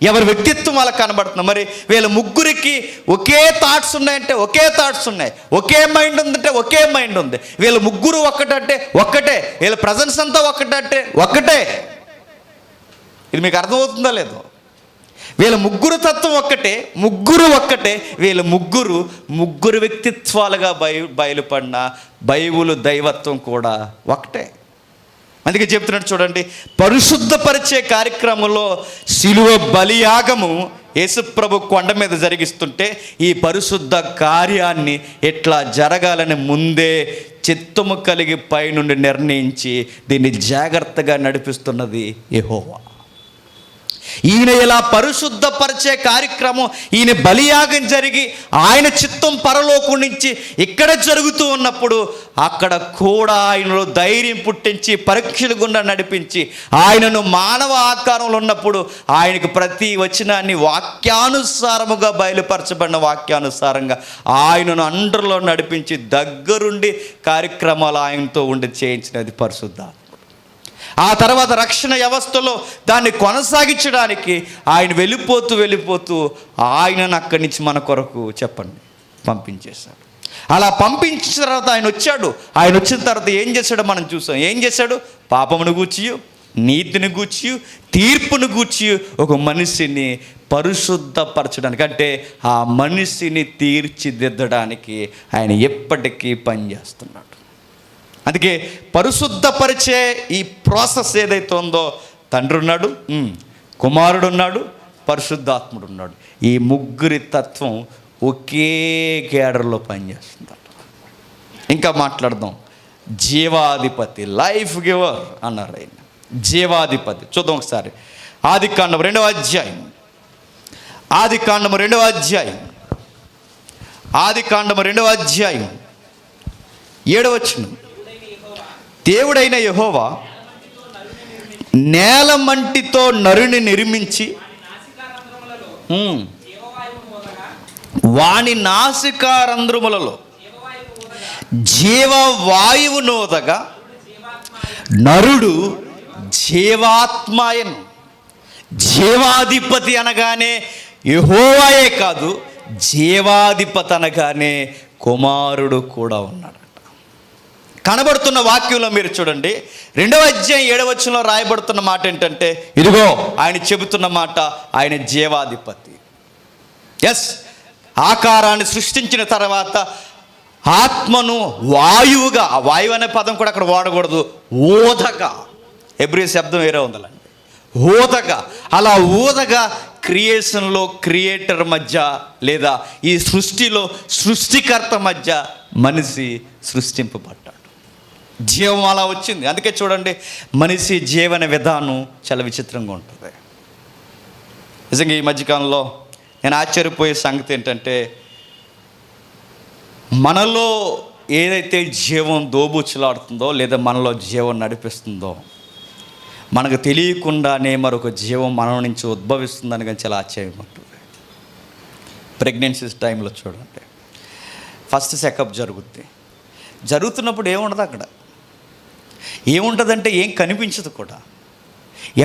ఎవరి వ్యక్తిత్వం వాళ్ళకి కనబడుతుంది. మరి వీళ్ళ ముగ్గురికి ఒకే థాట్స్ ఉన్నాయంటే ఒకే థాట్స్ ఉన్నాయి, ఒకే మైండ్ ఉందంటే ఒకే మైండ్ ఉంది. వీళ్ళ ముగ్గురు ఒక్కటంటే ఒక్కటే, వీళ్ళ ప్రజెన్స్ అంతా ఒక్కటంటే ఒక్కటే. ఇది మీకు అర్థమవుతుందో లేదో? వీళ్ళ ముగ్గురు తత్వం ఒక్కటే, ముగ్గురు ఒక్కటే. వీళ్ళ ముగ్గురు వ్యక్తిత్వాలుగా బయలుపడిన బైబిల్ దైవత్వం కూడా ఒకటే. అందుకే చెప్తున్నాడు చూడండి, పరిశుద్ధపరిచే కార్యక్రమంలో శిలువ బలియాగము యేసుప్రభు కొండ మీద జరిగిస్తుంటే ఈ పరిశుద్ధ కార్యాన్ని ఎట్లా జరగాలని ముందే చిత్తము కలిగి పైనుండి నిర్ణయించి దీన్ని జాగ్రత్తగా నడిపిస్తున్నది యెహోవా. ఈయన ఇలా పరిశుద్ధపరిచే కార్యక్రమం, ఈయన బలియాగం జరిగి ఆయన చిత్తం పరలోకం నుంచి ఇక్కడ జరుగుతూ ఉన్నప్పుడు అక్కడ కూడా ఆయనలో ధైర్యం పుట్టించి పరీక్షల గుండా నడిపించి ఆయనను మానవ ఆకారంలో ఉన్నప్పుడు ఆయనకు ప్రతి వచనాన్ని వాక్యానుసారముగా బయలుపరచబడిన వాక్యానుసారంగా ఆయనను అండర్లో నడిపించి దగ్గరుండి కార్యక్రమాలు ఆయనతో ఉండి చేయించినది పరిశుద్ధ. ఆ తర్వాత రక్షణ వ్యవస్థలో దాన్ని కొనసాగించడానికి ఆయన వెళ్ళిపోతూ ఆయనను అక్కడి నుంచి మన కొరకు చెప్పండి పంపించేశాడు. అలా పంపించిన తర్వాత ఆయన వచ్చాడు. ఆయన వచ్చిన తర్వాత ఏం చేశాడో మనం చూసాం. ఏం చేశాడు? పాపమును గూర్చి, నీతిని గూర్చి, తీర్పును గూర్చి ఒక మనిషిని పరిశుద్ధపరచడానికి, అంటే ఆ మనిషిని తీర్చిదిద్దడానికి ఆయన ఎప్పటికీ పనిచేస్తున్నాడు. అందుకే పరిశుద్ధపరిచే ఈ ప్రాసెస్ ఏదైతే ఉందో, తండ్రి ఉన్నాడు, కుమారుడు ఉన్నాడు, పరిశుద్ధాత్ముడు ఉన్నాడు. ఈ ముగ్గురి తత్వం ఒకే కేడర్లో పనిచేస్తుంది. ఇంకా మాట్లాడదాం. జీవాధిపతి, లైఫ్ గివర్ అన్నారు ఆయన. జీవాధిపతి చూద్దాం ఒకసారి. ఆదికాండం 2వ అధ్యాయం, ఆదికాండం 2వ అధ్యాయం, ఆదికాండం 2వ అధ్యాయం 7వ వచనం. దేవుడైన యెహోవా నేల మంటితో నరుని నిర్మించి వాని నాసికారంధ్రములలో జీవవాయువు నోదగా నరుడు జీవాత్మాయను. జీవాధిపతి అనగానే యెహోవాయే కాదు, జీవాధిపతి అనగానే కుమారుడు కూడా ఉన్నాడు. కనబడుతున్న వాక్యంలో మీరు చూడండి, 2వ అధ్యాయం 7వ వచనంలో రాయబడుతున్న మాట ఏంటంటే, ఇదిగో ఆయన చెబుతున్న మాట, ఆయన జీవాధిపతి. ఎస్, ఆకారాన్ని సృష్టించిన తర్వాత ఆత్మను వాయువుగా, ఆ వాయువు అనే పదం కూడా అక్కడ వాడకూడదు, ఊదగా, హెబ్రీ శబ్దం వేరే ఉందండి, ఊదగా. అలా ఊదగా క్రియేషన్లో క్రియేటర్ మధ్య లేదా ఈ సృష్టిలో సృష్టికర్త మధ్య మనిషి సృష్టింపబడ్డాడు. జీవం అలా వచ్చింది. అందుకే చూడండి, మనిషి జీవన విధానం చాలా విచిత్రంగా ఉంటుంది. నిజంగా ఈ మధ్యకాలంలో నేను ఆశ్చర్యపోయే సంగతి ఏంటంటే, మనలో ఏదైతే జీవం దోబూచులాడుతుందో లేదా మనలో జీవం నడిపిస్తుందో, మనకు తెలియకుండానే మరొక జీవం మన నుంచి ఉద్భవిస్తుందని కానీ చాలా ఆశ్చర్యం ఉంటుంది. ప్రెగ్నెన్సీ టైంలో చూడండి, ఫస్ట్ చెకప్ జరుగుతున్నప్పుడు ఏముండదు, అక్కడ ఏముంటుందంటే ఏం కనిపించదు కూడా.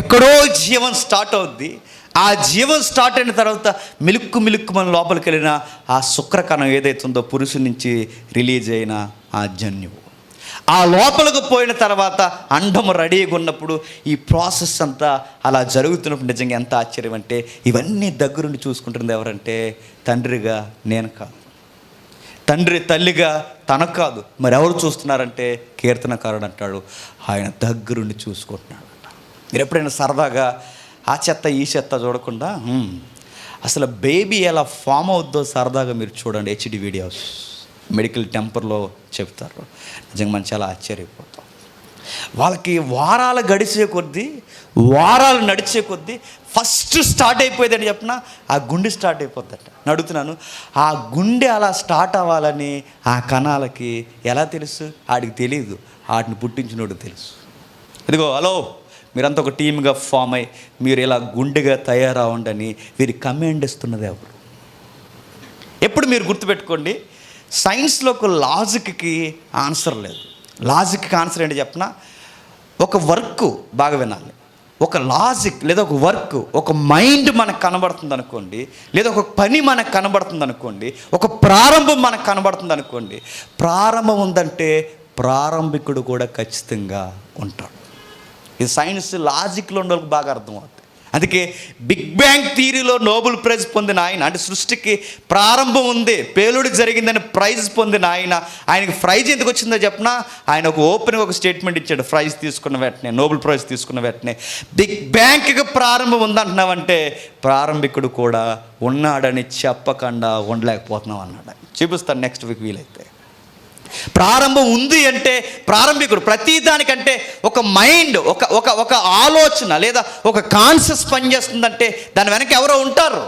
ఎక్కడో జీవం స్టార్ట్ అవుద్ది. ఆ జీవం స్టార్ట్ అయిన తర్వాత మిలుక్కు మన లోపలికి వెళ్ళిన ఆ శుక్రకణం ఏదైతే ఉందో, పురుషుడి నుంచి రిలీజ్ అయిన ఆ జన్యువు, ఆ లోపలికి పోయిన తర్వాత అండము రెడీగా ఉన్నప్పుడు ఈ ప్రాసెస్ అంతా అలా జరుగుతున్నప్పుడు నిజంగా ఎంత ఆశ్చర్యం అంటే, ఇవన్నీ దగ్గరుండి చూసుకుంటుంది ఎవరంటే తండ్రిగా నేను కాదు, తండ్రి తల్లిగా తనకు కాదు మరి ఎవరు చూస్తున్నారంటే కీర్తనకారుడు అంటాడు ఆయన దగ్గరుండి చూసుకుంటున్నాడు. మీరు ఎప్పుడైనా సరదాగా ఆ చెత్త ఈ చెత్త చూడకుండా అసలు బేబీ ఎలా ఫామ్ అవుద్దో సరదాగా మీరు చూడండి. హెచ్డి వీడియోస్ మెడికల్ టెంపర్లో చెప్తారు. నిజంగా మనం చాలా ఆశ్చర్యపోతాం. వాళ్ళకి వారాలు గడిచే కొద్దీ, వారాలు నడిచే కొద్దీ ఫస్ట్ స్టార్ట్ అయిపోయిందని చెప్పిన ఆ గుండె స్టార్ట్ అయిపోద్దట. అడుగుతున్నాను, ఆ గుండె అలా స్టార్ట్ అవ్వాలని ఆ కణాలకి ఎలా తెలుసు? ఆడికి తెలియదు, వాటిని పుట్టించినోడు తెలుసు. ఇదిగో హలో, మీరంతా ఒక టీమ్గా ఫామ్ అయ్యి మీరు ఇలా గుండెగా తయారవ్వండి వీరి కమాండ్ ఇస్తున్నది ఎవరు? ఎప్పుడు మీరు గుర్తుపెట్టుకోండి, సైన్స్లో ఒక లాజిక్కి ఆన్సర్ లేదు. లాజిక్కి ఆన్సర్ ఏంటి చెప్పిన, ఒక వర్క్ బాగా వినాలి, ఒక లాజిక్ లేదా ఒక వర్క్, ఒక మైండ్ మనకు కనబడుతుంది అనుకోండి, లేదా ఒక పని మనకు కనబడుతుంది అనుకోండి, ఒక ప్రారంభం మనకు కనబడుతుంది అనుకోండి. ప్రారంభం ఉందంటే ప్రారంభికుడు కూడా ఖచ్చితంగా ఉంటాడు. ఇది సైన్స్ లాజిక్లో ఉన్న వాళ్ళకి బాగా అర్థమవుతుంది. అందుకే బిగ్ బ్యాంగ్ థియరీలో నోబెల్ ప్రైజ్ పొందిన ఆయన, అంటే సృష్టికి ప్రారంభం ఉంది, పేలుడు జరిగిందని ప్రైజ్ పొందిన ఆయనకి ప్రైజ్ ఎందుకు వచ్చిందో చెప్పినా, ఆయన ఒక ఓపెన్గా ఒక స్టేట్మెంట్ ఇచ్చాడు. ప్రైజ్ తీసుకున్న వెంటనే, నోబెల్ ప్రైజ్ తీసుకున్న వెంటనే, బిగ్ బ్యాంగ్కి ప్రారంభం ఉందంటున్నావంటే ప్రారంభికుడు కూడా ఉన్నాడని చెప్పకుండా ఉండలేకపోతున్నాం అన్నాడు. చూపిస్తాను నెక్స్ట్ వీక్ వీలైతే. ప్రారంభం ఉంది అంటే ప్రారంభికుడు. ప్రతిదానికంటే ఒక మైండ్, ఒక ఆలోచన లేదా ఒక కాన్షియస్ పనిచేస్తుందంటే దాని వెనక ఎవరో ఉంటారు.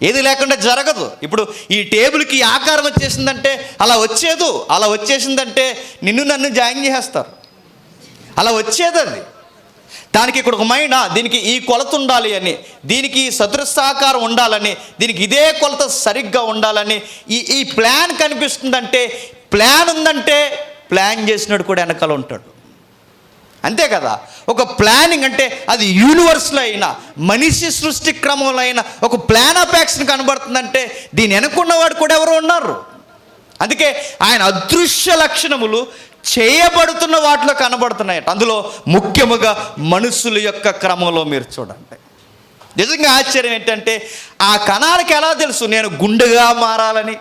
ఏది లేకుండా జరగదు. ఇప్పుడు ఈ టేబుల్కి ఆకారం వచ్చేసిందంటే అలా వచ్చేసిందంటే నిన్ను నన్ను జాయిన్ చేసేస్తారు. అలా వచ్చేది అది. దానికి ఇక్కడ ఒక మైండ్, దీనికి ఈ కొలత ఉండాలి అని, దీనికి సదృశాకారం ఉండాలని, దీనికి ఇదే కొలత సరిగ్గా ఉండాలని ఈ ప్లాన్ కనిపిస్తుందంటే, ప్లాన్ ఉందంటే ప్లాన్ చేసినాడు కూడా వెనకాల ఉంటాడు. అంతే కదా. ఒక ప్లానింగ్ అంటే అది యూనివర్స్లో అయినా మనిషి సృష్టి క్రమంలో అయినా ఒక ప్లాన్ ఆఫ్ యాక్షన్ కనబడుతుందంటే దీని వెనకున్నవాడు కూడా ఎవరు ఉన్నారు. అందుకే ఆయన అదృశ్య లక్షణములు చేయబడుతున్న వాటిలో కనబడుతున్నాయట. అందులో ముఖ్యముగా మనుషుల యొక్క క్రమంలో మీరు చూడండి. నిజంగా ఆశ్చర్యం ఏంటంటే ఆ కణాలకి ఎలా తెలుసు నేను గుండెగా మారాలని?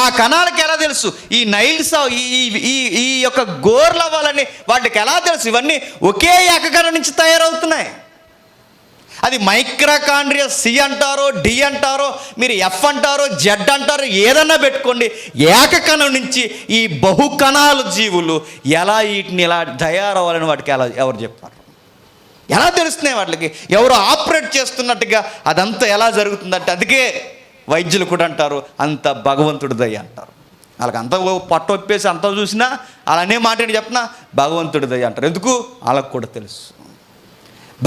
ఆ కణాలకి ఎలా తెలుసు ఈ నైల్స్ ఈ యొక్క గోర్లు అవ్వాలని? వాటికి ఎలా తెలుసు? ఇవన్నీ ఒకే ఏకకణం నుంచి తయారవుతున్నాయి. అది మైక్రోకాండ్రియా సి అంటారో, డి అంటారో, మీరు ఎఫ్ అంటారో, జెడ్ అంటారో, ఏదన్నా పెట్టుకోండి. ఏకకణం నుంచి ఈ బహుకణాలు జీవులు ఎలా వీటిని ఎలా తయారవ్వాలని వాటికి ఎలా ఎవరు చెప్పారు? ఎలా తెలుస్తున్నాయి వాటికి? ఎవరు ఆపరేట్ చేస్తున్నట్టుగా అదంతా ఎలా జరుగుతుందంటే, అందుకే వైద్యులు కూడా అంటారు అంత భగవంతుడి దయ అంటారు. వాళ్ళకి అంత పట్టొప్పేసి అంతా చూసినా అలానే మాటని చెప్పినా భగవంతుడి దయ అంటారు. ఎందుకు? వాళ్ళకు కూడా తెలుసు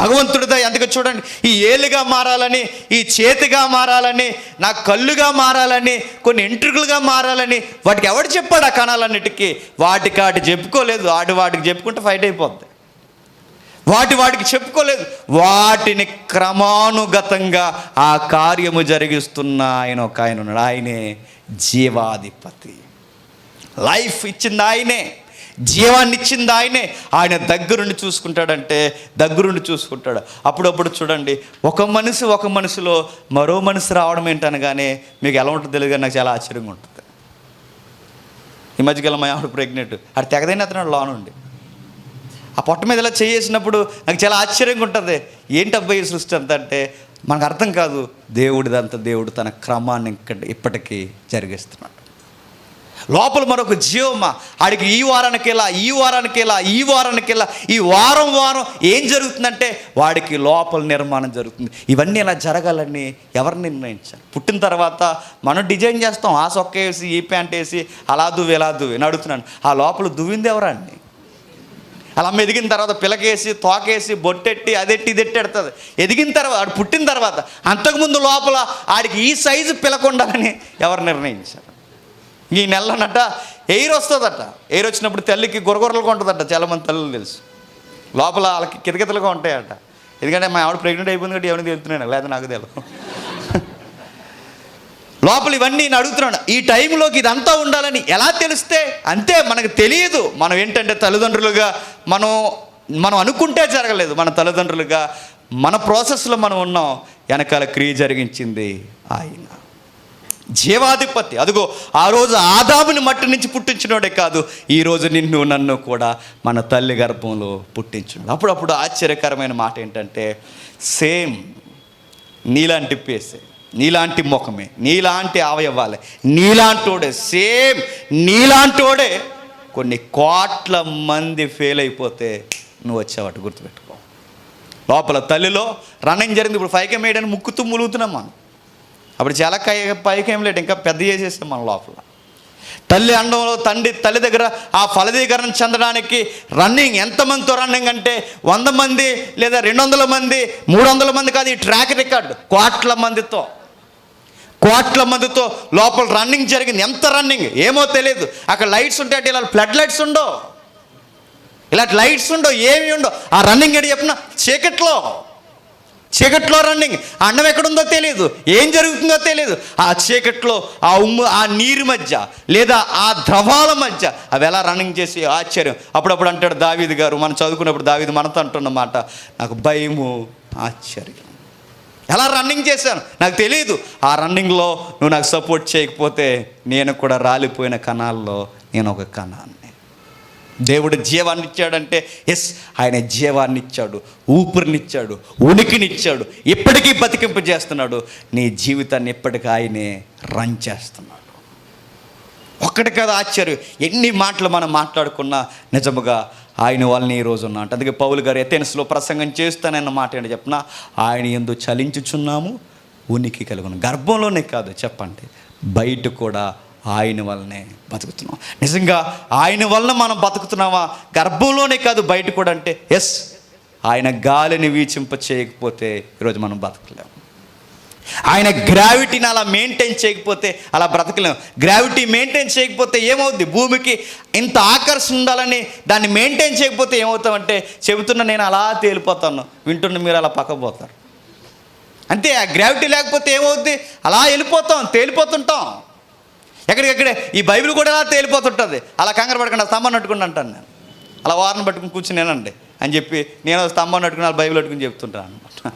భగవంతుడి దయ. అందుకే చూడండి, ఈ ఏలుగా మారాలని, ఈ చేతిగా మారాలని, నా కళ్ళుగా మారాలని, కొన్ని ఎంట్రుకలుగా మారాలని వాటికి ఎవడు చెప్పాడు? ఆ కణాలన్నిటికీ వాటి చెప్పుకోలేదు. వాటికి చెప్పుకుంటే ఫైట్ అయిపోద్ది. వాటికి చెప్పుకోలేదు. వాటిని క్రమానుగతంగా ఆ కార్యము జరిగిస్తున్న ఆయన ఒక ఆయన ఉన్నాడు. ఆయనే జీవాధిపతి. లైఫ్ ఇచ్చింది ఆయనే, జీవాన్ని ఇచ్చింది ఆయనే. ఆయన దగ్గరుండి చూసుకుంటాడంటే దగ్గరుండి చూసుకుంటాడు. అప్పుడప్పుడు చూడండి, ఒక మనిషిలో మరో మనిషి రావడం ఏంటనగానే మీకు ఎలా ఉంటుందో తెలియదు, నాకు చాలా ఆశ్చర్యంగా ఉంటుంది. ఈ మధ్యకాలం మా ఆవిడ ప్రెగ్నెంట్, అది తెగదైన అతను లోనుండి ఆ పొట్ట మీద ఇలా చేసినప్పుడు నాకు చాలా ఆశ్చర్యంగా ఉంటుంది. ఏంటి అబ్బాయి సృష్టి అంతా అంటే మనకు అర్థం కాదు. దేవుడిదంతా దేవుడు తన క్రమాన్ని ఇప్పటికీ జరిగిస్తున్నాడు. లోపల మరొక జీవమా, ఆడికి ఈ వారానికి ఇలా ఈ వారం ఏం జరుగుతుందంటే వాడికి లోపల నిర్మాణం జరుగుతుంది. ఇవన్నీ ఇలా జరగాలని ఎవరు నిర్ణయించారు? పుట్టిన తర్వాత మనం డిజైన్ చేస్తాం, ఆ సొక్క వేసి ఈ ప్యాంట్ వేసి అలా దువ్వి అని అడుగుతున్నాను. ఆ లోపల దువ్వింది ఎవరండి? అలా అమ్మ ఎదిగిన తర్వాత పిల్లకేసి తోకేసి బొట్టెట్టి అదెట్టి ఇదెట్టి ఎడుతుంది. ఎదిగిన తర్వాత ఆడు పుట్టిన తర్వాత అంతకుముందు లోపల ఆడికి ఈ సైజు పిలకుండాలని ఎవరు నిర్ణయించారు? ఈ నెలలోనట ఎయిర్ వస్తుందట. ఎయిర్ వచ్చినప్పుడు తల్లికి గురగురలుగా ఉంటుందట. చాలామంది తల్లులు తెలుసు, లోపల వాళ్ళకి కితకితలుగా ఉంటాయట. ఎందుకంటే మా ఆవిడ ప్రెగ్నెంట్ అయిపోయింది కాబట్టి ఎవరిని తెలుస్తున్నాను, లేదా నాకు తెలియదు. లోపల ఇవన్నీ నేను అడుగుతున్నాను. ఈ టైంలోకి ఇదంతా ఉండాలని ఎలా తెలిస్తే? అంతే, మనకు తెలియదు. మనం ఏంటంటే తల్లిదండ్రులుగా మనం అనుకుంటే జరగలేదు. మన తల్లిదండ్రులుగా మన ప్రాసెస్లో మనం ఉన్నాం. వెనకాల క్రియ జరిగించింది ఆయన. జీవాధిపతి. అదిగో ఆ రోజు ఆదాముని మట్టి నుంచి పుట్టించినోడే కాదు, ఈరోజు నిన్ను నన్ను కూడా మన తల్లి గర్భంలో పుట్టించున్నాడు. అప్పుడప్పుడు ఆశ్చర్యకరమైన మాట ఏంటంటే, సేమ్ నీలాంటి పేసే, నీలాంటి ముఖమే, నీలాంటి అవయవాలే, నీలాంటోడే, సేమ్ నీలాంటోడే కొన్ని కోట్ల మంది ఫెయిల్ అయిపోతే నువ్వు వచ్చావట. గుర్తుపెట్టుకో. లోపల తల్లిలో రన్నింగ్ జరిగింది. ఇప్పుడు పైకి వేయడానికి ముక్కుతూ ములుగుతున్నాం మనం. అప్పుడు చాలా పైకి ఏం లేదు, ఇంకా పెద్ద చేసేస్తాం మన లోపల. తల్లి అండంలో తల్లి దగ్గర ఆ ఫలదీకరణ చెందడానికి రన్నింగ్. ఎంతమందితో రన్నింగ్ అంటే 100 మంది లేదా 200 మంది 300 మంది కాదు, ఈ ట్రాక్ రికార్డ్ కోట్ల మందితో లోపల రన్నింగ్ జరిగింది. ఎంత రన్నింగ్ ఏమో తెలియదు. అక్కడ లైట్స్ ఉంటాయి అంటే ఇలా ఫ్లడ్ లైట్స్ ఉండవు, ఇలాంటి లైట్స్ ఉండవు, ఏమి ఉండవు. ఆ రన్నింగ్ ఏంటి చెప్పిన చీకట్లో రన్నింగ్. ఆ అన్నం ఎక్కడుందో తెలియదు, ఏం జరుగుతుందో తెలియదు. ఆ చీకట్లో ఆ ఆ నీరు మధ్య లేదా ఆ ద్రవాల మధ్య అవి ఎలా రన్నింగ్ చేసి ఆశ్చర్యం. అప్పుడప్పుడు అంటాడు దావీదు గారు, మనం చదువుకున్నప్పుడు దావీదు మనతో అంటున్నమాట, నాకు భయము ఆశ్చర్యం. ఎలా రన్నింగ్ చేశాను నాకు తెలియదు. ఆ రన్నింగ్లో నువ్వు నాకు సపోర్ట్ చేయకపోతే నేను కూడా రాలిపోయిన కణాల్లో నేను ఒక కణాన్ని. దేవుడు జీవాన్ని ఇచ్చాడంటే ఎస్, ఆయన జీవాన్ని ఇచ్చాడు, ఊపిరినిచ్చాడు, ఉనికినిచ్చాడు, ఇప్పటికీ బతికింపజేస్తున్నాడు. నీ జీవితాన్ని ఇప్పటికీ ఆయనే రన్ చేస్తున్నాడు. ఒక్కటి కదా ఆశ్చర్యం. ఎన్ని మాటలు మనం మాట్లాడుకున్నా నిజముగా ఆయన వలన ఈ రోజు ఉన్నట్టు. అందుకే పౌలు గారు ఎథెన్స్లో ప్రసంగం చేస్తానన్న మాట ఏంటో చెప్పిన, ఆయన యందు చలించుచున్నాము, ఉనికి కలుగును. గర్భంలోనే కాదు చెప్పండి, బయట కూడా ఆయన వల్లనే బతుకుతున్నాం. నిజంగా ఆయన వలన మనం బతుకుతున్నామా? గర్భంలోనే కాదు బయట కూడా అంటే ఎస్, ఆయన గాలిని వీచింప చేయకపోతే ఈరోజు మనం బతకలేము. ఆయన గ్రావిటీని అలా మెయింటైన్ చేయకపోతే అలా బ్రతకలేము. గ్రావిటీ మెయింటైన్ చేయకపోతే ఏమవుద్ది? భూమికి ఇంత ఆకర్షణ ఉండాలని దాన్ని మెయింటైన్ చేయకపోతే ఏమవుతామంటే, చెబుతున్నా నేను అలా తేలిపోతాను, వింటున్న మీరు అలా పక్కపోతారు. అంతే. ఆ గ్రావిటీ లేకపోతే ఏమవుద్ది? అలా వెళ్ళిపోతాం, తేలిపోతుంటాం. ఎక్కడికెక్కడే ఈ బైబిల్ కూడా అలా తేలిపోతుంటుంది. అలా కంగారు పడకుండా స్తంభం నట్టుకుని అంటాను నేను. అలా వారను పట్టుకుని కూర్చునేనండి అని చెప్పి నేను స్తంభం నట్టుకుని అలా బైబిల్ పట్టుకుని చెప్తుంటాను అనమాట.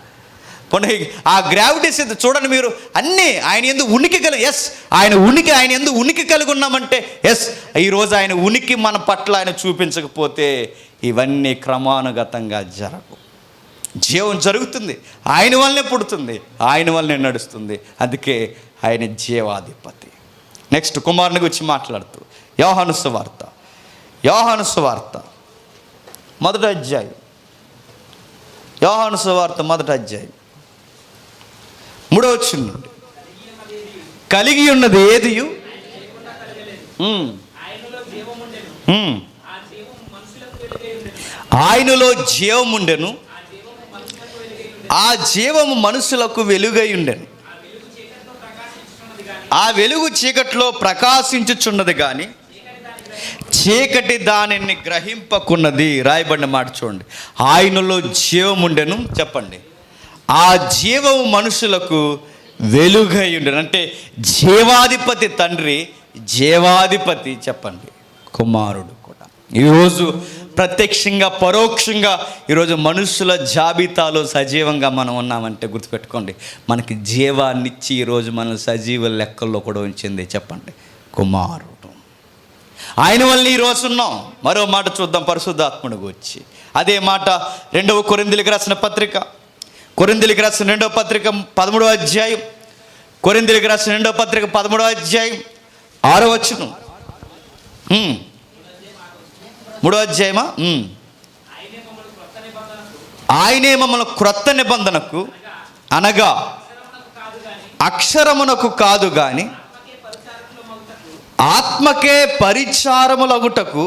పోనీ ఆ గ్రావిటీ సిద్ధ చూడండి మీరు, అన్నీ ఆయన యందు ఉనికి కలిగి, ఎస్ ఆయన యందు ఉనికి కలిగి ఉన్నామంటే ఎస్, ఈరోజు ఆయన ఉనికి మన పట్ల ఆయన చూపించకపోతే ఇవన్నీ క్రమానుగతంగా జరగవు. జీవం జరుగుతుంది, ఆయన వల్లనే పుడుతుంది, ఆయన వల్లనే నడుస్తుంది. అందుకే ఆయన జీవాధిపతి. నెక్స్ట్ కుమారుని గురించి మాట్లాడుతూ యోహాను సువార్త 1వ అధ్యాయం, యోహాను సువార్త 1వ అధ్యాయం 3వ వచనం నుండి, కలిగి ఉన్నది ఏదియు ఆయనలో జీవముండెను, ఆ జీవము మనుషులకు వెలుగై ఉండెను. ఆ వెలుగు చీకట్లో ప్రకాశించుచున్నది కానీ చీకటి దానిని గ్రహింపకున్నది. రాయబడిన మాట చూడండి, ఆయనలో జీవముండెను. చెప్పండి, ఆ జీవము మనుషులకు వెలుగై ఉండెను. అంటే జీవాధిపతి తండ్రి, జీవాధిపతి చెప్పండి కుమారుడు కూడా. ఈరోజు ప్రత్యక్షంగా పరోక్షంగా ఈరోజు మనుషుల జాబితాలో సజీవంగా మనం ఉన్నామంటే గుర్తుపెట్టుకోండి, మనకి జీవాన్నిచ్చి ఈరోజు మన సజీవ లెక్కల్లో కూడా ఉంచింది చెప్పండి కుమారుడు. ఆయన వల్ల ఈరోజు ఉన్నాం. మరో మాట చూద్దాం పరిశుద్ధాత్ముడు గురించి. అదే మాట 2వ కొరింథీయులకు రాసిన పత్రిక 2వ పత్రిక 13వ అధ్యాయం, కొరింథీయులకు రాసిన 2వ పత్రిక 13వ అధ్యాయం 6వ వచనం. 3వ అధ్యాయమా? ఆయనే మమ్మల్ని క్రొత్త నిబంధనకు అనగా అక్షరమునకు కాదు గాని ఆత్మకే పరిచారములగుటకు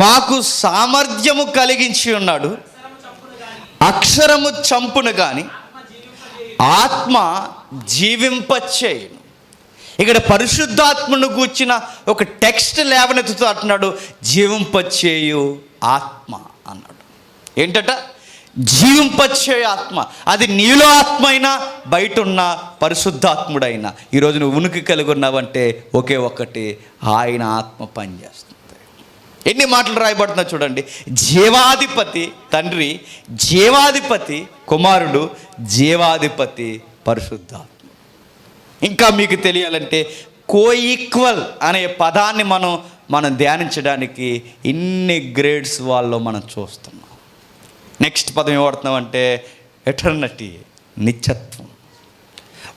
మాకు సామర్థ్యము కలిగించి ఉన్నాడు. అక్షరము చంపును గాని ఆత్మ జీవింపచేయును. ఇక్కడ పరిశుద్ధాత్మను గూర్చిన ఒక టెక్స్ట్ లేవనెత్తుతూ అంటున్నాడు, జీవింపచేయు ఆత్మ అన్నాడు. ఏంటట? జీవింపచేయు ఆత్మ. అది నీలో ఆత్మ అయినా బయట ఉన్న పరిశుద్ధాత్ముడైనా ఈరోజు నువ్వు ఉనికి కలిగి ఉన్నావంటే ఒకే ఒక్కటి, ఆయన ఆత్మ పనిచేస్తుంది. ఎన్ని మాటలు రాయబడుతున్నా చూడండి. జీవాధిపతి తండ్రి, జీవాధిపతి కుమారుడు, జీవాధిపతి పరిశుద్ధాత్మ. ఇంకా మీకు తెలియాలంటే కోఈక్వల్ అనే పదాన్ని మనం ధ్యానించడానికి ఇన్ని గ్రేడ్స్ వాళ్ళలో మనం చూస్తున్నాం. నెక్స్ట్ పదం ఏమడుతున్నాం అంటే ఎటర్నిటీ, నిత్యత్వం.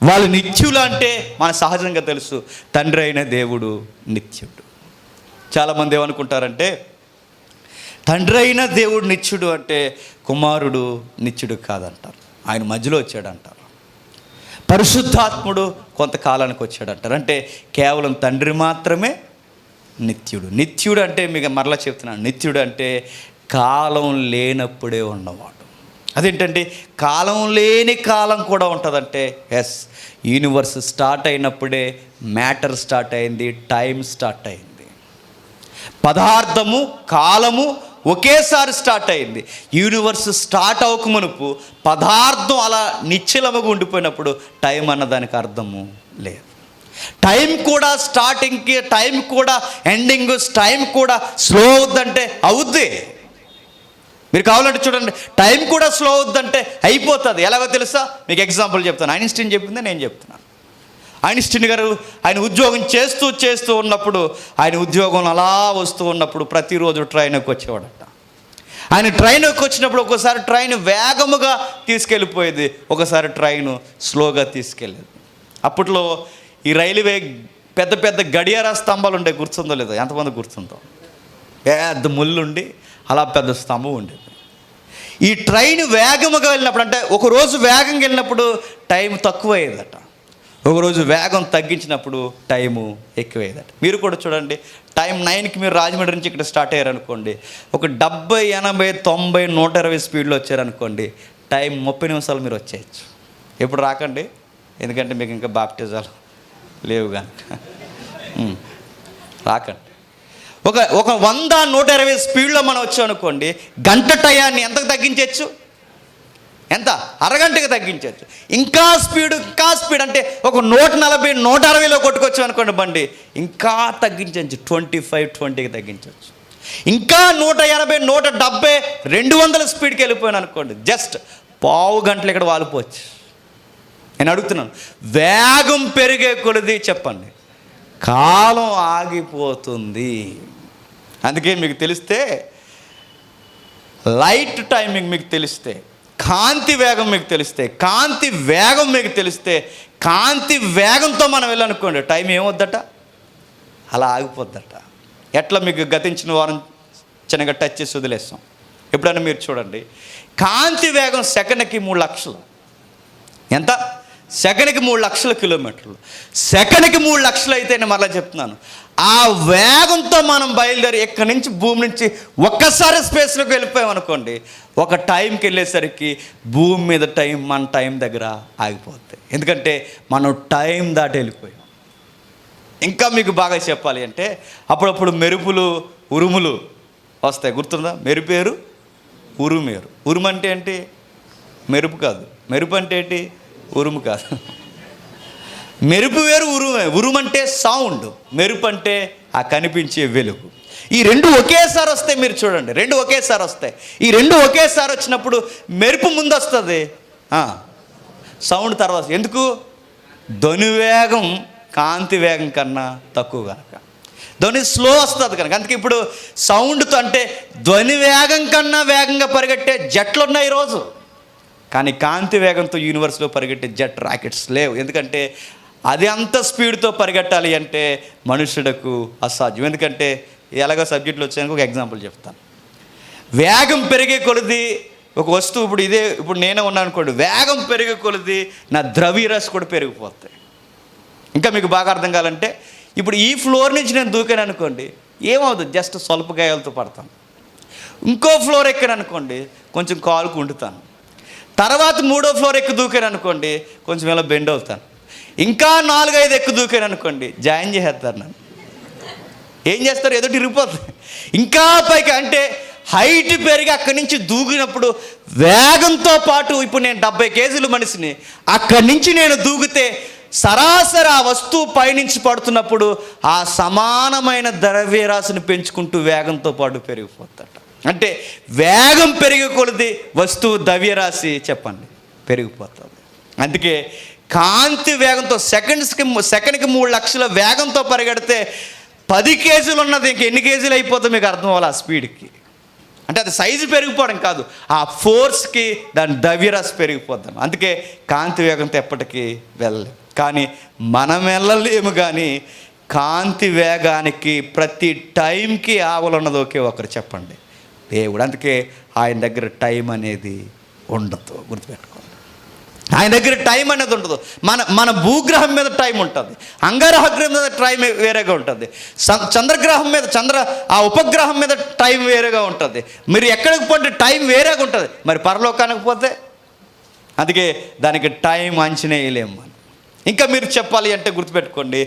వాళ్ళు నిత్యులు అంటే మన సహజంగా తెలుసు, తండ్రి అయిన దేవుడు నిత్యుడు. చాలామంది ఏమనుకుంటారంటే తండ్రి అయిన దేవుడు నిత్యుడు అంటే కుమారుడు నిత్యుడు కాదంటారు, ఆయన మధ్యలో వచ్చాడంటారు. పరిశుద్ధాత్ముడు కొంతకాలానికి వచ్చాడంటారు. అంటే కేవలం తండ్రి మాత్రమే నిత్యుడు. నిత్యుడు అంటే మీకు మరలా చెప్తున్నాను, నిత్యుడు అంటే కాలం లేనప్పుడే ఉన్నవాడు. అదేంటంటే కాలం లేని కాలం కూడా ఉంటుందంటే ఎస్, యూనివర్స్ స్టార్ట్ అయినప్పుడే మ్యాటర్ స్టార్ట్ అయింది, టైం స్టార్ట్ అయింది. పదార్థము కాలము ఒకేసారి స్టార్ట్ అయింది. యూనివర్స్ స్టార్ట్ అవ్వకమునుపు పదార్థం అలా నిశ్చలముగా ఉండిపోయినప్పుడు టైం అన్నదానికి అర్థము లేదు. టైం కూడా స్టార్టింగ్కి, టైం కూడా ఎండింగ్, టైం కూడా స్లో అవుద్దంటే అవుద్ది. మీరు కావాలంటే చూడండి, టైం కూడా స్లో అవుద్దంటే అయిపోతుంది. ఎలాగో తెలుసా? మీకు ఎగ్జాంపుల్ చెప్తాను. ఐన్స్టీన్ చెప్పిందే నేను చెప్తున్నాను. ఐన్స్టీన్ గారు ఆయన ఉద్యోగం చేస్తూ ఉన్నప్పుడు, ఆయన ఉద్యోగం అలా వస్తూ ఉన్నప్పుడు ప్రతిరోజు ట్రైన్ ఎక్కి వచ్చేవాడట. ఆయన ట్రైన్ ఎక్కి వచ్చినప్పుడు ఒకసారి ట్రైన్ వేగముగా తీసుకెళ్ళిపోయేది, ఒకసారి ట్రైన్ స్లోగా తీసుకెళ్ళేది. అప్పట్లో ఈ రైల్వే పెద్ద పెద్ద గడియార స్తంభాలు ఉండే, గుర్తుందో లేదో? ఎంతమంది గుర్తుందో? పెద్ద ముళ్ళుండి అలా పెద్ద స్తంభం ఉండేది. ఈ ట్రైన్ వేగముగా వెళ్ళినప్పుడు, అంటే ఒకరోజు వేగంగా వెళ్ళినప్పుడు టైం తక్కువ అయ్యేదట, ఒకరోజు వేగం తగ్గించినప్పుడు టైము ఎక్కువయ్యేదట. మీరు కూడా చూడండి, టైం 9కి మీరు రాజమండ్రి నుంచి ఇక్కడ స్టార్ట్ అయ్యారనుకోండి, ఒక 70, 80, 90, 120 స్పీడ్లో వచ్చారనుకోండి, టైం 30 నిమిషాలు మీరు వచ్చేయచ్చు. ఎప్పుడు రాకండి, ఎందుకంటే మీకు ఇంకా బాప్టిజాలు లేవు కనుక రాకండి. ఒక 100, 120 స్పీడ్లో మనం వచ్చామనుకోండి, గంట టయాన్ని ఎంతకు తగ్గించవచ్చు? ఎంత? అరగంటకి తగ్గించవచ్చు. ఇంకా స్పీడ్ అంటే ఒక 140, 160లో కొట్టుకొచ్చాం అనుకోండి బండి, ఇంకా తగ్గించవచ్చు, 25-20కి తగ్గించవచ్చు. ఇంకా 180, 170, 200 స్పీడ్కి వెళ్ళిపోయాను అనుకోండి, జస్ట్ పావు గంటలు ఇక్కడ వాలిపోవచ్చు. నేను అడుగుతున్నాను, వేగం పెరిగే కొలది చెప్పండి కాలం ఆగిపోతుంది. అందుకే మీకు తెలిస్తే లైట్ టైమింగ్ మీకు తెలిస్తే, కాంతి వేగం మీకు తెలిస్తే, కాంతి వేగం మీకు తెలిస్తే, కాంతి వేగంతో మనం వెళ్ళనుకోండి టైం ఏమొద్దట, అలా ఆగిపోద్దట. ఎట్లా మీకు గతించిన వారం చిన్నగా టచ్ చేసి వదిలేస్తాం. ఎప్పుడైనా మీరు చూడండి, కాంతి వేగం సెకండ్కి 3 లక్షలు. ఎంత? సెకండ్కి 3 లక్షల కిలోమీటర్లు. సెకండ్కి 3 లక్షలు అయితే నేను మరలా చెప్తున్నాను, ఆ వేగంతో మనం బయలుదేరి ఇక్కడి నుంచి భూమి నుంచి ఒక్కసారి స్పేస్లోకి వెళ్ళిపోయాం అనుకోండి, ఒక టైంకి వెళ్ళేసరికి భూమి మీద టైం మన టైం దగ్గర ఆగిపోద్ది. ఎందుకంటే మనం టైం దాటి వెళ్ళిపోయాం. ఇంకా మీకు బాగా చెప్పాలి అంటే, అప్పుడప్పుడు మెరుపులు, ఉరుములు వస్తాయి, గుర్తుందా? మెరుపేరు, ఉరుమేరు. ఉరుము అంటే ఏంటి? మెరుపు కాదు. మెరుపు అంటే ఏంటి? ఉరుము కాదు. మెరుపు వేరు, ఉరుమే. ఉరుము అంటే సౌండ్, మెరుపు అంటే ఆ కనిపించే వెలుగు. ఈ రెండు ఒకేసారి వస్తాయి. మీరు చూడండి, రెండు ఒకేసారి వస్తాయి. ఈ రెండు ఒకేసారి వచ్చినప్పుడు మెరుపు ముందు వస్తుంది, సౌండ్ తర్వాత. ఎందుకు? ధ్వని వేగం కాంతి వేగం కన్నా తక్కువ కనుక, ధ్వని స్లో వస్తుంది కనుక. అందుకే ఇప్పుడు సౌండ్తో, అంటే ధ్వని వేగం కన్నా వేగంగా పరిగెట్టే జట్లు ఉన్నాయి ఈరోజు, కానీ కాంతి వేగంతో యూనివర్స్లో పరిగెట్టే జెట్ రాకెట్స్ లేవు. ఎందుకంటే అది అంత స్పీడ్తో పరిగెట్టాలి అంటే మనుషులకు అసాధ్యం. ఎందుకంటే ఎలాగో సబ్జెక్టులు వచ్చాక ఒక ఎగ్జాంపుల్ చెప్తాను. వేగం పెరిగే కొలది ఒక వస్తువు, ఇప్పుడు నేనే ఉన్నాను అనుకోండి, వేగం పెరిగే కొలది నా ద్రవ్యరాశి కూడా పెరిగిపోతాయి. ఇంకా మీకు బాగా అర్థం కావాలంటే, ఇప్పుడు ఈ ఫ్లోర్ నుంచి నేను దూకాను అనుకోండి, ఏమవుతుంది? జస్ట్ స్వల్ప గాయాలతో పడతాను. ఇంకో ఫ్లోర్ ఎక్కాను అనుకోండి, కొంచెం కాలుకు ఉండుతాను. తర్వాత 3వ ఫ్లోర్ ఎక్కి దూకాను అనుకోండి, కొంచెం ఇలా బెండ్ అవుతాను. ఇంకా 4-5 ఎక్కి దూకాను అనుకోండి, జాయిన్ చేసేస్తారు నన్ను. ఏం చేస్తారు? ఎదుటి ఇరిగిపోతుంది. ఇంకా పైకి, అంటే హైట్ పెరిగి అక్కడి నుంచి దూకినప్పుడు వేగంతో పాటు, ఇప్పుడు నేను 70 కేజీల మనిషిని, అక్కడి నుంచి నేను దూకితే సరాసరి ఆ వస్తువు పైనుంచి పడుతున్నప్పుడు ఆ సమానమైన ద్రవ్యరాశిని పెంచుకుంటూ వేగంతో పాటు పెరిగిపోతాడు. అంటే వేగం పెరిగే కొలది వస్తువు ద్రవ్యరాశి చెప్పండి పెరిగిపోతుంది. అందుకే కాంతి వేగంతో సెకండ్కి 3 లక్షల వేగంతో పరిగెడితే 10 కేజీలు ఉన్నది ఇంక ఎన్ని కేజీలు అయిపోతుందో మీకు అర్థం అవ్వాలి ఆ స్పీడ్కి. అంటే అది సైజు పెరిగిపోవడం కాదు, ఆ ఫోర్స్కి దాని ద్రవ్యరాశి పెరిగిపోతాం. అందుకే కాంతి వేగంతో ఎప్పటికీ వెళ్ళలేము. కానీ మనం వెళ్ళలేము. కానీ కాంతి వేగానికి ప్రతి టైంకి ఆవలున్నది ఒకే ఒకరు, చెప్పండి, దేవుడు. అందుకే ఆయన దగ్గర టైం అనేది ఉండదు, గుర్తుపెట్టుకోండి. ఆయన దగ్గర టైం అనేది ఉండదు. మన భూగ్రహం మీద టైం ఉంటుంది, అంగారగ్రహం మీద టైం వేరేగా ఉంటుంది, చంద్రగ్రహం మీద ఆ ఉపగ్రహం మీద టైం వేరేగా ఉంటుంది. మీరు ఎక్కడికి పోతే టైం వేరేగా ఉంటుంది. మరి పరలోకానికి పోతే అందుకే దానికి టైం అంచనా వేయలేము మనం. ఇంకా మీరు చెప్పాలి అంటే గుర్తుపెట్టుకోండి,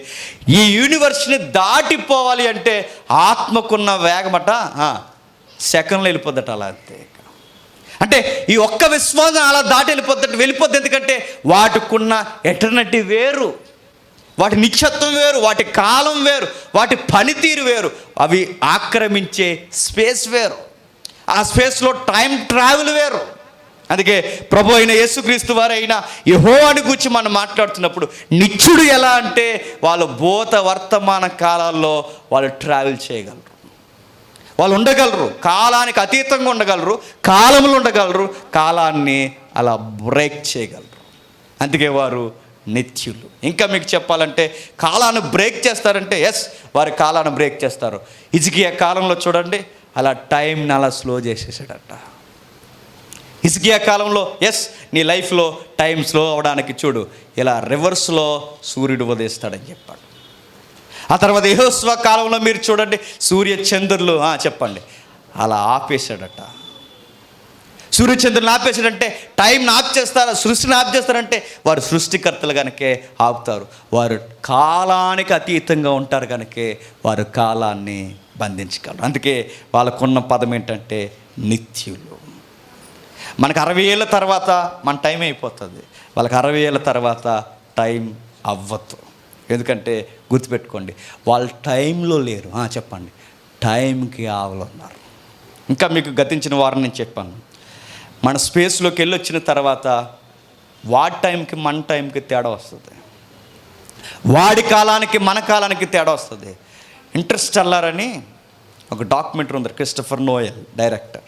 ఈ యూనివర్స్ని దాటిపోవాలి అంటే ఆత్మకున్న వేగమట సెకండ్లో వెళ్ళిపోద్దట. అలా అంతే. అంటే ఈ ఒక్క విశ్వాసం అలా దాటి వెళ్ళిపోద్ది. ఎందుకంటే వాటికున్న ఎటర్నిటీ వేరు, వాటి నిత్యత్వం వేరు, వాటి కాలం వేరు, వాటి పనితీరు వేరు, అవి ఆక్రమించే స్పేస్ వేరు, ఆ స్పేస్లో టైం ట్రావెల్ వేరు. అందుకే ప్రభు అయిన యేసుక్రీస్తు వారైనా యెహోవాని గురించి మనం మాట్లాడుతున్నప్పుడు నిత్యుడు ఎలా అంటే వాళ్ళు భూత వర్తమాన కాలాల్లో వాళ్ళు ట్రావెల్ చేయగలరు, వాళ్ళు ఉండగలరు, కాలానికి అతీతంగా ఉండగలరు, కాలంలో ఉండగలరు, కాలాన్ని అలా బ్రేక్ చేయగలరు. అందుకే వారు నిత్యులు. ఇంకా మీకు చెప్పాలంటే కాలాన్ని బ్రేక్ చేస్తారంటే వారి కాలాన్ని బ్రేక్ చేస్తారు. హిజ్కియా కాలంలో చూడండి, అలా టైంని అలా స్లో చేసేసాడట. హిజ్కియా కాలంలో నీ లైఫ్లో టైం స్లో అవడానికి చూడు, ఇలా రివర్స్లో సూర్యుడు ఉదయిస్తాడని చెప్పాడు. ఆ తర్వాత యెహోషువ కాలంలో మీరు చూడండి, సూర్య చంద్రులు చెప్పండి అలా ఆపేశాడట. సూర్యచంద్రులను ఆపేశాడంటే టైంని ఆఫ్ చేస్తారు, సృష్టిని ఆఫ్ చేస్తారంటే వారు సృష్టికర్తలు కనుకే ఆపుతారు. వారు కాలానికి అతీతంగా ఉంటారు కనుకే వారు కాలాన్ని బంధించగలరు. అందుకే వాళ్ళకున్న పదం ఏంటంటే నిత్యులు. మనకు 60 ఏళ్ళ తర్వాత మన టైం అయిపోతుంది, వాళ్ళకి 60 ఏళ్ళ తర్వాత టైం అవ్వదు. ఎందుకంటే గుర్తుపెట్టుకోండి, వాళ్ళ టైంలో లేరు. చెప్పండి, టైంకి ఆవలున్నారు. ఇంకా మీకు గతించిన వారం నేను చెప్పాను, మన స్పేస్లోకి వెళ్ళి వచ్చిన తర్వాత వాడి టైంకి మన టైంకి తేడా వస్తుంది, వాడి కాలానికి మన కాలానికి తేడా వస్తుంది. ఇంటర్స్టెల్లార్ అని ఒక డాక్యుమెంటరీ ఉంది, క్రిస్టఫర్ నోయల్ డైరెక్టర్.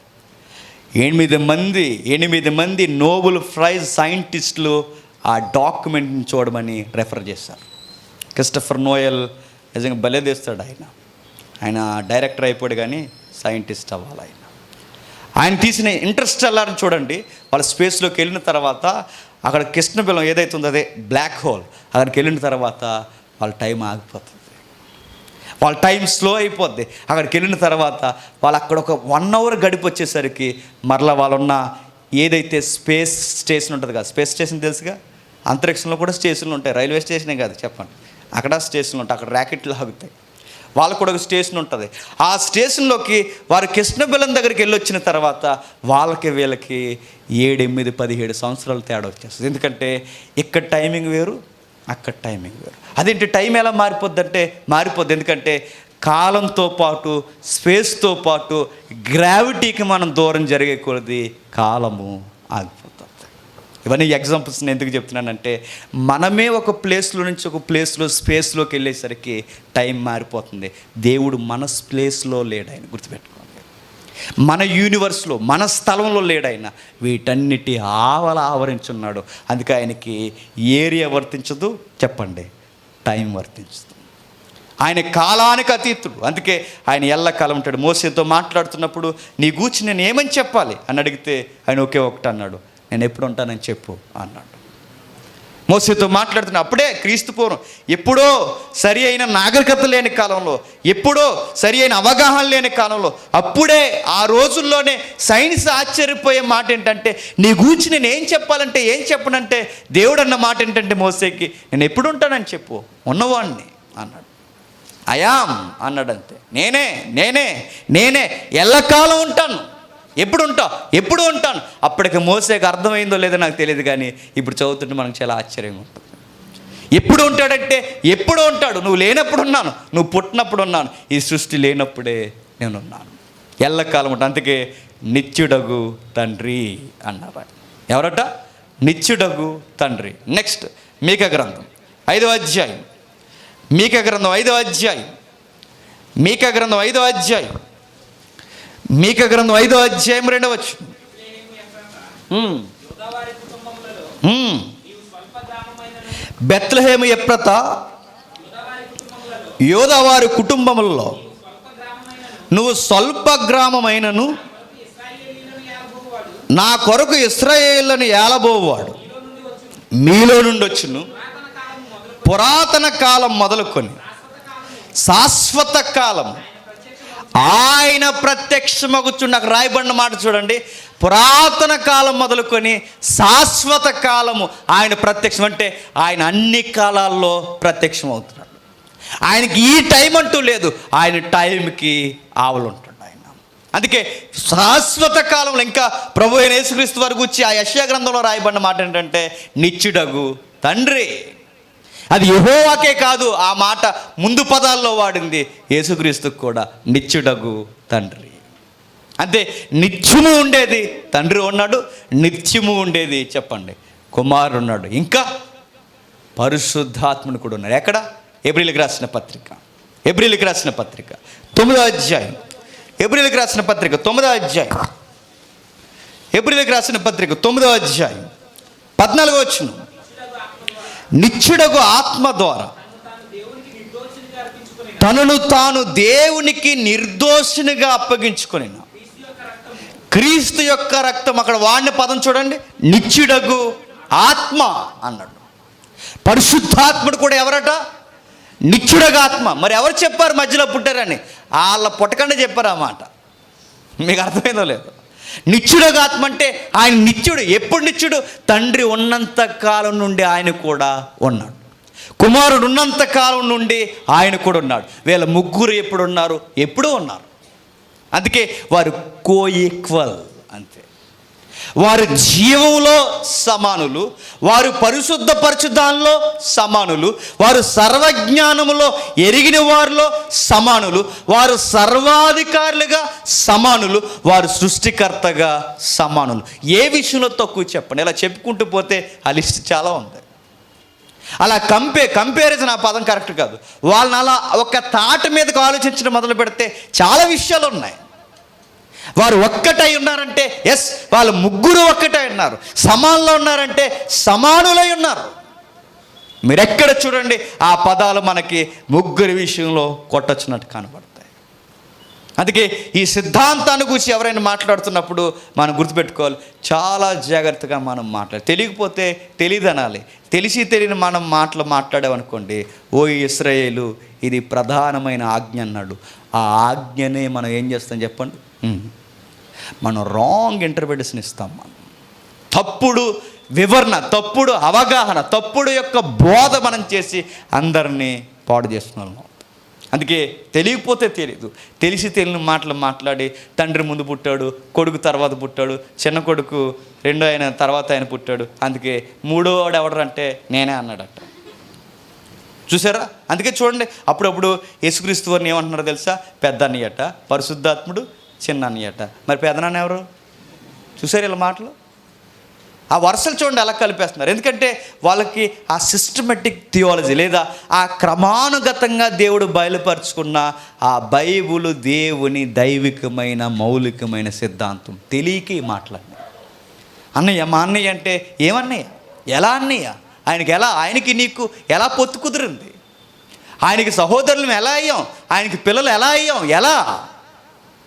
8 మంది నోబెల్ ప్రైజ్ సైంటిస్టులు ఆ డాక్యుమెంట్ని చూడమని రెఫర్ చేశారు. క్రిస్టఫర్ నోయల్ నిజంగా భలే తీస్తాడు. ఆయన డైరెక్టర్ అయిపోయాడు కానీ సైంటిస్ట్ అవ్వాలి. ఆయన తీసిన ఇంటర్స్టెల్లార్ చూడండి, వాళ్ళ స్పేస్లోకి వెళ్ళిన తర్వాత అక్కడ కృష్ణబిలం ఏదైతే ఉందో అదే బ్లాక్ హోల్, అక్కడికి వెళ్ళిన తర్వాత వాళ్ళ టైం ఆగిపోతుంది, వాళ్ళ టైం స్లో అయిపోద్ది. అక్కడికి వెళ్ళిన తర్వాత వాళ్ళు అక్కడ ఒక 1 అవర్ గడిపి వచ్చేసరికి మరలా వాళ్ళున్న ఏదైతే స్పేస్ స్టేషన్ ఉంటుంది కదా, స్పేస్ స్టేషన్ తెలుసుగా, అంతరిక్షంలో కూడా స్టేషన్లు ఉంటాయి, రైల్వే స్టేషనే కాదు చెప్పండి, అక్కడ స్టేషన్లు ఉంటాయి, అక్కడ ర్యాకెట్లు ఆగుతాయి, వాళ్ళకు కూడా ఒక స్టేషన్ ఉంటుంది. ఆ స్టేషన్లోకి వారు కృష్ణబిలం దగ్గరికి వెళ్ళి వచ్చిన తర్వాత వాళ్ళకి వీళ్ళకి 7, 8, 17 సంవత్సరాలు తేడా వచ్చేస్తుంది. ఎందుకంటే ఇక్కడ టైమింగ్ వేరు, అక్కడ టైమింగ్ వేరు. అదేంటి టైం ఎలా మారిపోద్ది అంటే మారిపోద్ది, ఎందుకంటే కాలంతో పాటు స్పేస్తో పాటు గ్రావిటీకి మనం దూరం జరిగే కొలది కాలము ఆగిపోతుంది. ఇవన్నీ ఎగ్జాంపుల్స్ నేను ఎందుకు చెప్తున్నానంటే మనమే ఒక ప్లేస్లో నుంచి ఒక ప్లేస్లో స్పేస్లోకి వెళ్ళేసరికి టైం మారిపోతుంది. దేవుడు మన ప్లేస్లో లేడాయన, గుర్తుపెట్టుకోండి, మన యూనివర్స్లో మన స్థలంలో లేడాయన, వీటన్నిటి ఆవరించున్నాడు. అందుకే ఆయనకి ఏరియా వర్తించదు, చెప్పండి, టైం వర్తించదు. ఆయన కాలానికి అతీతుడు, అందుకే ఆయన ఎల్లకాలం ఉంటాడు. మోసేతో మాట్లాడుతున్నప్పుడు నీ గూర్చి నేను ఏమని చెప్పాలి అని అడిగితే ఆయన ఒకే ఒకటి అన్నాడు, నేను ఎప్పుడు ఉంటానని చెప్పు అన్నాడు. మోసేతో మాట్లాడుతున్నా అప్పుడే క్రీస్తు పూర్వం ఎప్పుడో సరి అయిన నాగరికత లేని కాలంలో, ఎప్పుడో సరి అయిన అవగాహన లేని కాలంలో, అప్పుడే ఆ రోజుల్లోనే సైన్స్ ఆశ్చర్యపోయే మాట ఏంటంటే నీ గూర్చి నేను ఏం చెప్పాలంటే ఏం చెప్పనంటే దేవుడు అన్న మాట ఏంటంటే మోసేకి నేను ఎప్పుడు ఉంటానని చెప్పు, ఉన్నవాడిని అన్నాడు. అయామ్ అన్నాడు, అంతే, నేనే ఎల్లకాలం ఉంటాను. ఎప్పుడు ఉంటాను. అప్పటికి మోసేకి అర్థమైందో లేదో నాకు తెలియదు, కానీ ఇప్పుడు చదువుతుంటే మనకు చాలా ఆశ్చర్యంగా ఉంటుంది. ఎప్పుడు ఉంటాడంటే ఎప్పుడో ఉంటాడు. నువ్వు లేనప్పుడు ఉన్నాను, నువ్వు పుట్టినప్పుడు ఉన్నాను, ఈ సృష్టి లేనప్పుడే నేనున్నాను, ఎల్లకాలం ఉంటాను. అందుకే నిత్యుడగు తండ్రి అన్నారు. ఎవరట? నిత్యుడగు తండ్రి. నెక్స్ట్ మీకా గ్రంథం 5వ అధ్యాయం, మీకా గ్రంథం 5వ అధ్యాయం, మీకా గ్రంథం 5వ అధ్యాయం, మీకా గ్రంథం 5వ అధ్యాయం 2వ వచనం. బెత్లెహేము ఎఫ్రాత యోదావారి కుటుంబములలో నువ్వు స్వల్ప గ్రామమైనను నా కొరకు ఇశ్రాయేలును ఏలబోవాడు మీలో నుండి వచ్చును. పురాతన కాలం మొదలుకొని శాశ్వత కాలం ఆయన ప్రత్యక్షమగుచు. నాకు రాయబడిన మాట చూడండి, పురాతన కాలం మొదలుకొని శాశ్వత కాలము ఆయన ప్రత్యక్షం. అంటే ఆయన అన్ని కాలాల్లో ప్రత్యక్షం అవుతున్నాడు. ఆయనకి ఈ టైం అంటూ లేదు, ఆయన టైంకి ఆవులు ఉంటాడు ఆయన. అందుకే శాశ్వత కాలంలో ఇంకా ప్రభు అయిన యేసుక్రీస్తు వారి గురించి ఆ యెషయా గ్రంథంలో రాయబడిన మాట ఏంటంటే నిత్యుడగు తండ్రి. అది యెహోవాకే కాదు, ఆ మాట ముందు పదాల్లో వాడింది యేసుక్రీస్తుకు కూడా, నిత్యుడగు తండ్రి. అంతే, నిత్యము ఉండేది తండ్రి ఉన్నాడు, నిత్యము ఉండేది చెప్పండి కుమారుడు ఉన్నాడు, ఇంకా పరిశుద్ధాత్ముడు కూడా ఉన్నాడు. ఎక్కడ? ఎబ్రీయులకు రాసిన పత్రిక, ఎబ్రీయులకు రాసిన పత్రిక 9వ అధ్యాయం, ఎబ్రీయులకు రాసిన పత్రిక 9వ అధ్యాయం, ఎబ్రీయులకు రాసిన పత్రిక 9వ అధ్యాయం 14వ వచనం. నిత్యుడగు ఆత్మ ద్వారా తనను తాను దేవునికి నిర్దోషినిగా అప్పగించుకొని క్రీస్తు యొక్క రక్తం. అక్కడ వాడిన పదం చూడండి, నిత్యుడగు ఆత్మ అన్నాడు. పరిశుద్ధాత్ముడు కూడా ఎవరట? నిత్యుడగు ఆత్మ. మరి ఎవరు చెప్పారు మధ్యలో పుట్టారని? వాళ్ళ పుట్టకుండా చెప్పారు ఆ మాట. మీకు అర్థమైందో లేదు? నిత్యుడగు ఆత్మ అంటే ఆయన నిత్యుడు. ఎప్పుడు నిత్యుడు? తండ్రి ఉన్నంత కాలం నుండి ఆయన కూడా ఉన్నాడు, కుమారుడు ఉన్నంత కాలం నుండి ఆయన కూడా ఉన్నాడు. వీళ్ళ ముగ్గురు ఎప్పుడు ఉన్నారు? ఎప్పుడూ ఉన్నారు. అందుకే వారు కోఈక్వల్, అంతే. వారు జీవంలో సమానులు, వారు పరిశుద్ధ పరిశుద్ధాల్లో సమానులు, వారు సర్వజ్ఞానములో ఎరిగిన వారిలో సమానులు, వారు సర్వాధికారులుగా సమానులు, వారు సృష్టికర్తగా సమానులు. ఏ విషయంలో తక్కువ చెప్పండి? ఇలా చెప్పుకుంటూ పోతే ఆ లిస్ట్ చాలా ఉంది. అలా కంపారిజన్ ఆ పదం కరెక్ట్ కాదు. వాళ్ళని అలా ఒక తాట మీదకు ఆలోచించడం మొదలు పెడితే చాలా విషయాలు ఉన్నాయి. వారు ఒక్కటై ఉన్నారంటే ఎస్, వాళ్ళు ముగ్గురు ఒక్కటై ఉన్నారు. సమానంలో ఉన్నారంటే సమానులై ఉన్నారు. మీరు ఎక్కడ చూడండి ఆ పదాలు మనకి ముగ్గురి విషయంలో కొట్టొచ్చినట్టు కనబడతాయి. అందుకే ఈ సిద్ధాంతాన్ని గురించి ఎవరైనా మాట్లాడుతున్నప్పుడు మనం గుర్తుపెట్టుకోవాలి, చాలా జాగ్రత్తగా మనం తెలియకపోతే తెలియదు అనాలి. తెలిసి తెలియని మనం మాట్లాడామనుకోండి, ఓ ఇశ్రాయేలు ఇది ప్రధానమైన ఆజ్ఞ అన్నాడు. ఆ ఆజ్ఞనే మనం ఏం చేస్తాం చెప్పండి? మనం రాంగ్ ఇంటర్ప్రిటేషన్ ఇస్తాం. మనం తప్పుడు వివరణ, తప్పుడు అవగాహన, తప్పుడు యొక్క బోధ మనం చేసి అందరినీ పాడు చేస్తున్నాం. అందుకే తెలియకపోతే తెలీదు, తెలిసి తెలియని మాటలు మాట్లాడి తండ్రి ముందు పుట్టాడు, కొడుకు తర్వాత పుట్టాడు, చిన్న కొడుకు రెండో ఆయన తర్వాత ఆయన పుట్టాడు, అందుకే మూడో వాడు ఎవడంటే నేనే అన్నాడట. చూసారా? అందుకే చూడండి, అప్పుడప్పుడు యేసుక్రీస్తు వారిని ఏమంటున్నారో తెలుసా? పెద్ద అన్నయ్యట, పరిశుద్ధాత్ముడు చిన్న అన్నయ్యట. మరి పెదనాన్న ఎవరు? చూసారు ఇలా మాటలు? ఆ వరుసలు చూడండి ఎలా కలిపేస్తున్నారు. ఎందుకంటే వాళ్ళకి ఆ సిస్టమేటిక్ థియాలజీ లేదా ఆ క్రమానుగతంగా దేవుడు బయలుపరుచుకున్న ఆ బైబుల్ దేవుని దైవికమైన మౌలికమైన సిద్ధాంతం తెలియక ఈ మాటలన్నీ. అన్నయ్య, మా అన్నయ్య అంటే ఏమన్నయ్య? ఎలా అన్నయ్య? ఆయనకి నీకు ఎలా పొత్తు కుదిరింది? ఆయనకి సహోదరులు ఎలా అయ్యాం? ఆయనకి పిల్లలు ఎలా అయ్యాం? ఎలా?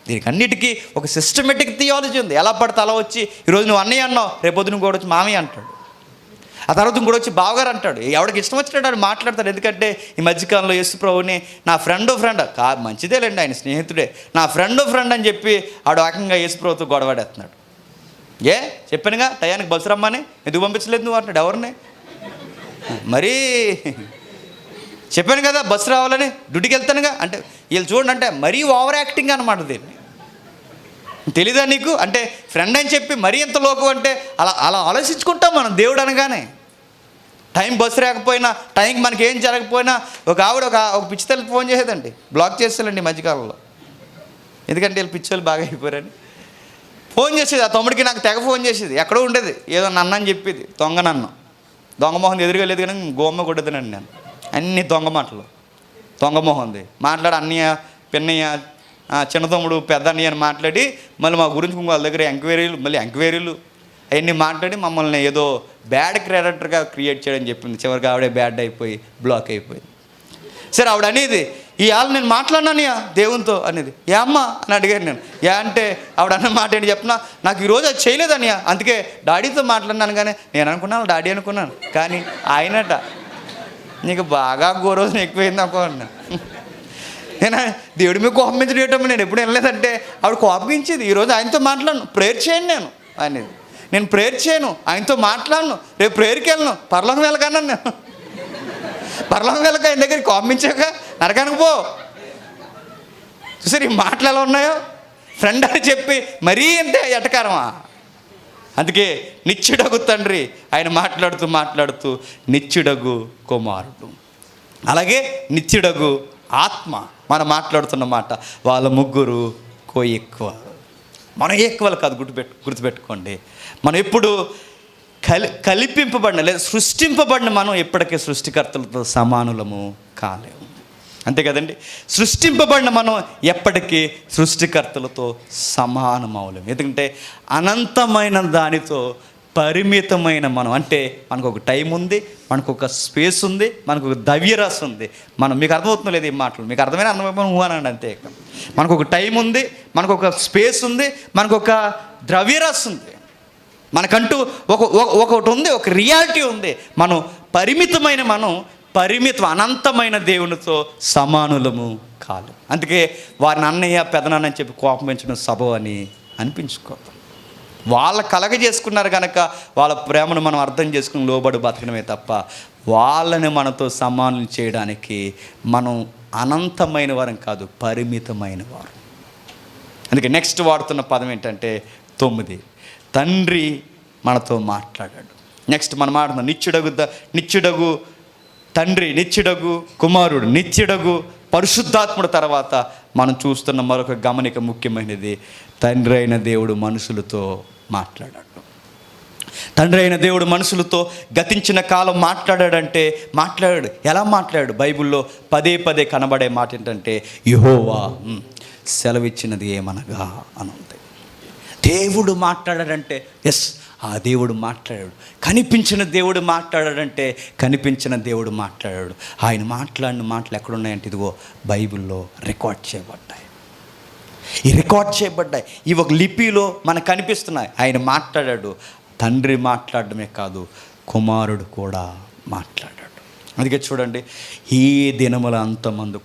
దీనికి అన్నిటికీ ఒక సిస్టమేటిక్ థియాలజీ ఉంది. ఎలా పడితే అలా వచ్చి ఈరోజు నువ్వు అన్నయ్య అన్నావు, రేపొద్దు నువ్వు కూడా వచ్చి మామయ్య అంటాడు, ఆ తర్వాత ఇంకోటి వచ్చి బావగారు అంటాడు. ఎవడికి ఇష్టం వచ్చినట్టు అని మాట్లాడతాడు. ఎందుకంటే ఈ మధ్యకాలంలో యేసు ప్రభుని నా ఫ్రెండ్ మంచిదేలేండి, ఆయన స్నేహితుడే, నా ఫ్రెండ్ అని చెప్పి ఆడు ఏకంగా యేసు ప్రభుతో గొడవాడేస్తున్నాడు. చెప్పానుగా టయానికి బస్సు రమ్మని, ఎందుకు పంపించలేదు నువ్వు అంటాడు. ఎవరిని? మరీ చెప్పాను కదా బస్సు రావాలని, డ్యూటీకి వెళ్తానుగా అంటే వీళ్ళు చూడండి, అంటే మరీ ఓవర్ యాక్టింగ్ అనమాట. దీన్ని తెలీదా నీకు? అంటే ఫ్రెండ్ అని చెప్పి మరీ ఎంత లోకం అంటే అలా ఆలోచించుకుంటాం మనం. దేవుడు అనగానే టైం బస్సు రాకపోయినా, టైంకి మనకి ఏం జరగకపోయినా ఒక ఆవిడ ఒక పిచ్చితల్లికి ఫోన్ చేసేదండి, బ్లాక్ చేసేయాలండి ఈ మధ్యకాలంలో. ఎందుకంటే వీళ్ళు పిచ్చోళ్ళు బాగా అయిపోయారని ఫోన్ చేసేది. ఆ తమ్ముడికి నాకు తెగ ఫోన్ చేసేది. ఎక్కడో ఉండేది, ఏదో నన్ను అని చెప్పేది, దొంగ నన్ను. దొంగ మొహం ఎదురుగా లేదు కానీ గోమ్మ కొట్టేదనండి నేను. అన్ని దొంగ మాటలు, దొంగ మొహంది మాట్లాడి అన్నయ్య పిన్నయ్య చిన్న తమ్ముడు పెద్ద అన్నయ్య అని మాట్లాడి మళ్ళీ మా గురించి వాళ్ళ దగ్గర ఎంక్వైరీలు అవన్నీ మాట్లాడి మమ్మల్ని ఏదో బ్యాడ్ క్యారెక్టర్గా క్రియేట్ చేయడం చెప్పింది. చివరికి ఆవిడే బ్యాడ్ అయిపోయి బ్లాక్ అయిపోయింది. సరే ఆవిడ అనేది ఇవాళ నేను మాట్లాడినానయ్యా దేవునితో అనేది. ఏ అమ్మ అని అడిగాను నేను. ఏ అంటే ఆవిడ అన్న మాట ఏంటి చెప్పినా, నాకు ఈరోజు అది చేయలేదన్నయ్య, అందుకే డాడీతో మాట్లాడినాను. కానీ నేను అనుకున్నాను డాడీ అనుకున్నాను, కానీ ఆయనట నీకు బాగా గౌరవం ఎక్కువైంది అనుకున్నాను. నేను దేవుడి మీద కోపించడం నేను ఎప్పుడు వినలేదంటే ఆవిడ కోపించేది. ఈరోజు ఆయనతో మాట్లాడను, ప్రేయర్ చేయను నేను అనేది. నేను ప్రేయర్ చేయను, ఆయనతో మాట్లాడను, రేపు ప్రేయర్కి వెళ్ళను, పరలోకం వెళ్ళకన్నాను నేను. పరలోకం వెళ్ళక ఆయన దగ్గర కోపించాక నరకానికి పో. చూసారు ఈ మాటలు ఎలా ఉన్నాయో. ఫ్రెండ్ అని చెప్పి మరీ అంతే ఎటకారమా. అందుకే నిత్యుడగు తండ్రి ఆయన మాట్లాడుతూ నిత్యుడగు కుమారుడు, అలాగే నిత్యుడగు ఆత్మ మనం మాట్లాడుతున్న మాట. వాళ్ళ ముగ్గురు ఎక్కువ. మనం ఎక్కువలు కాదు, గుర్తుపెట్టుకోండి. మనం ఎప్పుడు కల్పింపబడిన లేదా సృష్టింపబడిన మనం ఎప్పటికీ సృష్టికర్తలతో సమానులము కాలేము. అంతే కదండి. సృష్టింపబడిన మనం ఎప్పటికీ సృష్టికర్తలతో సమానం అవలేము. ఎందుకంటే అనంతమైన దానితో పరిమితమైన మనం. అంటే మనకు ఒక టైం ఉంది, మనకు ఒక స్పేస్ ఉంది, మనకు ఒక ద్రవ్యరాశి ఉంది. మీకు అర్థమవుతుందో లేదు ఈ మాటలు, మీకు అర్థమైపోయిన ఊహనండి అంతే. మనకు ఒక టైం ఉంది, మనకు ఒక స్పేస్ ఉంది, మనకు ఒక ద్రవ్యరాశి ఉంది, మనకంటూ ఒకటి ఉంది, ఒక రియాలిటీ ఉంది. మనం అనంతమైన దేవునితో సమానులము కాదు. అందుకే వారిని అన్నయ్య పెదనాన్న అని చెప్పి కోపం పెంచడం సబబు అని అనిపించుకోవద్దు. వాళ్ళ కలగజేసుకున్నారు కనుక వాళ్ళ ప్రేమను మనం అర్థం చేసుకుని లోబడి బతకడమే తప్ప వాళ్ళని మనతో సమానం చేయడానికి మనం అనంతమైన వారం కాదు, పరిమితమైన వారు. అందుకే నెక్స్ట్ వాడుతున్న పదం ఏంటంటే 9, తండ్రి మనతో మాట్లాడాడు. నెక్స్ట్ మనం ఆడుతున్నాం నిత్యుడగు తండ్రి, నిత్యుడగు కుమారుడు, నిత్యుడగు పరిశుద్ధాత్ముడు. తర్వాత మనం చూస్తున్న మరొక గమనిక ముఖ్యమైనది, తండ్రి అయిన దేవుడు మనుషులతో మాట్లాడాడు. తండ్రి అయిన దేవుడు మనుషులతో గతించిన కాలం మాట్లాడాడు. ఎలా మాట్లాడాడు? బైబిల్లో పదే కనబడే మాట ఏంటంటే యెహోవా సెలవిచ్చినది ఏమనగా అని ఉంది. దేవుడు మాట్లాడాడంటే ఎస్, ఆ దేవుడు మాట్లాడాడు. కనిపించిన దేవుడు మాట్లాడాడంటే కనిపించిన దేవుడు మాట్లాడాడు. ఆయన మాట్లాడిన మాటలు ఎక్కడున్నాయంటే ఇదిగో బైబిల్లో రికార్డ్ చేయబడ్డాయి. ఈ ఒక లిపిలో మనకు కనిపిస్తున్నాయి. ఆయన మాట్లాడాడు. తండ్రి మాట్లాడడమే కాదు, కుమారుడు కూడా మాట్లాడాడు. అందుకే చూడండి, ఈ దినముల అంతమంది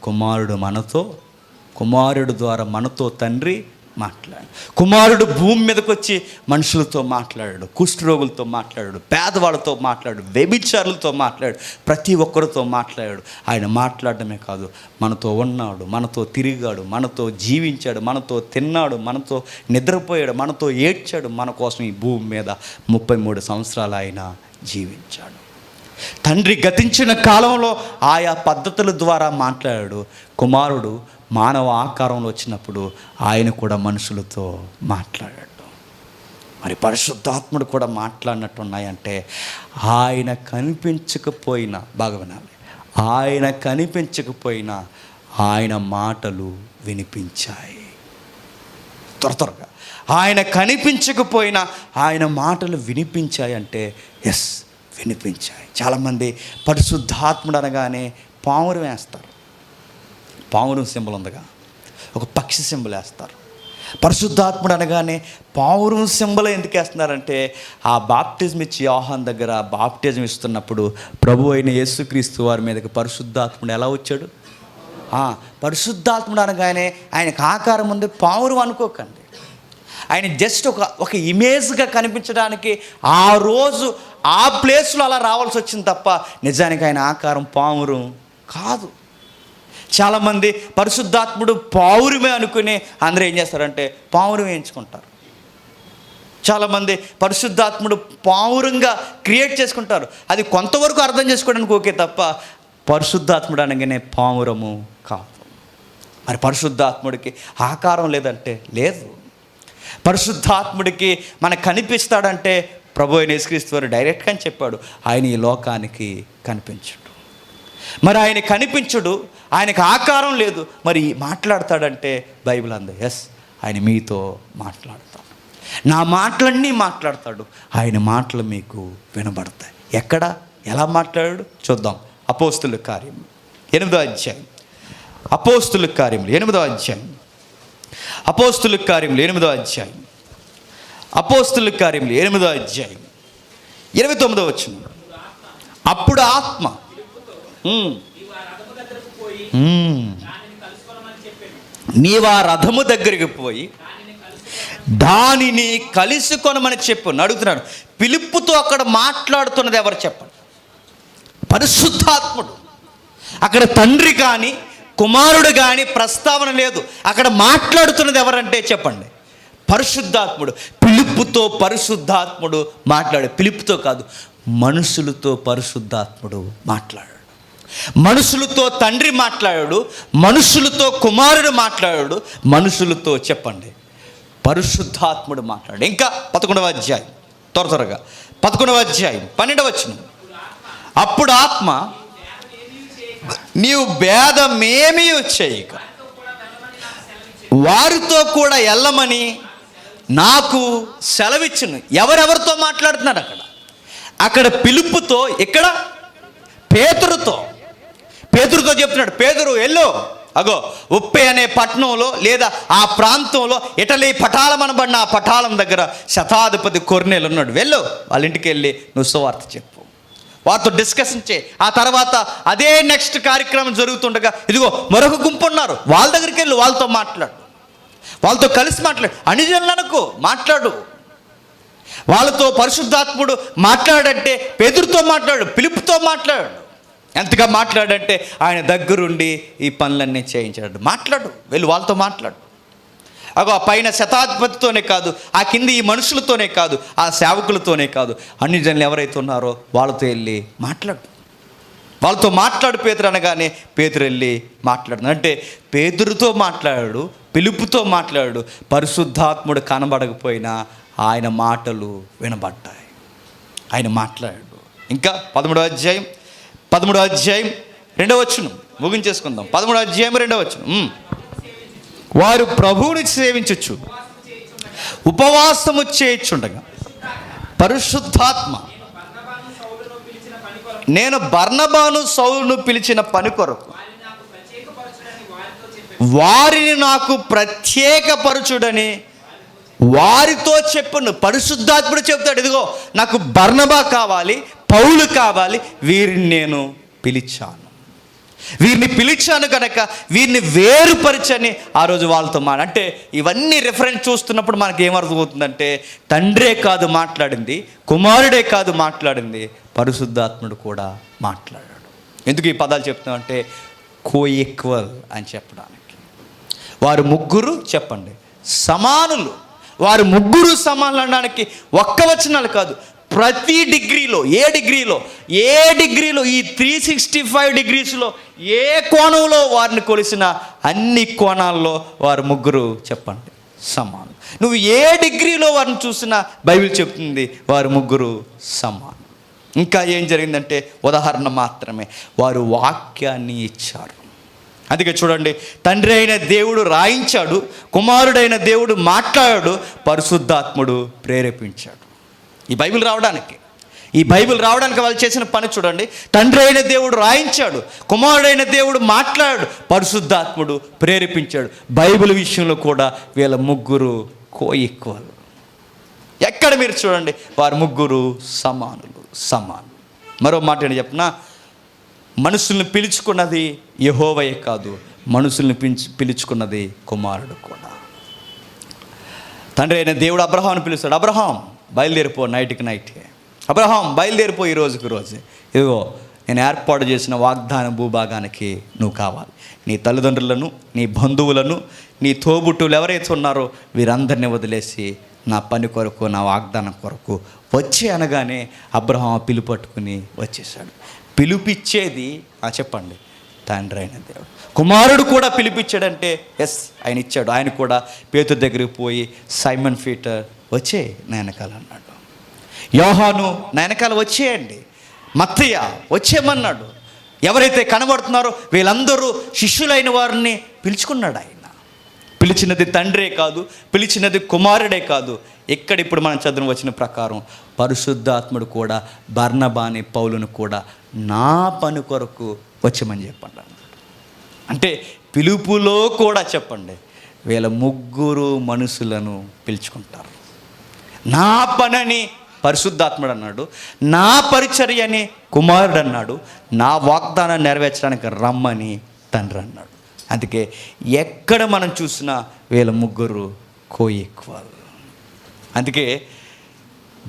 కుమారుడు ద్వారా మనతో తండ్రి మాట్లాడు. కుమారుడు భూమి మీదకి వచ్చి మనుషులతో మాట్లాడాడు, కుష్ఠరోగులతో మాట్లాడాడు, పేదవాళ్ళతో మాట్లాడాడు, వ్యభిచారులతో మాట్లాడాడు, ప్రతి ఒక్కరితో మాట్లాడాడు. ఆయన మాట్లాడడమే కాదు, మనతో ఉన్నాడు, మనతో తిరిగాడు, మనతో జీవించాడు, మనతో తిన్నాడు, మనతో నిద్రపోయాడు, మనతో ఏడ్చాడు. మన కోసం ఈ భూమి మీద 33 సంవత్సరాలు ఆయన జీవించాడు. తండ్రి గతించిన కాలంలో ఆయా పద్ధతుల ద్వారా మాట్లాడాడు. కుమారుడు మానవ ఆకారంలో వచ్చినప్పుడు ఆయన కూడా మనుషులతో మాట్లాడాడు. మరి పరిశుద్ధాత్ముడు కూడా మాట్లాడినట్టు ఉన్నాయంటే ఆయన కనిపించకపోయినా, బాగా వినాలి, ఆయన కనిపించకపోయినా ఆయన మాటలు వినిపించాయి. త్వరగా ఆయన కనిపించకపోయినా ఆయన మాటలు వినిపించాయి అంటే ఎస్, వినిపించాయి. చాలామంది పరిశుద్ధాత్ముడు అనగానే పావురం వేస్తారు. పావురం సింబల్ ఉందిగా, ఒక పక్షి సింబల్ వేస్తారు. పరిశుద్ధాత్ముడు అనగానే పావురం సింబల్ ఎందుకు వేస్తున్నారంటే ఆ బాప్టిజం ఇచ్చి యోహాను దగ్గర బాప్టిజం ఇస్తున్నప్పుడు ప్రభు అయిన యేసుక్రీస్తు వారి మీదకి పరిశుద్ధాత్ముడు ఎలా వచ్చాడు? పరిశుద్ధాత్ముడు అనగానే ఆయనకు ఆకారం ఉంది, పావురం అనుకోకండి. ఆయన జస్ట్ ఒక ఇమేజ్గా కనిపించడానికి ఆ రోజు ఆ ప్లేస్లో అలా రావాల్సి వచ్చింది తప్ప నిజానికి ఆయన ఆకారం పావురం కాదు. చాలామంది పరిశుద్ధాత్ముడు పావురమే అనుకుని అందరూ ఏం చేస్తారంటే పావురం వేయించుకుంటారు. చాలామంది పరిశుద్ధాత్ముడు పావురంగా క్రియేట్ చేసుకుంటారు. అది కొంతవరకు అర్థం చేసుకోవడానికి ఓకే తప్ప పరిశుద్ధాత్ముడు అనగానే పావురము కాదు. మరి పరిశుద్ధాత్ముడికి ఆకారం లేదంటే లేదు. పరిశుద్ధాత్ముడికి మనకు కనిపిస్తాడంటే ప్రభు అయిన యేసుక్రీస్తు వారు డైరెక్ట్గా అని చెప్పాడు, ఆయన ఈ లోకానికి కనిపించడు. మరి ఆయన కనిపించడు, ఆయనకు ఆకారం లేదు, మరి మాట్లాడతాడంటే బైబిల్ అంది ఎస్, ఆయన మీతో మాట్లాడతాడు, నా మాటలన్నీ మాట్లాడతాడు, ఆయన మాటలు మీకు వినబడతాయి. ఎక్కడ, ఎలా మాట్లాడాడు చూద్దాం. అపోస్తుల కార్యం 8వ అధ్యాయం, అపోస్తుల కార్యములు 8వ అధ్యాయం, అపోస్తుల కార్యములు 8వ అధ్యాయం, అపోస్తుల కార్యములు 8వ అధ్యాయం 29వ వచనం. అప్పుడు ఆత్మ నీవు ఆ రథము దగ్గరికి పోయి దానిని కలుసుకొనమని చెప్పు. అడుగుతున్నాడు, పిలుపుతో అక్కడ మాట్లాడుతున్నది ఎవరు చెప్పండి? పరిశుద్ధాత్ముడు. అక్కడ తండ్రి కానీ కుమారుడు కానీ ప్రస్తావన లేదు. అక్కడ మాట్లాడుతున్నది ఎవరంటే చెప్పండి, పరిశుద్ధాత్ముడు. పిలుపుతో పరిశుద్ధాత్ముడు మాట్లాడు. పిలుపుతో కాదు, మనుషులతో పరిశుద్ధాత్ముడు మాట్లాడాడు. మనుషులతో తండ్రి మాట్లాడాడు, మనుషులతో కుమారుడు మాట్లాడాడు, మనుషులతో చెప్పండి పరిశుద్ధాత్ముడు మాట్లాడు. ఇంకా 11వ అధ్యాయం, త్వరగా 11వ అధ్యాయం 12వ వచనం. అప్పుడు ఆత్మ నీవు భేదమేమీ చేయక వారితో కూడా వెళ్ళమని నాకు సెలవిచ్చును. ఎవరెవరితో మాట్లాడుతున్నారు అక్కడ? అక్కడ పిలుపుతో, ఇక్కడ పేతురుతో చెప్తున్నాడు, పేతురు ఎల్లో అగో ఉప్పే అనే పట్టణంలో లేదా ఆ ప్రాంతంలో ఇటలీ పటాలం అనబడిన ఆ పటాలం దగ్గర శతాధిపతి కొర్నేలు ఉన్నాడు. వెళ్ళు, వాళ్ళ ఇంటికి వెళ్ళి నువ్వు సువార్త చెప్పు, వారితో డిస్కషన్ చేయి. ఆ తర్వాత అదే నెక్స్ట్ కార్యక్రమం జరుగుతుండగా ఇదిగో మరొక గుంపు ఉన్నారు, వాళ్ళ దగ్గరికి వెళ్ళు, వాళ్ళతో మాట్లాడు, వాళ్ళతో కలిసి మాట్లాడు. అనిజనులకు మాట్లాడు, వాళ్ళతో పరిశుద్ధాత్ముడు మాట్లాడంటే పేతురుతో మాట్లాడు, పిలుపుతో మాట్లాడు. ఎంతగా మాట్లాడంటే ఆయన దగ్గరుండి ఈ పనులన్నీ చేయించాడు. మాట్లాడు, వెళ్ళి వాళ్ళతో మాట్లాడు. అగో ఆ పైన శతాధిపతితోనే కాదు, ఆ కింద ఈ మనుషులతోనే కాదు, ఆ సేవకులతోనే కాదు, అన్ని జనులు ఎవరైతే ఉన్నారో వాళ్ళతో వెళ్ళి మాట్లాడు, వాళ్ళతో మాట్లాడు. పేతురు అనగానే పేతురు వెళ్ళి మాట్లాడు. అంటే పేతురుతో మాట్లాడాడు, పిలుపుతో మాట్లాడాడు. పరిశుద్ధాత్ముడు కనబడకపోయినా ఆయన మాటలు వినబడ్డాయి, ఆయన మాట్లాడాడు. ఇంకా 13వ అధ్యాయం 2వ వచనం ముగించేసుకుందాం. 13వ అధ్యాయం 2వ వచనం. వారు ప్రభువుని సేవించచ్చు ఉపవాసము చేయుచుండగా పరిశుద్ధాత్మ నేను బర్నబాను సౌలును పిలిచిన పని కొరకు వారిని నాకు ప్రత్యేకపరచుడని వారితో చెప్పును. పరిశుద్ధాత్ముడు చెప్తాడు, ఇదిగో నాకు బర్నబా కావాలి, పౌలు కావాలి, వీరిని నేను పిలిచాను కనుక వీరిని వేరుపరచని ఆ రోజు వాళ్ళతో అంటే ఇవన్నీ రిఫరెన్స్ చూస్తున్నప్పుడు మనకి ఏమర్థమవుతుందంటే తండ్రే కాదు మాట్లాడింది, కుమారుడే కాదు మాట్లాడింది, పరిశుద్ధాత్ముడు కూడా మాట్లాడాడు. ఎందుకు ఈ పదాలు చెప్తున్నామంటే కోఈక్వల్ అని చెప్పడానికి. వారు ముగ్గురు చెప్పండి సమానులు. వారు ముగ్గురు సమానులు అనడానికి ఒక్క వచనాలు కాదు, ప్రతి డిగ్రీలో ఏ డిగ్రీలో ఈ 365 డిగ్రీస్లో ఏ కోణంలో వారిని కొలిసిన అన్ని కోణాల్లో వారు ముగ్గురు చెప్పండి సమానం. నువ్వు ఏ డిగ్రీలో వారిని చూసినా బైబిల్ చెప్తుంది వారు ముగ్గురు సమానం. ఇంకా ఏం జరిగిందంటే ఉదాహరణ మాత్రమే, వారు వాక్యాన్ని ఇచ్చారు. అందుకే చూడండి, తండ్రి అయిన దేవుడు రాయించాడు, కుమారుడైన దేవుడు మాట్లాడాడు, పరిశుద్ధాత్ముడు ప్రేరేపించాడు. ఈ బైబిల్ రావడానికి వాళ్ళు చేసిన పని చూడండి. తండ్రి అయిన దేవుడు రాయించాడు, కుమారుడైన దేవుడు మాట్లాడాడు, పరిశుద్ధాత్ముడు ప్రేరేపించాడు. బైబిల్ విషయంలో కూడా వీళ్ళ ముగ్గురు కోఈక్వల్. ఎక్కడ మీరు చూడండి వారు ముగ్గురు సమానులు. మరో మాట ఏంటి చెప్పనా, మనుషుల్ని పిలుచుకున్నది యెహోవాయే కాదు, మనుషుల్ని పిలుచుకున్నది కుమారుడు కూడా. తండ్రి అయిన దేవుడు అబ్రహాంని పిలుస్తాడు, అబ్రహాం బయలుదేరిపో, నైట్కి అబ్రహాం బయలుదేరిపో, ఈ రోజుకి రోజు ఇదిగో నేను ఏర్పాటు చేసిన వాగ్దాన భూభాగానికి నువ్వు కావాలి. నీ తల్లిదండ్రులను, నీ బంధువులను, నీ తోబుట్టువులు ఎవరైతే ఉన్నారో వీరందరినీ వదిలేసి నా పని కొరకు, నా వాగ్దానం కొరకు వచ్చే అనగానే అబ్రహాం పిలుపట్టుకుని వచ్చేసాడు. పిలిపిచ్చేది చెప్పండి తండ్రి అయిన దేవుడు. కుమారుడు కూడా పిలిపించాడంటే ఎస్ ఆయన ఇచ్చాడు. ఆయన కూడా పేతురు దగ్గరికి పోయి సైమన్ పీటర్ వచ్చే నా వెనకాల అన్నాడు. యోహాను నా వెనకాల వచ్చేయండి, మత్తయ్య వచ్చేయమన్నాడు. ఎవరైతే కనబడుతున్నారో వీళ్ళందరూ శిష్యులైన వారిని పిలుచుకున్నాడు ఆయన. పిలిచినది తండ్రే కాదు, పిలిచినది కుమారుడే కాదు. ఇక్కడ ఇప్పుడు మనం చదువు వచ్చిన ప్రకారం పరిశుద్ధాత్ముడు కూడా బర్నబాని పౌలును కూడా నా పని కొరకు వచ్చమని చెప్పండి. అంటే పిలుపులో కూడా చెప్పండి, వీళ్ళ ముగ్గురు మనుషులను పిలుచుకుంటారు. నా పనని పరిశుద్ధాత్ముడు అన్నాడు, నా పరిచర్య అని కుమారుడు అన్నాడు, నా వాగ్దానాన్ని నెరవేర్చడానికి రమ్మని తండ్రి అన్నాడు. అందుకే ఎక్కడ మనం చూసినా వీళ్ళ ముగ్గురు కోఈక్వల్. అందుకే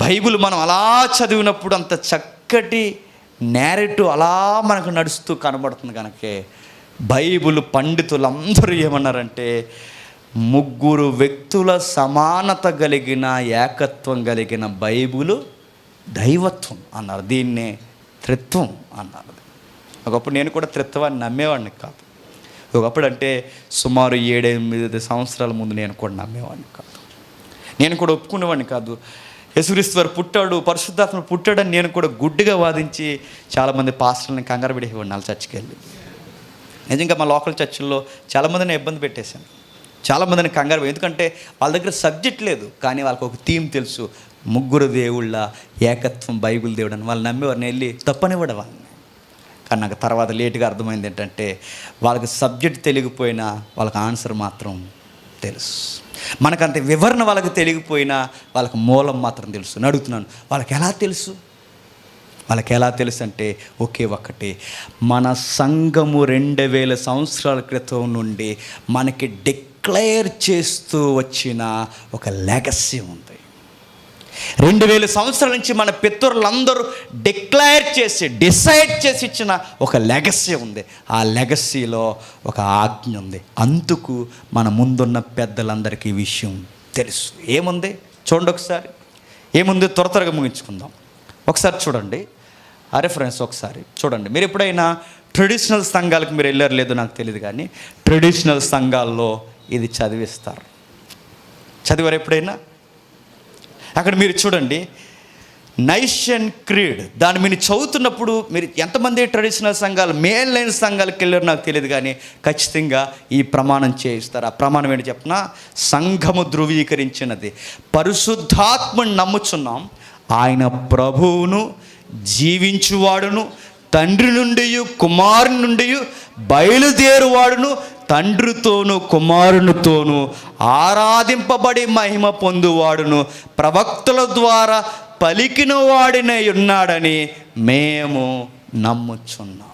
బైబిల్ మనం అలా చదివినప్పుడు అంత చక్కటి నేరేటివ్ అలా మనకు నడుస్తూ కనబడుతుంది. కనుకే బైబిల్ పండితులందరూ ఏమన్నారంటే, ముగ్గురు వ్యక్తుల సమానత కలిగిన ఏకత్వం కలిగిన బైబిలు దైవత్వం అన్నారు. దీన్నే త్రిత్వం అన్నారు. ఒకప్పుడు నేను కూడా త్రిత్వాన్ని నమ్మేవాడిని కాదు. ఒకప్పుడు అంటే సుమారు 7-8 సంవత్సరాల ముందు నేను కూడా నమ్మేవాడిని కాదు. నేను కూడా ఒప్పుకునేవాడిని కాదు. యేసుక్రీస్తు వారు పుట్టాడు, పరిశుద్ధాత్మ పుట్టాడని నేను కూడా గుడ్డిగా వాదించి చాలామంది పాస్టర్లని కంగారు పెడేవాడిని వాళ్ళ చర్చికి వెళ్ళి. నిజంగా మా లోకల్ చర్చిల్లో చాలామందిని ఇబ్బంది పెట్టేశాను, చాలామందిని కంగారు. ఎందుకంటే వాళ్ళ దగ్గర సబ్జెక్ట్ లేదు, కానీ వాళ్ళకి ఒక థీమ్ తెలుసు, ముగ్గురు దేవుళ్ళ ఏకత్వం బైబిల్ దేవుడు అని. వాళ్ళు నమ్మేవారిని వెళ్ళి తప్పనివ్వడం వాళ్ళని. కానీ నాకు తర్వాత లేటుగా అర్థమైంది ఏంటంటే, వాళ్ళకి సబ్జెక్ట్ తెలియకపోయినా వాళ్ళకి ఆన్సర్ మాత్రం తెలుసు. మనకంత వివరణ వాళ్ళకి తెలియకపోయినా వాళ్ళకి మూలం మాత్రం తెలుసు. నేను అడుగుతున్నాను, వాళ్ళకి ఎలా తెలుసు? వాళ్ళకి ఎలా తెలుసు అంటే ఒకే ఒక్కటి, మన సంఘము 2000 సంవత్సరాల క్రితం నుండి మనకి డిక్లేర్ చేస్తూ వచ్చిన ఒక లెగసీ ఉంది. 2000 సంవత్సరాల నుంచి మన పితరులందరూ డిక్లేర్ చేసి డిసైడ్ చేసి ఇచ్చిన ఒక లెగసీ ఉంది. ఆ లెగసీలో ఒక ఆజ్ఞ ఉంది. అందుకు మన ముందున్న పెద్దలందరికీ ఈ విషయం తెలుసు. ఏముంది చూడండి ఒకసారి. ఏముంది త్వరగా ముగించుకుందాం. ఒకసారి చూడండి, ఆ రెఫరెన్స్ ఒకసారి చూడండి. మీరు ఎప్పుడైనా ట్రెడిషనల్ సంఘాలకు మీరు వెళ్ళారు లేదో నాకు తెలియదు, కానీ ట్రెడిషనల్ సంఘాల్లో ఇది చదివిస్తారు. చదివారు ఎప్పుడైనా? అక్కడ మీరు చూడండి, నైషన్ క్రీడ్. దాన్ని మీరు చదువుతున్నప్పుడు మీరు ఎంతమంది ట్రెడిషనల్ సంఘాలు, మెయిన్ లైన్ సంఘాలకు వెళ్ళారు నాకు తెలియదు, కానీ ఖచ్చితంగా ఈ ప్రమాణం చేయిస్తారు. ఆ ప్రమాణం ఏంటి చెప్పినా, సంఘము ధృవీకరించినది, పరిశుద్ధాత్మని నమ్ముచున్నాం, ఆయన ప్రభువును జీవించువాడును తండ్రి నుండి కుమారుని నుండి బయలుదేరువాడును తండ్రితోను కుమారునితోను ఆరాధింపబడి మహిమ పొందువాడును ప్రవక్తల ద్వారా పలికిన వాడినై ఉన్నాడని మేము నమ్ముచున్నాం.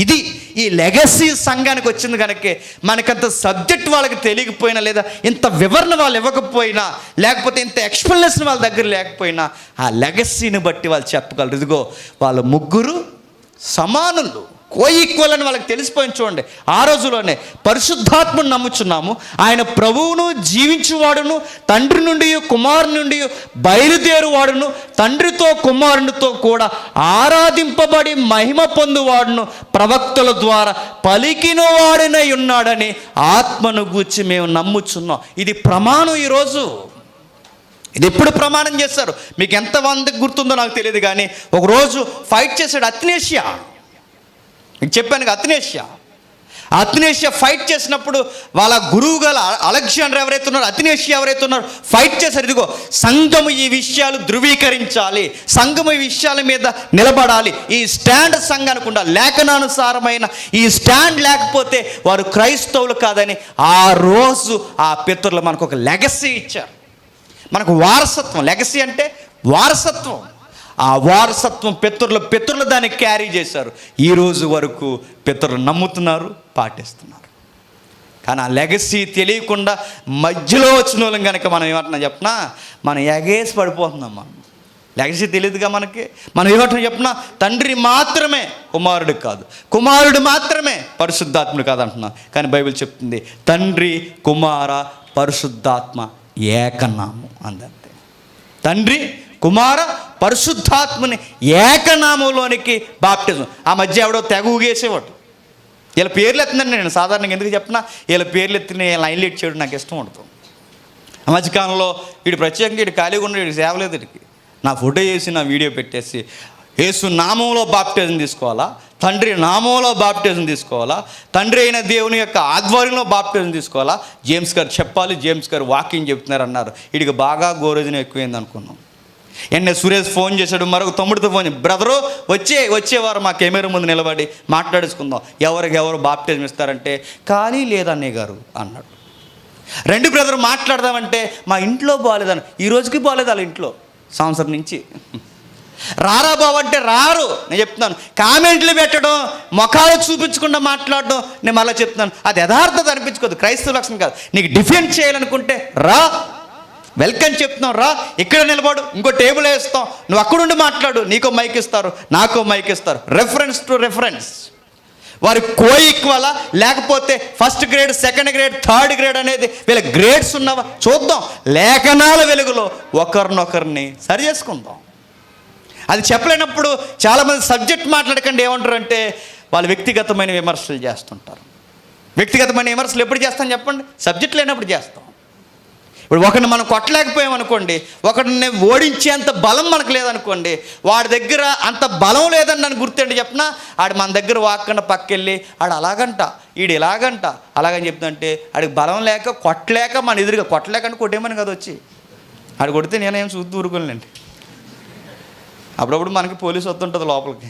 ఇది ఈ లెగసీ సంఘానికి వచ్చింది. కనుకే మనకంత సబ్జెక్ట్ వాళ్ళకి తెలియకపోయినా, లేదా ఇంత వివరణ వాళ్ళు ఇవ్వకపోయినా, లేకపోతే ఇంత ఎక్స్ప్లెనేషన్ వాళ్ళ దగ్గర లేకపోయినా, ఆ లెగసీని బట్టి వాళ్ళు చెప్పగలరు. ఇదిగో వాళ్ళ ముగ్గురు సమానులు, కోఈక్వల్ అని వాళ్ళకి తెలిసిపోయింది. చూడండి, ఆ రోజులోనే పరిశుద్ధాత్మను నమ్ముచున్నాము, ఆయన ప్రభువును జీవించువాడును తండ్రి నుండి కుమారుని నుండి బయలుదేరువాడును తండ్రితో కుమారునితో కూడా ఆరాధింపబడి మహిమ పొందువాడును ప్రవక్తల ద్వారా పలికిన వాడినై ఉన్నాడని ఆత్మను గూర్చి మేము నమ్ముచున్నాం. ఇది ప్రమాణం. ఈరోజు ఇది ఎప్పుడు ప్రమాణం చేస్తారు? మీకు ఎంతమందికి గుర్తుందో నాకు తెలియదు, కానీ ఒకరోజు ఫైట్ చేశాడు అత్నేషియా. మీకు చెప్పాను, అత్నేషియా ఫైట్ చేసినప్పుడు వాళ్ళ గురువు గల అలెగ్జాండర్ ఎవరైతే ఉన్నారో, అత్నేషియా ఎవరైతే ఉన్నారో ఫైట్ చేశారు. ఇదిగో సంఘము ఈ విషయాలు ధృవీకరించాలి, సంఘము ఈ విషయాల మీద నిలబడాలి, ఈ స్టాండ్ సంఘానికి ఉండాలి, లేఖనానుసారమైన ఈ స్టాండ్ లేకపోతే వారు క్రైస్తవులు కాదని ఆ రోజు ఆ పితరులు మనకు ఒక లెగసీ ఇచ్చారు, మనకు వారసత్వం. లెగసీ అంటే వారసత్వం. ఆ వారసత్వం పితరులు దాన్ని క్యారీ చేశారు. ఈరోజు వరకు పితరులు నమ్ముతున్నారు, పాటిస్తున్నారు. కానీ ఆ లెగసీ తెలియకుండా మధ్యలో వచ్చిన వాళ్ళం కనుక మనం ఏమంటున్నా చెప్పినా, మనం ఎగేసి పడిపోతున్నాం. మనం లెగసీ తెలియదుగా మనకి. మనం ఏమంటున్నా చెప్పినా, తండ్రి మాత్రమే కుమారుడు కాదు, కుమారుడు మాత్రమే పరిశుద్ధాత్ముడు కాదు అంటున్నాం. కానీ బైబిల్ చెప్తుంది తండ్రి కుమార పరిశుద్ధాత్మ ఏకనామం అందంతే. తండ్రి కుమార పరిశుద్ధాత్మని ఏకనామంలోనికి బాప్టిజం. ఆ మధ్య ఎవడో తెగ ఊగేసేవాడు, వీళ్ళ పేర్లు ఎత్తుందండి. నేను సాధారణంగా ఎందుకు చెప్పినా, వీళ్ళ పేర్లు ఎత్తిన లైన్లు ఇచ్చేవాడు నాకు ఇష్టం ఉండదు. ఆ మధ్యకాలంలో వీడు ప్రత్యేకంగా వీడు ఖాళీగా ఉన్నాడు, వీడికి సేవలేదు, వీడికి నా ఫోటో వేసి నా వీడియో పెట్టేసి యేసు నామంలో బాప్టిజం తీసుకోవాలా, తండ్రి నామంలో బాప్టిజం తీసుకోవాలా, తండ్రి అయిన దేవుని యొక్క ఆధ్వర్యంలో బాప్టిజం తీసుకోవాలా, జేమ్స్ గారు చెప్పాలి, జేమ్స్ గారు వాకింగ్ చెప్తున్నారు అన్నారు. వీడికి బాగా గోరోజున ఎక్కువైంది అనుకున్నాం. సురేష్ ఫోన్ చేశాడు, మరొక తమ్ముడితో ఫోన్, బ్రదరు వచ్చేవారు మా కెమెరా ముందు నిలబడి మాట్లాడేసుకుందాం, ఎవరు బాప్టిజం ఇస్తారంటే ఖాళీ లేదన్నయ్య గారు అన్నాడు. రెండు బ్రదర్ మాట్లాడదామంటే మా ఇంట్లో బాగాలేదని, ఈ రోజుకి బాగాలేదు వాళ్ళ ఇంట్లో సంవత్సరం నుంచి. రారా బాబు అంటే రారు. నేను చెప్తున్నాను, కామెంట్లు పెట్టడం, ముఖాలు చూపించకుండా మాట్లాడడం, నేను మళ్ళీ చెప్తున్నాను, అది యథార్థత అనిపించుకోదు, క్రైస్తవ లక్షణం కాదు. నీకు డిఫెండ్ చేయాలనుకుంటే రా, వెల్కమ్ చెప్తున్నాం, రా, ఇక్కడ నిలబడు, ఇంకో టేబుల్ వేస్తాం, నువ్వు అక్కడుండి మాట్లాడు, నీకో మైక్ ఇస్తారు, నాకో మైక్ ఇస్తారు, రెఫరెన్స్ టు రెఫరెన్స్. వారి కో ఈక్వలా లేకపోతే first grade, second grade, third grade అనేది వీళ్ళ గ్రేడ్స్ ఉన్నవా చూద్దాం. లేఖనాల వెలుగులో ఒకరినొకరిని సరి చేసుకుందాం. అది చెప్పలేనప్పుడు చాలామంది సబ్జెక్ట్ మాట్లాడకండి ఏమంటారంటే వాళ్ళు వ్యక్తిగతమైన విమర్శలు చేస్తుంటారు. వ్యక్తిగతమైన విమర్శలు ఎప్పుడు చేస్తాం చెప్పండి? సబ్జెక్ట్ లేనప్పుడు చేస్తాం. ఇప్పుడు ఒకరిని మనం కొట్టలేకపోయామనుకోండి, ఒకరిని ఓడించేంత బలం మనకు లేదనుకోండి, వాడి దగ్గర అంత బలం లేదని నన్ను గుర్తండి చెప్పినా, ఆడు మన దగ్గర వాక్కన్న పక్కెళ్ళి ఆడు అలాగంట, ఈడు ఇలాగంట, అలాగని చెప్తుంటే ఆడికి బలం లేక కొట్టలేక మన ఎదురుగా కొట్టలేకంటే కొట్టేమని కదా వచ్చి ఆడు కొడితే నేనేం చూస్తూ ఊరుకోలేండి. అప్పుడప్పుడు మనకి పోలీసు వస్తుంటుంది లోపలికి.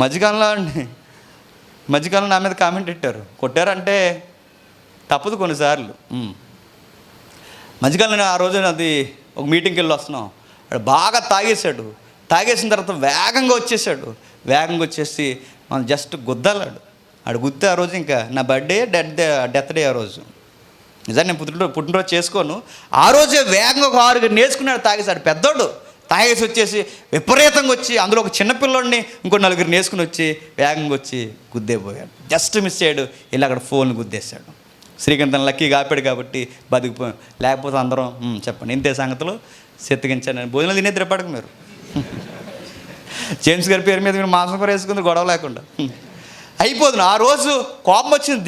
మధ్యకాలంలో నా మీద కామెంట్ పెట్టారు, కొట్టారంటే తప్పదు కొన్నిసార్లు. మధ్యకాలంలో ఆ రోజు అది ఒక మీటింగ్కి వెళ్ళి వస్తున్నాం, వాడు బాగా తాగేసిన తర్వాత వేగంగా వచ్చేసి మనం జస్ట్ గుద్దాలాడు. ఆడు గుద్దే ఆ రోజు ఇంకా నా బర్త్డే డెత్ డే ఆ రోజు. నిజాన్ని నేను పుట్టినరోజు చేసుకోను. ఆ రోజే వేగంగా ఒక 6 నేర్చుకున్నాడు, తాగేసాడు. పెద్దోడు తాగేసి వచ్చేసి విపరీతంగా వచ్చి అందులో ఒక చిన్నపిల్లోడిని ఇంకో 4 నేర్చుకుని వచ్చి వేగంగా వచ్చి గుద్దేపోయాడు. జస్ట్ మిస్ అయ్యాడు, వెళ్ళి అక్కడ ఫోన్ గుద్దేశాడు. శ్రీకాంతం లక్కీగా ఆపాడు కాబట్టి బతికిపోయాం, లేకపోతే అందరం చెప్పండి ఇంతే సంగతులు సెత్తికించాను. భోజనం తినే తిరపడకు మీరు. జేమ్స్ గారి పేరు మీద మీరు మాంసం కూర వేసుకుంది గొడవ లేకుండా అయిపోతుంది. ఆ రోజు కోపం వచ్చింది,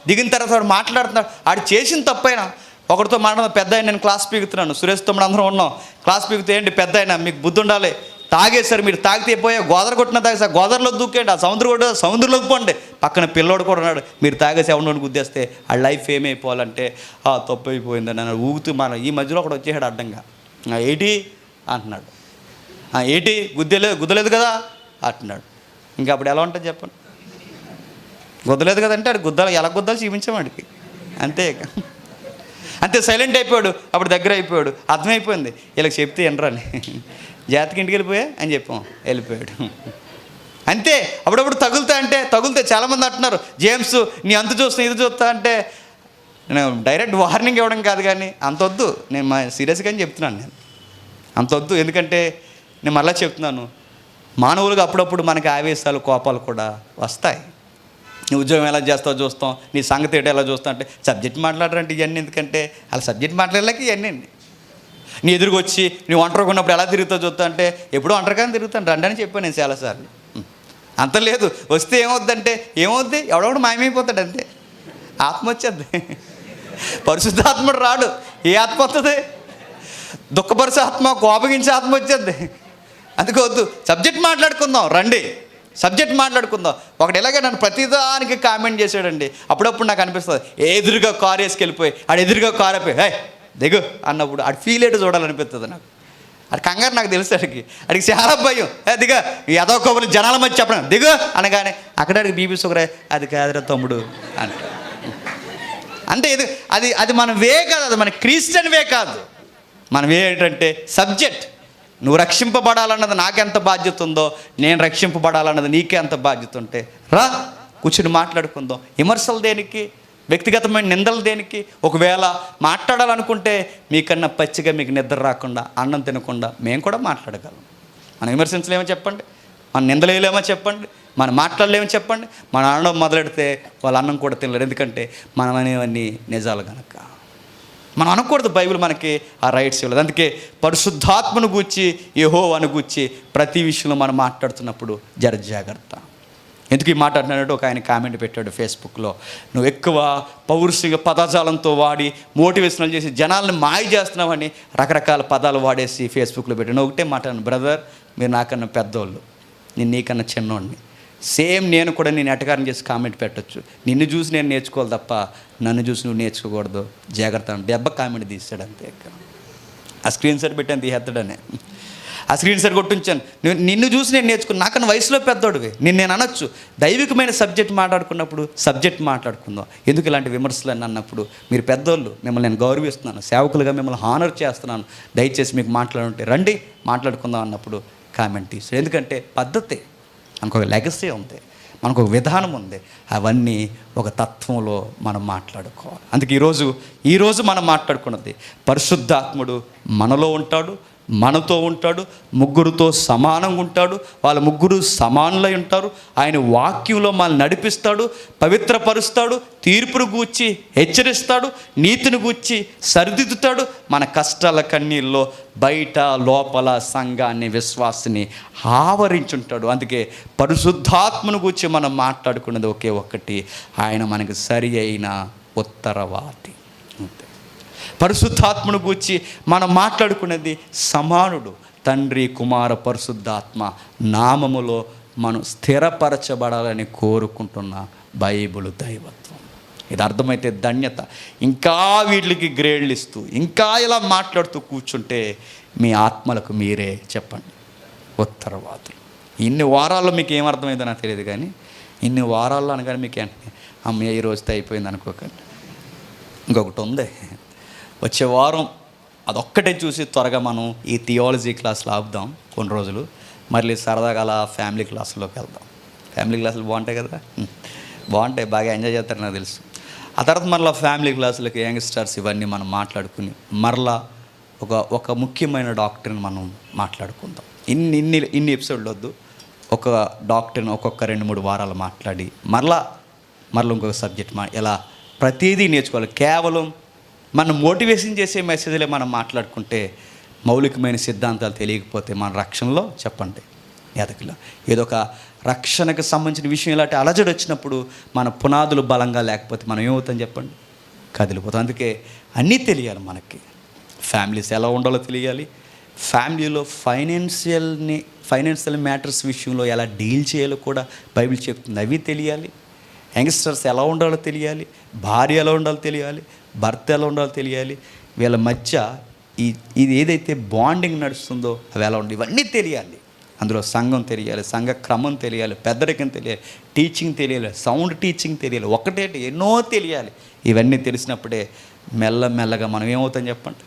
దిగిన తర్వాత వాడు మాట్లాడుతున్నాడు, ఆడు చేసిన తప్పైనా ఒకరితో మాట్లాడుతున్నా, పెద్ద ఆయన నేను క్లాస్ పీకుతున్నాను, సురేష్ తమ్ముడు అందరం ఉన్నాం, క్లాస్ పీకుతే ఏంటి పెద్ద అయినా మీకు బుద్ధి ఉండాలి, తాగేశారు మీరు, తాగితే పోయా గోదావరి కొట్టిన తాగేసారు, గోదావరిలో దూకేయండి, ఆ సముద్రంలోకి పోండి, పక్కన పిల్లోడు కూడా ఉన్నాడు, మీరు తాగేసి ఎవరినోని గుద్దేస్తే ఆ లైఫ్ ఏమైపోవాలంటే తప్పు అయిపోయిందని నన్ను ఊగుతూ ఈ మధ్యలో ఒకడు వచ్చేసాడు అడ్డంగా, ఏంటి అంటున్నాడు, ఏంటి గుద్దలేదు కదా అంటున్నాడు. ఇంకా అప్పుడు ఎలా ఉంటుంది చెప్పండి? గుద్దలేదు కదంటే ఆడు ఎలా గుద్దాలి చూపించామాడికి, అంతే సైలెంట్ అయిపోయాడు. అప్పుడు దగ్గర అయిపోయాడు, అర్థమైపోయింది వీళ్ళకి చెప్తే ఎనరాని, జాతికి ఇంటికి వెళ్ళిపోయా అని చెప్పాం, వెళ్ళిపోయాడు. అంతే. అప్పుడప్పుడు తగులుతాయి. చాలామంది అంటున్నారు, జేమ్స్ నీ అంత చూస్తా ఇది చూస్తా అంటే, నేను డైరెక్ట్ వార్నింగ్ ఇవ్వడం కాదు కానీ అంతొద్దు, నేను సీరియస్గా అని చెప్తున్నాను. నేను అంతొద్దు, ఎందుకంటే నేను మళ్ళీ చెప్తున్నాను, మానవులుగా అప్పుడప్పుడు మనకి ఆవేశాలు, కోపాలు కూడా వస్తాయి. నీ ఉద్యోగం ఎలా చేస్తావు చూస్తాం, నీ సంగతి ఏంటో ఎలా చూస్తావు అంటే సబ్జెక్ట్ మాట్లాడరంటే ఇవన్నీ, ఎందుకంటే అలా సబ్జెక్ట్ మాట్లాడలేక ఇవన్నీ అండి. నీ ఎదురుకు వచ్చి నీ ఒంటరిగా ఉన్నప్పుడు ఎలా తిరుగుతావు చూస్తా అంటే ఎప్పుడూ ఒంటరిగానే తిరుగుతాను రండి అని చెప్పాను నేను చాలాసార్లు. అంత లేదు, వస్తే ఏమవుద్దంటే ఎవడొకడు మాయమైపోతాడు, అంతే. ఆత్మ వచ్చేద్ది, పరిశుద్ధాత్ముడు రాడు. ఏ ఆత్మ వస్తుంది? దుఃఖపరిచే ఆత్మ, కోపగించే ఆత్మ వచ్చేద్ది. అందుకే వద్దు, సబ్జెక్ట్ మాట్లాడుకుందాం రండి, సబ్జెక్ట్ మాట్లాడుకుందాం. ఒకటి ఎలాగే నన్ను ప్రతిదానికి కామెంట్ చేశాడండి. అప్పుడప్పుడు నాకు అనిపిస్తుంది, ఎదురుగా కారు వేసుకెళ్ళిపోయి ఆడు ఎదురుగా కారు అయిపోయి దిగు అన్నప్పుడు ఆడు ఫీల్ అయితే చూడాలనిపిస్తుంది నాకు. అది కంగారు నాకు తెలుసు, అడిగి చాలా భయం, దిగా ఏదో కొబ్బరి జనాల మధ్య చెప్పడం దిగు అనగానే అక్కడ అడిగి బీబీ సుగరే అది కాదురా తమ్ముడు అంటే. అంటే అది మన వే కాదు, అది మన క్రిస్టియన్ వే కాదు. మన వే ఏంటంటే సబ్జెక్ట్. నువ్వు రక్షింపబడాలన్నది నాకెంత బాధ్యత ఉందో, నేను రక్షింపబడాలన్నది నీకే అంత బాధ్యత ఉంటే రా కూర్చుని మాట్లాడుకుందాం. విమర్శలు దేనికి? వ్యక్తిగతమైన నిందలు దేనికి? ఒకవేళ మాట్లాడాలనుకుంటే మీకన్నా పచ్చిగా మీకు నిద్ర రాకుండా, అన్నం తినకుండా మేము కూడా మాట్లాడగలం. మనం విమర్శించలేమో చెప్పండి, మన నిందలేమో చెప్పండి, మనం మాట్లాడలేమో చెప్పండి. మన అనడం మొదలెడితే వాళ్ళ అన్నం కూడా తినలేరు, ఎందుకంటే మనం అనేవన్నీ నిజాలు కనుక. మనం అనకూడదు, బైబిల్ మనకి ఆ రైట్స్ ఇవ్వలేదు. అందుకే పరిశుద్ధాత్మను గూర్చి, యెహోవాను గూర్చి ప్రతి విషయంలో మనం మాట్లాడుతున్నప్పుడు జాగ్రత్త. ఎందుకు ఈ మాట అంటున్నాడు? ఒక ఆయన కామెంట్ పెట్టాడు ఫేస్బుక్లో, నువ్వు ఎక్కువ పౌరుషంగా పదజాలంతో వాడి మోటివేషనల్ చేసి జనాలను మాయ చేస్తున్నావని రకరకాల పదాలు వాడేసి ఫేస్బుక్లో పెట్టాను. ఒకటే మాట అన్నాను, బ్రదర్ మీరు నాకన్నా పెద్దోళ్ళు, నేను నీకన్నా చిన్నోడిని. సేమ్ నేను కూడా నేను ఎటకారం చేసి కామెంట్ పెట్టచ్చు. నిన్ను చూసి నేను నేర్చుకోవాలి తప్ప నన్ను చూసి నువ్వు నేర్చుకోకూడదు, జాగ్రత్త అని దెబ్బ కామెంట్ తీస్తాడు అంతే. ఆ స్క్రీన్ షాట్ పెట్టాను తీసేస్తాడనే, ఆ స్క్రీన్ షాట్ కొట్టించాను. నిన్ను చూసి నేను నేర్చుకున్నాను, నాకన్నా వయసులో పెద్దోడివి, నేను అనొచ్చు. దైవికమైన సబ్జెక్ట్ మాట్లాడుకున్నప్పుడు సబ్జెక్ట్ మాట్లాడుకుందాం. ఎందుకు ఇలాంటి విమర్శలు అని అన్నప్పుడు మీరు పెద్దోళ్ళు, మిమ్మల్ని నేను గౌరవిస్తున్నాను, సేవకులుగా మిమ్మల్ని హానర్ చేస్తున్నాను, దయచేసి మీకు మాట్లాడుంటే రండి మాట్లాడుకుందాం అన్నప్పుడు కామెంట్ తీస్తాడు. ఎందుకంటే పద్ధతే, మనకు ఒక లెగసీ ఉంది, మనకు ఒక విధానం ఉంది. అవన్నీ ఒక తత్వంలో మనం మాట్లాడుకోవాలి. అందుకే ఈరోజు మనం మాట్లాడుకున్నది, పరిశుద్ధాత్ముడు మనలో ఉంటాడు, మనతో ఉంటాడు, ముగ్గురుతో సమానంగా ఉంటాడు, వాళ్ళ ముగ్గురు సమానులై ఉంటారు. ఆయన వాక్యంలో మనల్ని నడిపిస్తాడు, పవిత్రపరుస్తాడు, తీర్పును గూర్చి హెచ్చరిస్తాడు, నీతిని గూర్చి సరిదిద్దుతాడు. మన కష్టాల కన్నీళ్ళలో బయట లోపల సంఘాన్ని విశ్వాసాన్ని ఆవరించుంటాడు. అందుకే పరిశుద్ధాత్మను గూర్చి మనం మాట్లాడుకున్నది ఒకే ఒక్కటి, ఆయన మనకు సరి అయిన ఉత్తరవాది. పరిశుద్ధాత్మను గూర్చి మనం మాట్లాడుకునేది సమానుడు, తండ్రి కుమార పరిశుద్ధాత్మ నామములో మనం స్థిరపరచబడాలని కోరుకుంటున్న బైబిల్ దైవత్వం. ఇది అర్థమైతే ధన్యత. ఇంకా వీటికి గ్రేడ్లు ఇస్తూ ఇంకా ఇలా మాట్లాడుతూ కూర్చుంటే మీ ఆత్మలకు మీరే చెప్పండి ఉత్తరవాదులు. ఇన్ని వారాల్లో మీకు ఏమర్థమైందో నాకు తెలియదు, కానీ ఇన్ని వారాల్లో అనగానే మీకు వెంటనే అమ్మ ఈ రోజుతో అయిపోయింది అనుకోకండి. ఇంకొకటి ఉంది, వచ్చే వారం అదొక్కటే చూసి త్వరగా మనం ఈ థియాలజీ క్లాసులు ఆపుదాం కొన్ని రోజులు, మళ్ళీ సరదాగా అలా ఫ్యామిలీ క్లాసుల్లోకి వెళ్దాం. ఫ్యామిలీ క్లాసులు బాగుంటాయి కదా, బాగుంటాయి, బాగా ఎంజాయ్ చేస్తారు నాకు తెలుసు. ఆ తర్వాత మరలా ఫ్యామిలీ క్లాసులకి యంగ్స్టర్స్ ఇవన్నీ మనం మాట్లాడుకుని మరలా ఒక ముఖ్యమైన డాక్టర్ని మనం మాట్లాడుకుందాం. ఇన్ని ఎపిసోడ్లు వద్దు, ఒక డాక్టర్ని ఒక్కొక్క 2-3 వారాలు మాట్లాడి మరలా ఇంకొక సబ్జెక్ట్ ఎలా ప్రతిదీ నేర్చుకోవాలి. కేవలం మనం మోటివేషన్ చేసే మెసేజ్లే మనం మాట్లాడుకుంటే మౌలికమైన సిద్ధాంతాలు తెలియకపోతే మన రక్షణలో చెప్పండి ఎదకలో ఏదో ఒక రక్షణకు సంబంధించిన విషయం ఇలాంటి అలజడి వచ్చినప్పుడు మన పునాదులు బలంగా లేకపోతే మనం ఏమవుతాం చెప్పండి, కదిలిపోతాం. అందుకే అన్నీ తెలియాలి మనకి. ఫ్యామిలీస్ ఎలా ఉండాలో తెలియాలి, ఫ్యామిలీలో ఫైనాన్షియల్ మ్యాటర్స్ విషయంలో ఎలా డీల్ చేయాలో కూడా బైబిల్ చెప్తుంది, అవి తెలియాలి. యంగ్స్టర్స్ ఎలా ఉండాలో తెలియాలి, భార్య ఎలా ఉండాలో తెలియాలి, భర్త ఎలా ఉండాలో తెలియాలి, వీళ్ళ మధ్య ఇది ఏదైతే బాండింగ్ నడుస్తుందో అవి ఎలా ఉండాలి, ఇవన్నీ తెలియాలి. అందులో సంఘం తెలియాలి, సంఘ క్రమం తెలియాలి, పెద్దరికం తెలియాలి, టీచింగ్ తెలియాలి, సౌండ్ టీచింగ్ తెలియాలి, ఒకటేంటి ఎన్నో తెలియాలి. ఇవన్నీ తెలిసినప్పుడే మెల్లమెల్లగా మనం ఏమవుతాం చెప్పండి,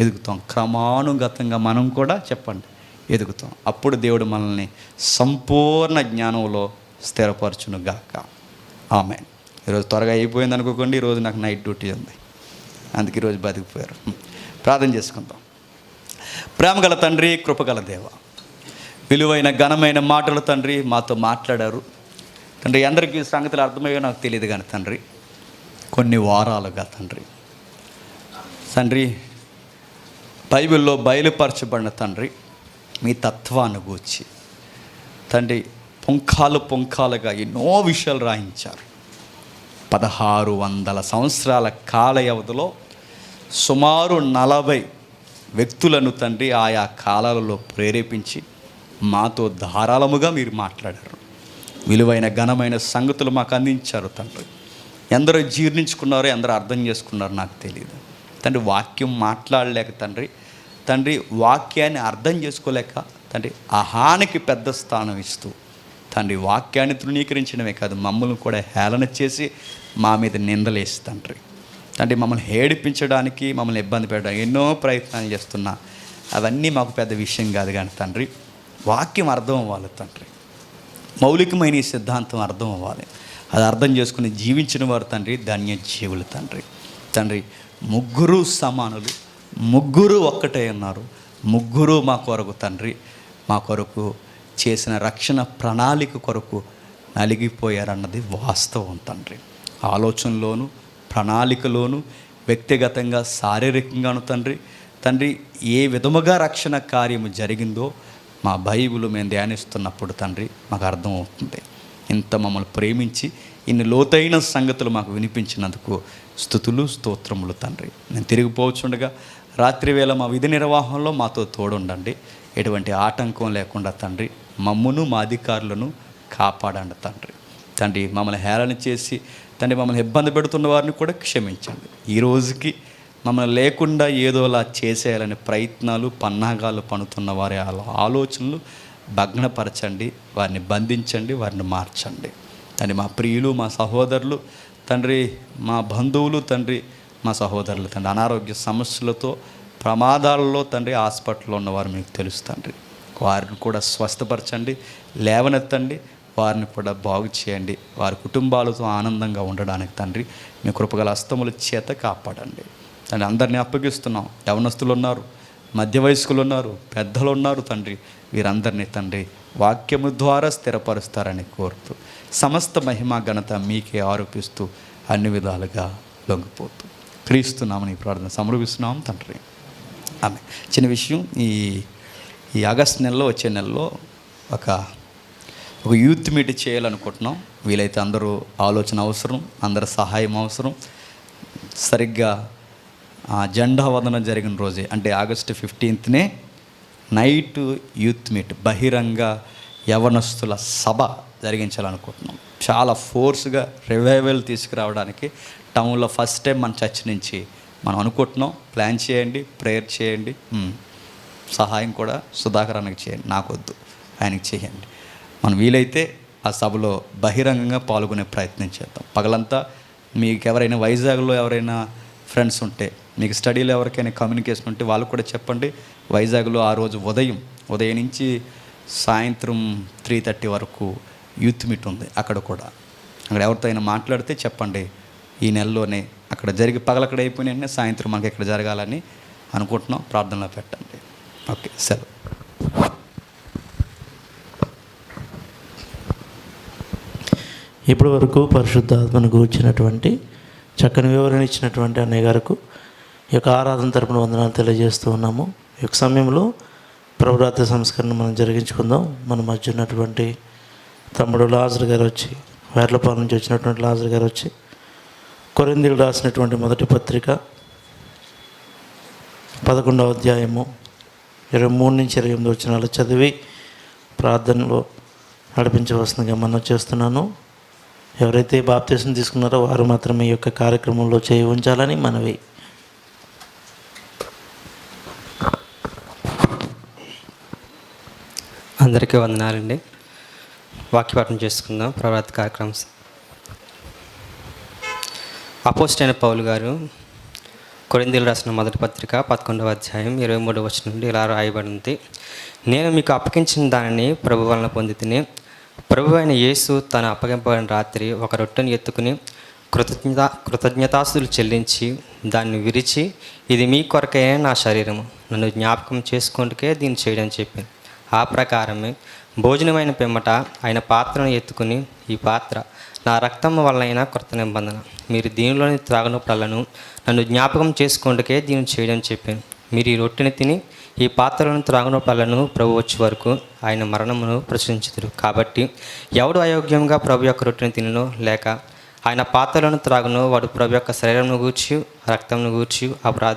ఎదుగుతాం. క్రమానుగతంగా మనం కూడా చెప్పండి ఎదుగుతాం. అప్పుడు దేవుడు మనల్ని సంపూర్ణ జ్ఞానంలో స్థిరపరచును గాక. ఆమేన్. ఈరోజు త్వరగా అయిపోయింది అనుకోకండి, ఈరోజు నాకు నైట్ డ్యూటీ ఉంది, అందుకే ఈరోజు బతికిపోయారు. ప్రార్థన చేసుకుందాం. ప్రేమగల తండ్రి, కృపగల దేవ, విలువైన ఘనమైన మాటలు తండ్రి మాతో మాట్లాడారు తండ్రి. అందరికీ సంగతులు అర్థమయ్యో నాకు తెలియదు కానీ తండ్రి, కొన్ని వారాలుగా తండ్రి బైబిల్లో బయలుపరచబడిన తండ్రి మీ తత్వాన్ని గూర్చి తండ్రి పుంఖాలుగా ఎన్నో విషయాలు రాయించారు. 1600 సంవత్సరాల కాల వ్యవధిలో సుమారు 40 వ్యక్తులను తండ్రి ఆయా కాలాలలో ప్రేరేపించి మాతో ధారాళముగా మీరు మాట్లాడారు. విలువైన ఘనమైన సంగతులు మాకు అందించారు తండ్రి. ఎందరో జీర్ణించుకున్నారో ఎందరో అర్థం చేసుకున్నారో నాకు తెలియదు తండ్రి. వాక్యం మాట్లాడలేక తండ్రి వాక్యాన్ని అర్థం చేసుకోలేక తండ్రి అహానికి పెద్ద స్థానం ఇస్తూ తండ్రి వాక్యాన్ని తృణీకరించడమే కాదు, మమ్మల్ని కూడా హేళన చేసి మా మీద నిందలేసి తండ్రి మమ్మల్ని ఏడిపించడానికి, మమ్మల్ని ఇబ్బంది పెట్టడానికి ఎన్నో ప్రయత్నాలు చేస్తున్నా అవన్నీ మాకు పెద్ద విషయం కాదు. కానీ తండ్రి వాక్యం అర్థం అవ్వాలి తండ్రి, మౌలికమైన ఈ సిద్ధాంతం అర్థం అవ్వాలి. అది అర్థం చేసుకుని జీవించిన వారు తండ్రి ధన్య జీవులు తండ్రి. ముగ్గురు సమానులు, ముగ్గురు ఒక్కటే ఉన్నారు, ముగ్గురు మా కొరకు తండ్రి, మా కొరకు చేసిన రక్షణ ప్రణాళిక కొరకు నలిగిపోయారన్నది వాస్తవం తండ్రి. ఆలోచనలోను, ప్రణాళికలోను, వ్యక్తిగతంగా, శారీరకంగాను తండ్రి ఏ విధముగా రక్షణ కార్యము జరిగిందో మా బైబిల్ మేము ధ్యానిస్తున్నప్పుడు తండ్రి మాకు అర్థమవుతుంది. ఇంత మమ్మల్ని ప్రేమించి ఇన్ని లోతైన సంగతులు మాకు వినిపించినందుకు స్తుతులు స్తోత్రములు తండ్రి. నేను తిరిగిపోవచ్చుండగా రాత్రి వేళ మా విధి నిర్వాహంలో మాతో తోడుండండి. ఎటువంటి ఆటంకం లేకుండా తండ్రి మమ్మును మా అధికారులను కాపాడండి తండ్రి. తండ్రి మమ్మల్ని హేళన చేసి తండ్రి మమ్మల్ని ఇబ్బంది పెడుతున్న వారిని కూడా క్షమించండి. ఈ రోజుకి మమ్మల్ని లేకుండా ఏదోలా చేసేయాలనే ప్రయత్నాలు పన్నాగాలు పనుతున్న వారి ఆలోచనలు భగ్నపరచండి, వారిని బంధించండి, వారిని మార్చండి తండ్రి. మా ప్రియులు, మా సహోదరులు తండ్రి, మా బంధువులు తండ్రి, మా సహోదరులు తండ్రి అనారోగ్య సమస్యలతో ప్రమాదాలలో తండ్రి హాస్పిటల్లో ఉన్నవారు మీకు తెలుసు తండ్రి. వారిని కూడా స్వస్థపరచండి, లేవనెత్తండి, వారిని కూడా బాగు చేయండి. వారి కుటుంబాలతో ఆనందంగా ఉండడానికి తండ్రి మీ కృపగల హస్తముల చేత కాపాడండి తండ్రి. అందరినీ అప్పగిస్తున్నాం. యవనస్తులు ఉన్నారు, మధ్య వయస్కులు ఉన్నారు, పెద్దలు ఉన్నారు తండ్రి. వీరందరినీ తండ్రి వాక్యము ద్వారా స్థిరపరుస్తారని కోరుతూ సమస్త మహిమ ఘనత మీకే ఆరోపిస్తూ అన్ని విధాలుగా లొంగిపోతూ క్రీస్తు నామని ప్రార్థన సమర్పిస్తున్నాం తండ్రి. ఆమె చిన్న విషయం, ఈ ఆగస్ట్ నెలలో వచ్చే నెలలో ఒక యూత్ మీట్ చేయాలనుకుంటున్నాం. వీలైతే అందరూ ఆలోచన అవసరం, అందరి సహాయం అవసరం. సరిగ్గా జెండా వందనం జరిగిన రోజే అంటే ఆగస్టు 15నే నైట్ యూత్ మీట్ బహిరంగ యవనస్తుల సభ జరిగించాలనుకుంటున్నాం. చాలా ఫోర్స్గా రివైవల్ తీసుకురావడానికి టౌన్లో ఫస్ట్ టైం మన చర్చ్ నుంచి మనం అనుకుంటున్నాం. ప్లాన్ చేయండి, ప్రేయర్ చేయండి, సహాయం కూడా సుధాకర్ అన్నకి చేయండి, నాకొద్దు, ఆయనకి చేయండి. మనం వీలైతే ఆ సభలో బహిరంగంగా పాల్గొనే ప్రయత్నం చేద్దాం. పగలంతా మీకు ఎవరైనా వైజాగ్లో ఎవరైనా ఫ్రెండ్స్ ఉంటే, మీకు స్టడీలో ఎవరికైనా కమ్యూనికేషన్ ఉంటే వాళ్ళకు కూడా చెప్పండి. వైజాగ్లో ఆ రోజు ఉదయం నుంచి సాయంత్రం 3:30 వరకు యూత్ మీట్ ఉంది. అక్కడ ఎవరితో అయినా మాట్లాడితే చెప్పండి, ఈ నెలలోనే అక్కడ పగలక్కడ అయిపోయిన సాయంత్రం మనకి ఇక్కడ జరగాలని అనుకుంటున్నాం. ప్రార్థనలో పెట్టండి. ఓకే, సెలవు. ఇప్పటి వరకు పరిశుద్ధాత్మను గూర్చినటువంటి చక్కని వివరణ ఇచ్చినటువంటి అన్నయ్య గారికి ఈ యొక్క ఆరాధన తరపున వందనాలు తెలియజేస్తూ ఉన్నాము. ఈ యొక్క సమయంలో ప్రభురాత్రి సంస్కరణ మనం జరిగించుకుందాం. మన మధ్య ఉన్నటువంటి తమ్ముడు లాజర్ గారు వచ్చి, వేర్లపాలెం నుంచి వచ్చినటువంటి లాజర్ గారు వచ్చి కొరింథీయులకు రాసినటువంటి మొదటి పత్రిక 11వ అధ్యాయము 23 నుంచి 28 వచనాలు చదివి ప్రార్థనలో నడిపించవలసిందిగా మనం చేస్తున్నాను. ఎవరైతే బాప్తీసం తీసుకున్నారో వారు మాత్రమే ఈ యొక్క కార్యక్రమంలో చేయి ఉంచాలని మనవి. అందరికీ వందనాలండి. వాక్యపాఠం చేసుకుందాం. ప్రవర్త కార్యక్రమం. అపోస్తలుడైన పౌలు గారు కొరింథీయులకు రాసిన మొదటి పత్రిక 11వ అధ్యాయం 23వ వచనం నుండి ఇలా రాయబడింది: నేను మీకు అప్పగించిన దానిని ప్రభు వలన పొందితిని. ప్రభు అయిన యేసు తన అప్పగింపబడిన రాత్రి ఒక రొట్టెను ఎత్తుకుని కృతజ్ఞతాస్తుతులు చెల్లించి దాన్ని విరిచి, ఇది మీ కొరకైన నా శరీరము, నన్ను జ్ఞాపకం చేసుకుంటకే దీన్ని చేయడం చెప్పాను. ఆ ప్రకారమే భోజనమైన పిమ్మట ఆయన పాత్రను ఎత్తుకుని, ఈ పాత్ర నా రక్తం వలన కొత్త నిబంధన, మీరు దీనిలోని త్రాగనప్పుడల్లను నన్ను జ్ఞాపకం చేసుకుంటకే దీన్ని చేయడం చెప్పాను. మీరు ఈ రొట్టెని తిని ఈ పాత్రలను త్రాగునప్పుడల్లను ప్రభు వచ్చే వరకు ఆయన మరణమును ప్రచురించుదురు. కాబట్టి ఎవడు అయోగ్యంగా ప్రభు యొక్క రొట్టెని తిననో లేక ఆయన పాత్రలను త్రాగునో వాడు ప్రభు యొక్క శరీరంను గూర్చి రక్తంను గూర్చి అపరాధ